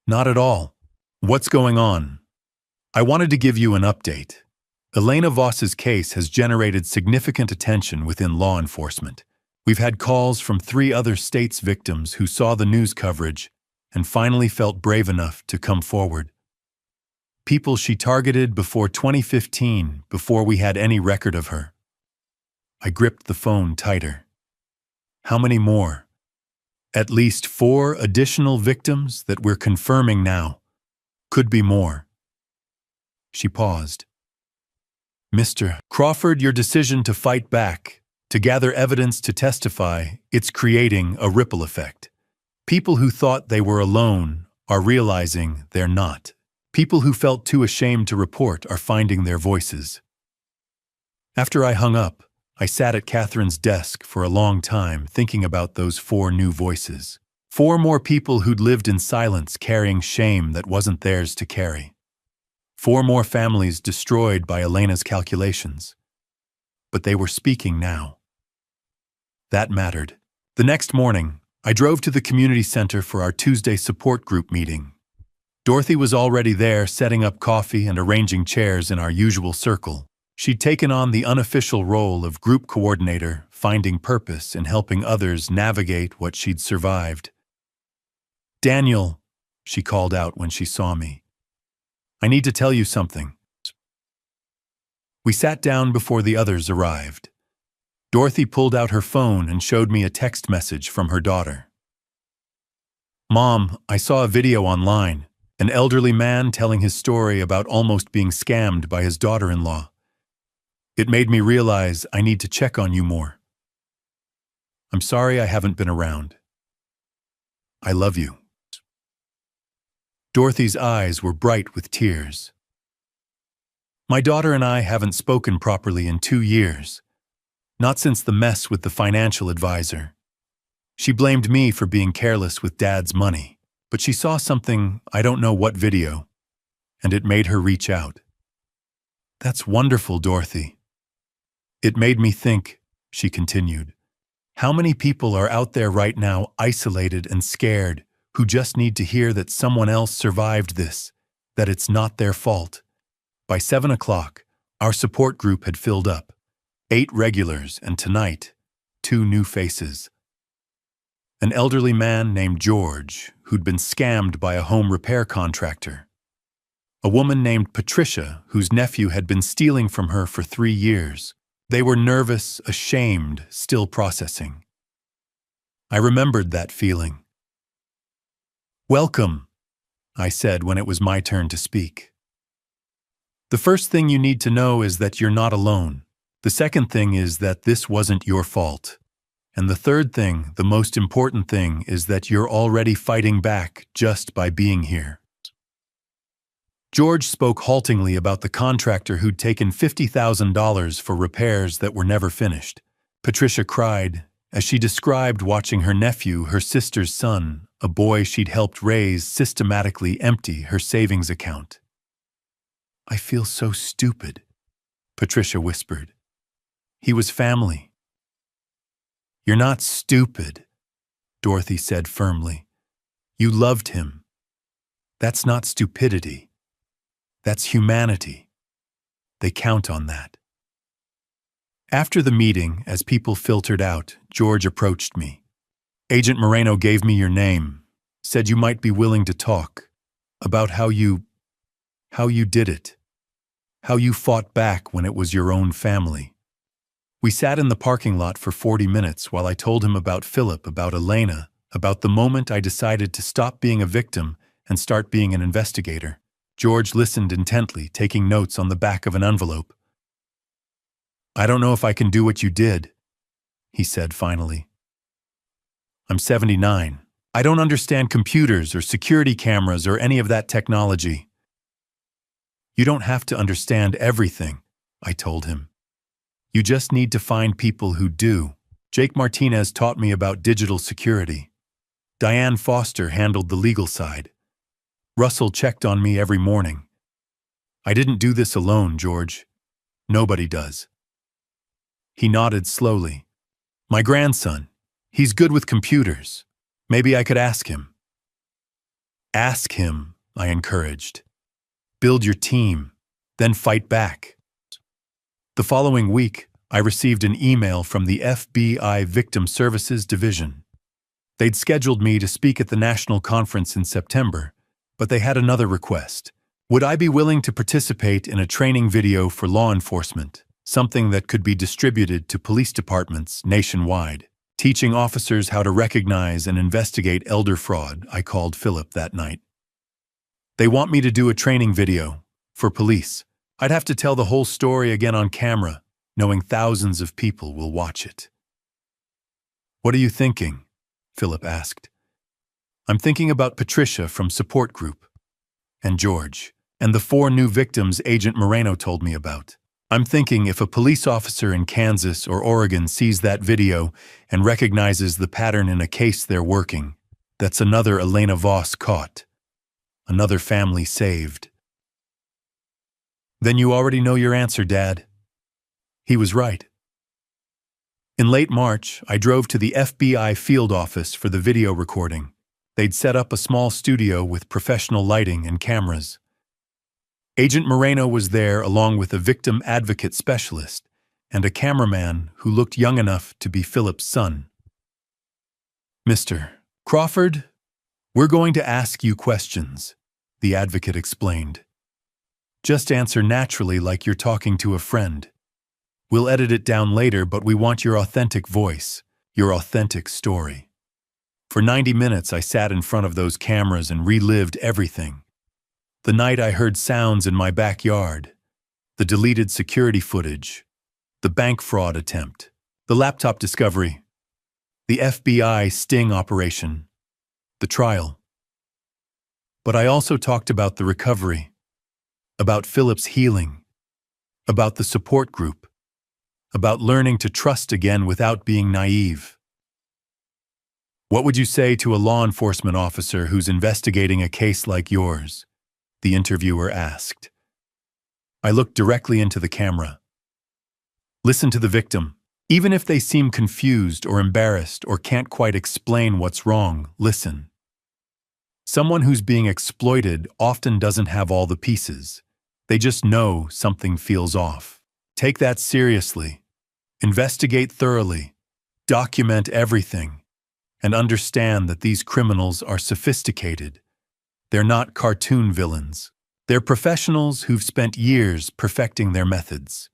"Not at all. What's going on?" "I wanted to give you an update. Elena Voss's case has generated significant attention within law enforcement. We've had calls from 3 other states' victims who saw the news coverage and finally felt brave enough to come forward. People she targeted before 2015, before we had any record of her." I gripped the phone tighter. "How many more?" "At least 4 additional victims that we're confirming now. Could be more." She paused. "Mr. Crawford, your decision to fight back, to gather evidence to testify, it's creating a ripple effect. People who thought they were alone are realizing they're not. People who felt too ashamed to report are finding their voices." After I hung up, I sat at Catherine's desk for a long time thinking about those 4 new voices. 4 more people who'd lived in silence, carrying shame that wasn't theirs to carry. 4 more families destroyed by Elena's calculations. But they were speaking now. That mattered. The next morning, I drove to the community center for our Tuesday support group meeting. Dorothy was already there, setting up coffee and arranging chairs in our usual circle. She'd taken on the unofficial role of group coordinator, finding purpose in helping others navigate what she'd survived. "Daniel," she called out when she saw me. "I need to tell you something." We sat down before the others arrived. Dorothy pulled out her phone and showed me a text message from her daughter. "Mom, I saw a video online, an elderly man telling his story about almost being scammed by his daughter-in-law. It made me realize I need to check on you more. I'm sorry I haven't been around. I love you." Dorothy's eyes were bright with tears. "My daughter and I haven't spoken properly in 2 years. Not since the mess with the financial advisor. She blamed me for being careless with Dad's money, but she saw something, I don't know what video, and it made her reach out." "That's wonderful, Dorothy." "It made me think," she continued, "how many people are out there right now isolated and scared who just need to hear that someone else survived this, that it's not their fault." By 7 o'clock, our support group had filled up. 8 regulars, and tonight, 2 new faces. An elderly man named George, who'd been scammed by a home repair contractor. A woman named Patricia, whose nephew had been stealing from her for 3 years. They were nervous, ashamed, still processing. I remembered that feeling. "Welcome," I said when it was my turn to speak. "The first thing you need to know is that you're not alone. The second thing is that this wasn't your fault. And the third thing, the most important thing, is that you're already fighting back just by being here." George spoke haltingly about the contractor who'd taken $50,000 for repairs that were never finished. Patricia cried as she described watching her nephew, her sister's son, a boy she'd helped raise, systematically empty her savings account. "I feel so stupid," Patricia whispered. "He was family." "You're not stupid," Dorothy said firmly. "You loved him. That's not stupidity. That's humanity. They count on that." After the meeting, as people filtered out, George approached me. "Agent Moreno gave me your name, said you might be willing to talk about how you did it, how you fought back when it was your own family." We sat in the parking lot for 40 minutes while I told him about Philip, about Elena, about the moment I decided to stop being a victim and start being an investigator. George listened intently, taking notes on the back of an envelope. "I don't know if I can do what you did," he said finally. "I'm 79. I don't understand computers or security cameras or any of that technology." "You don't have to understand everything," I told him. "You just need to find people who do." Jake Martinez taught me about digital security. Diane Foster handled the legal side. Russell checked on me every morning. I didn't do this alone, George. Nobody does. He nodded slowly. "My grandson. He's good with computers. Maybe I could ask him." "Ask him," I encouraged. "Build your team, then fight back." The following week, I received an email from the FBI Victim Services Division. They'd scheduled me to speak at the national conference in September, but they had another request. Would I be willing to participate in a training video for law enforcement, something that could be distributed to police departments nationwide, teaching officers how to recognize and investigate elder fraud? I called Philip that night. "They want me to do a training video for police. I'd have to tell the whole story again on camera, knowing thousands of people will watch it." "What are you thinking?" Philip asked. "I'm thinking about Patricia from Support Group, and George, and the 4 new victims Agent Moreno told me about. I'm thinking if a police officer in Kansas or Oregon sees that video and recognizes the pattern in a case they're working, that's another Elena Voss caught, another family saved." "Then you already know your answer, Dad." He was right. In late March, I drove to the FBI field office for the video recording. They'd set up a small studio with professional lighting and cameras. Agent Moreno was there along with a victim advocate specialist and a cameraman who looked young enough to be Philip's son. "Mr. Crawford, we're going to ask you questions," the advocate explained. "Just answer naturally like you're talking to a friend. We'll edit it down later, but we want your authentic voice, your authentic story." For 90 minutes, I sat in front of those cameras and relived everything. The night I heard sounds in my backyard, the deleted security footage, the bank fraud attempt, the laptop discovery, the FBI sting operation, the trial. But I also talked about the recovery, about Philip's healing, about the support group, about learning to trust again without being naive. "What would you say to a law enforcement officer who's investigating a case like yours?" the interviewer asked. I looked directly into the camera. "Listen to the victim. Even if they seem confused or embarrassed or can't quite explain what's wrong, listen. Someone who's being exploited often doesn't have all the pieces. They just know something feels off. Take that seriously. Investigate thoroughly. Document everything. And understand that these criminals are sophisticated. They're not cartoon villains. They're professionals who've spent years perfecting their methods.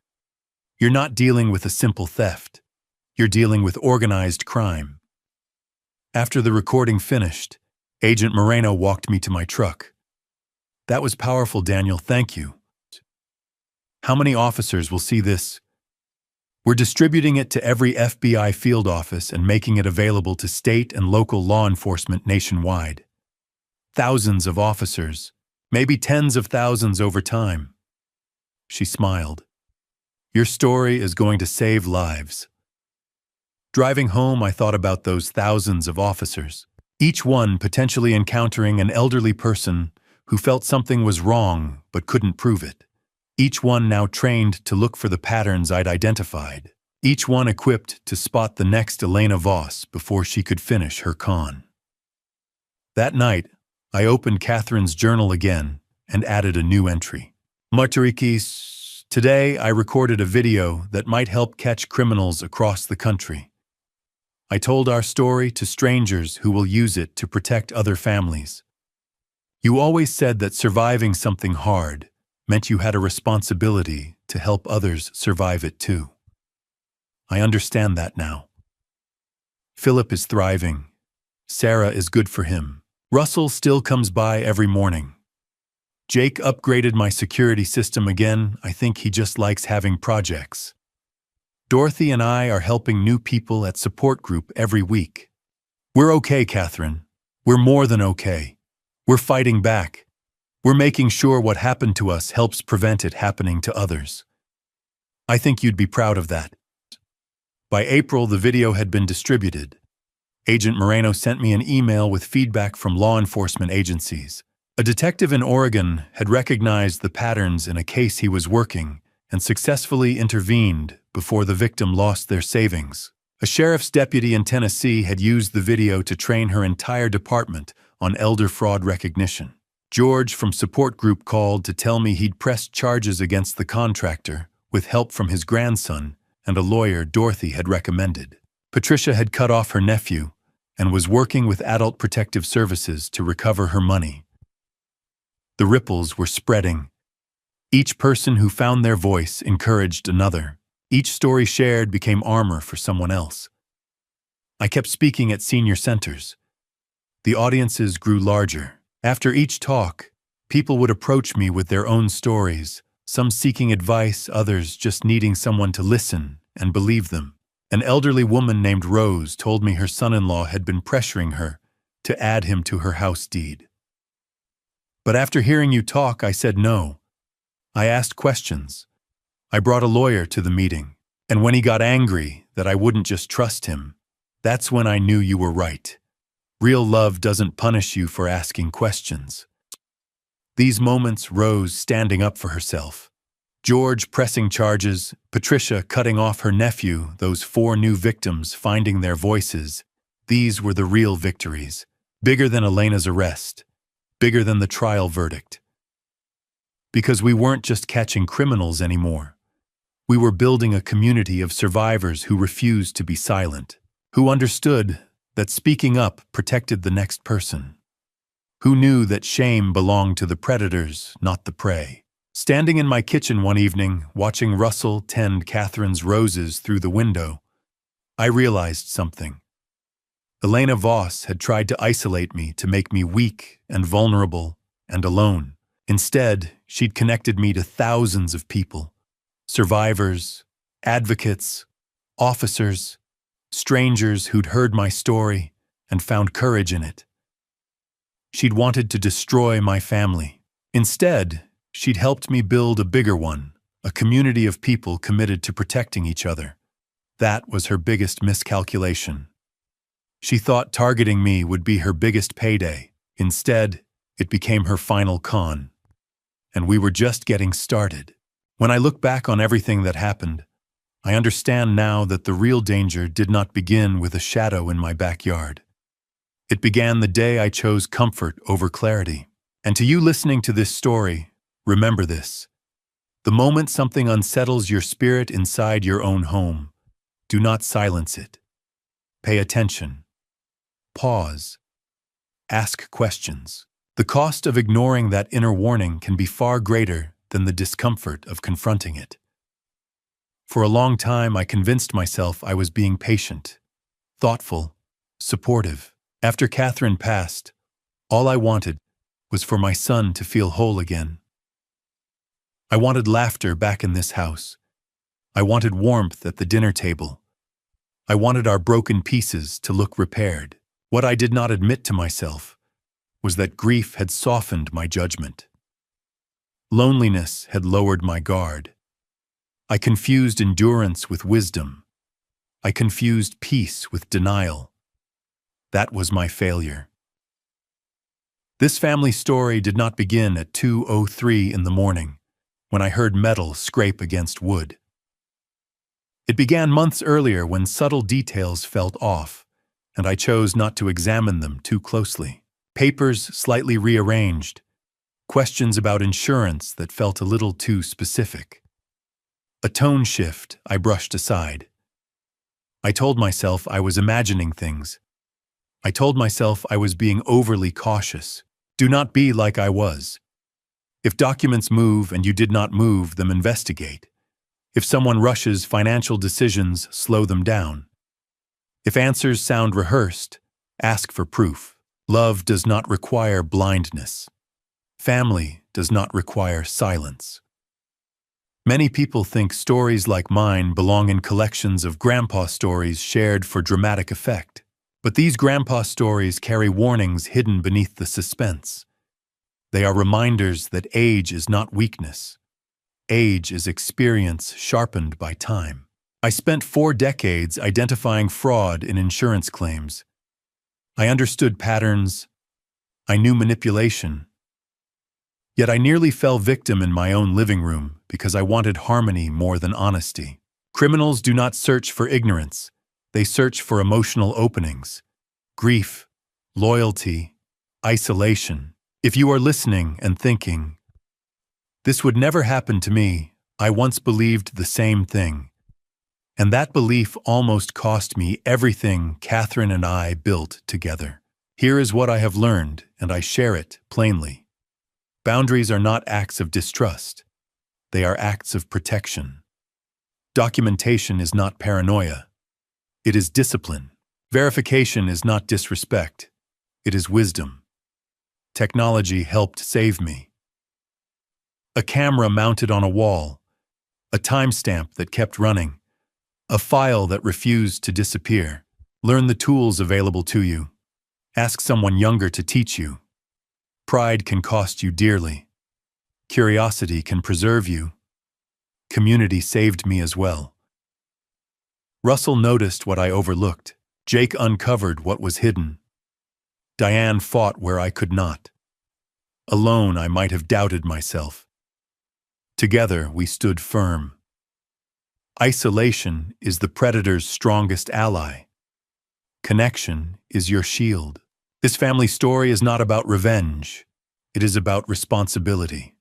You're not dealing with a simple theft. You're dealing with organized crime. After the recording finished, Agent Moreno walked me to my truck. That was powerful, Daniel, thank you. How many officers will see this? We're distributing it to every FBI field office and making it available to state and local law enforcement nationwide. Thousands of officers, maybe tens of thousands over time. She smiled. Your story is going to save lives. Driving home, I thought about those thousands of officers, each one potentially encountering an elderly person who felt something was wrong but couldn't prove it. Each one now trained to look for the patterns I'd identified. Each one equipped to spot the next Elena Voss before she could finish her con. That night, I opened Catherine's journal again and added a new entry. Martirikis, today I recorded a video that might help catch criminals across the country. I told our story to strangers who will use it to protect other families. You always said that surviving something hard meant you had a responsibility to help others survive it too. I understand that now. Philip is thriving. Sarah is good for him. Russell still comes by every morning. Jake upgraded my security system again. I think he just likes having projects. Dorothy and I are helping new people at support group every week. We're okay, Catherine. We're more than okay. We're fighting back. We're making sure what happened to us helps prevent it happening to others. I think you'd be proud of that. By April, the video had been distributed. Agent Moreno sent me an email with feedback from law enforcement agencies. A detective in Oregon had recognized the patterns in a case he was working and successfully intervened before the victim lost their savings. A sheriff's deputy in Tennessee had used the video to train her entire department on elder fraud recognition. George from support group called to tell me he'd pressed charges against the contractor with help from his grandson and a lawyer Dorothy had recommended. Patricia had cut off her nephew and was working with Adult Protective Services to recover her money. The ripples were spreading. Each person who found their voice encouraged another. Each story shared became armor for someone else. I kept speaking at senior centers. The audiences grew larger. After each talk, people would approach me with their own stories, some seeking advice, others just needing someone to listen and believe them. An elderly woman named Rose told me her son-in-law had been pressuring her to add him to her house deed. But after hearing you talk, I said no. I asked questions. I brought a lawyer to the meeting, and when he got angry that I wouldn't just trust him, that's when I knew you were right. Real love doesn't punish you for asking questions. These moments, Rose standing up for herself, George pressing charges, Patricia cutting off her nephew, those 4 new victims finding their voices, these were the real victories, bigger than Elena's arrest, bigger than the trial verdict. Because we weren't just catching criminals anymore. We were building a community of survivors who refused to be silent, who understood that speaking up protected the next person, who knew that shame belonged to the predators, not the prey. Standing in my kitchen one evening, watching Russell tend Catherine's roses through the window, I realized something. Elena Voss had tried to isolate me, to make me weak and vulnerable and alone. Instead, she'd connected me to thousands of people, survivors, advocates, officers, strangers who'd heard my story and found courage in it. She'd wanted to destroy my family. Instead, she'd helped me build a bigger one, a community of people committed to protecting each other. That was her biggest miscalculation. She thought targeting me would be her biggest payday. Instead, it became her final con. And we were just getting started. When I look back on everything that happened, I understand now that the real danger did not begin with a shadow in my backyard. It began the day I chose comfort over clarity. And to you listening to this story, remember this. The moment something unsettles your spirit inside your own home, do not silence it. Pay attention. Pause. Ask questions. The cost of ignoring that inner warning can be far greater than the discomfort of confronting it. For a long time, I convinced myself I was being patient, thoughtful, supportive. After Catherine passed, all I wanted was for my son to feel whole again. I wanted laughter back in this house. I wanted warmth at the dinner table. I wanted our broken pieces to look repaired. What I did not admit to myself was that grief had softened my judgment. Loneliness had lowered my guard. I confused endurance with wisdom. I confused peace with denial. That was my failure. This family story did not begin at 2:03 in the morning, when I heard metal scrape against wood. It began months earlier when subtle details felt off, and I chose not to examine them too closely. Papers slightly rearranged, questions about insurance that felt a little too specific. A tone shift I brushed aside. I told myself I was imagining things. I told myself I was being overly cautious. Do not be like I was. If documents move and you did not move them, investigate. If someone rushes financial decisions, slow them down. If answers sound rehearsed, ask for proof. Love does not require blindness. Family does not require silence. Many people think stories like mine belong in collections of grandpa stories shared for dramatic effect. But these grandpa stories carry warnings hidden beneath the suspense. They are reminders that age is not weakness. Age is experience sharpened by time. I spent 4 decades identifying fraud in insurance claims. I understood patterns. I knew manipulation. Yet I nearly fell victim in my own living room because I wanted harmony more than honesty. Criminals do not search for ignorance. They search for emotional openings. Grief, loyalty, isolation. If you are listening and thinking, "This would never happen to me," I once believed the same thing. And that belief almost cost me everything Catherine and I built together. Here is what I have learned, and I share it plainly. Boundaries are not acts of distrust. They are acts of protection. Documentation is not paranoia. It is discipline. Verification is not disrespect. It is wisdom. Technology helped save me. A camera mounted on a wall, a timestamp that kept running, a file that refused to disappear. Learn the tools available to you. Ask someone younger to teach you. Pride can cost you dearly. Curiosity can preserve you. Community saved me as well. Russell noticed what I overlooked. Jake uncovered what was hidden. Diane fought where I could not. Alone, I might have doubted myself. Together, we stood firm. Isolation is the predator's strongest ally. Connection is your shield. This family story is not about revenge. It is about responsibility.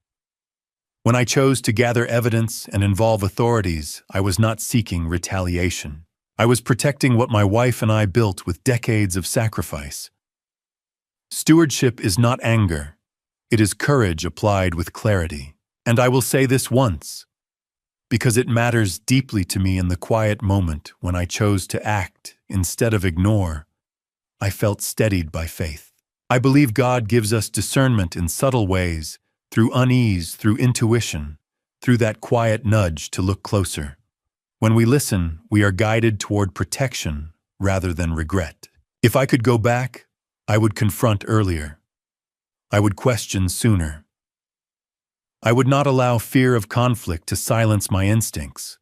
When I chose to gather evidence and involve authorities, I was not seeking retaliation. I was protecting what my wife and I built with decades of sacrifice. Stewardship is not anger. It is courage applied with clarity. And I will say this once, because it matters deeply to me in the quiet moment when I chose to act instead of ignore. I felt steadied by faith. I believe God gives us discernment in subtle ways, through unease, through intuition, through that quiet nudge to look closer. When we listen, we are guided toward protection rather than regret. If I could go back, I would confront earlier. I would question sooner. I would not allow fear of conflict to silence my instincts.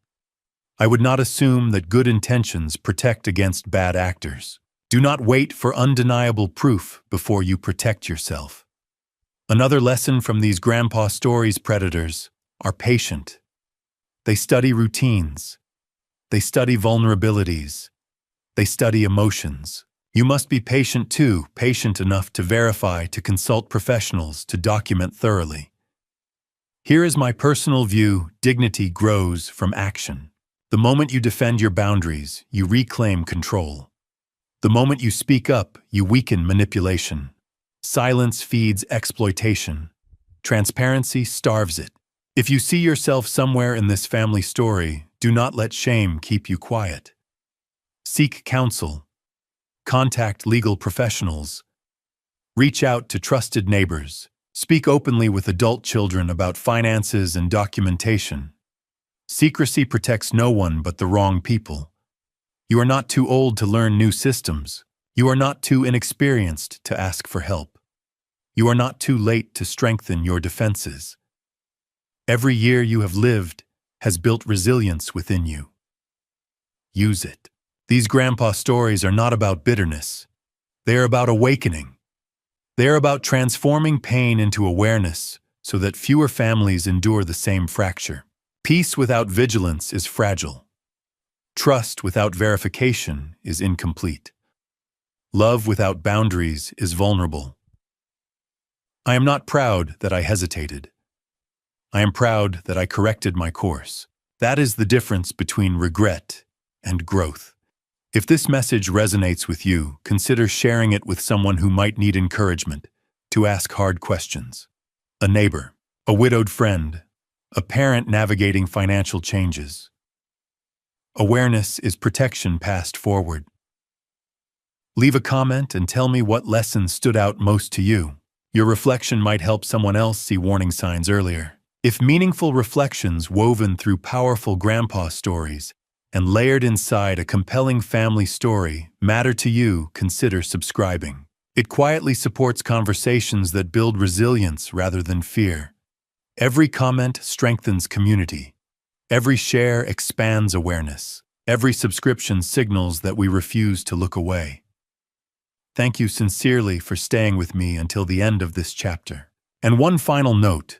I would not assume that good intentions protect against bad actors. Do not wait for undeniable proof before you protect yourself. Another lesson from these grandpa stories: predators are patient. They study routines. They study vulnerabilities. They study emotions. You must be patient too, patient enough to verify, to consult professionals, to document thoroughly. Here is my personal view: dignity grows from action. The moment you defend your boundaries, you reclaim control. The moment you speak up, you weaken manipulation. Silence feeds exploitation. Transparency starves it. If you see yourself somewhere in this family story, Do not let shame keep you quiet. Seek counsel. Contact legal professionals. Reach out to trusted neighbors. Speak openly with adult children about finances and documentation. Secrecy protects no one but the wrong people. You are not too old to learn new systems. You are not too inexperienced to ask for help. You are not too late to strengthen your defenses. Every year you have lived has built resilience within you. Use it. These grandpa stories are not about bitterness. They are about awakening. They are about transforming pain into awareness so that fewer families endure the same fracture. Peace without vigilance is fragile. Trust without verification is incomplete. Love without boundaries is vulnerable. I am not proud that I hesitated. I am proud that I corrected my course. That is the difference between regret and growth. If this message resonates with you, consider sharing it with someone who might need encouragement to ask hard questions. A neighbor, a widowed friend, a parent navigating financial changes. Awareness is protection passed forward. Leave a comment and tell me what lesson stood out most to you. Your reflection might help someone else see warning signs earlier. If meaningful reflections woven through powerful grandpa stories and layered inside a compelling family story matter to you, consider subscribing. It quietly supports conversations that build resilience rather than fear. Every comment strengthens community. Every share expands awareness. Every subscription signals that we refuse to look away. Thank you sincerely for staying with me until the end of this chapter. And one final note.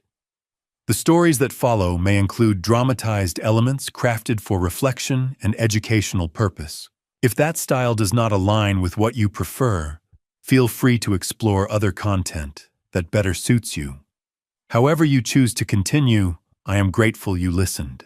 The stories that follow may include dramatized elements crafted for reflection and educational purpose. If that style does not align with what you prefer, feel free to explore other content that better suits you. However you choose to continue, I am grateful you listened.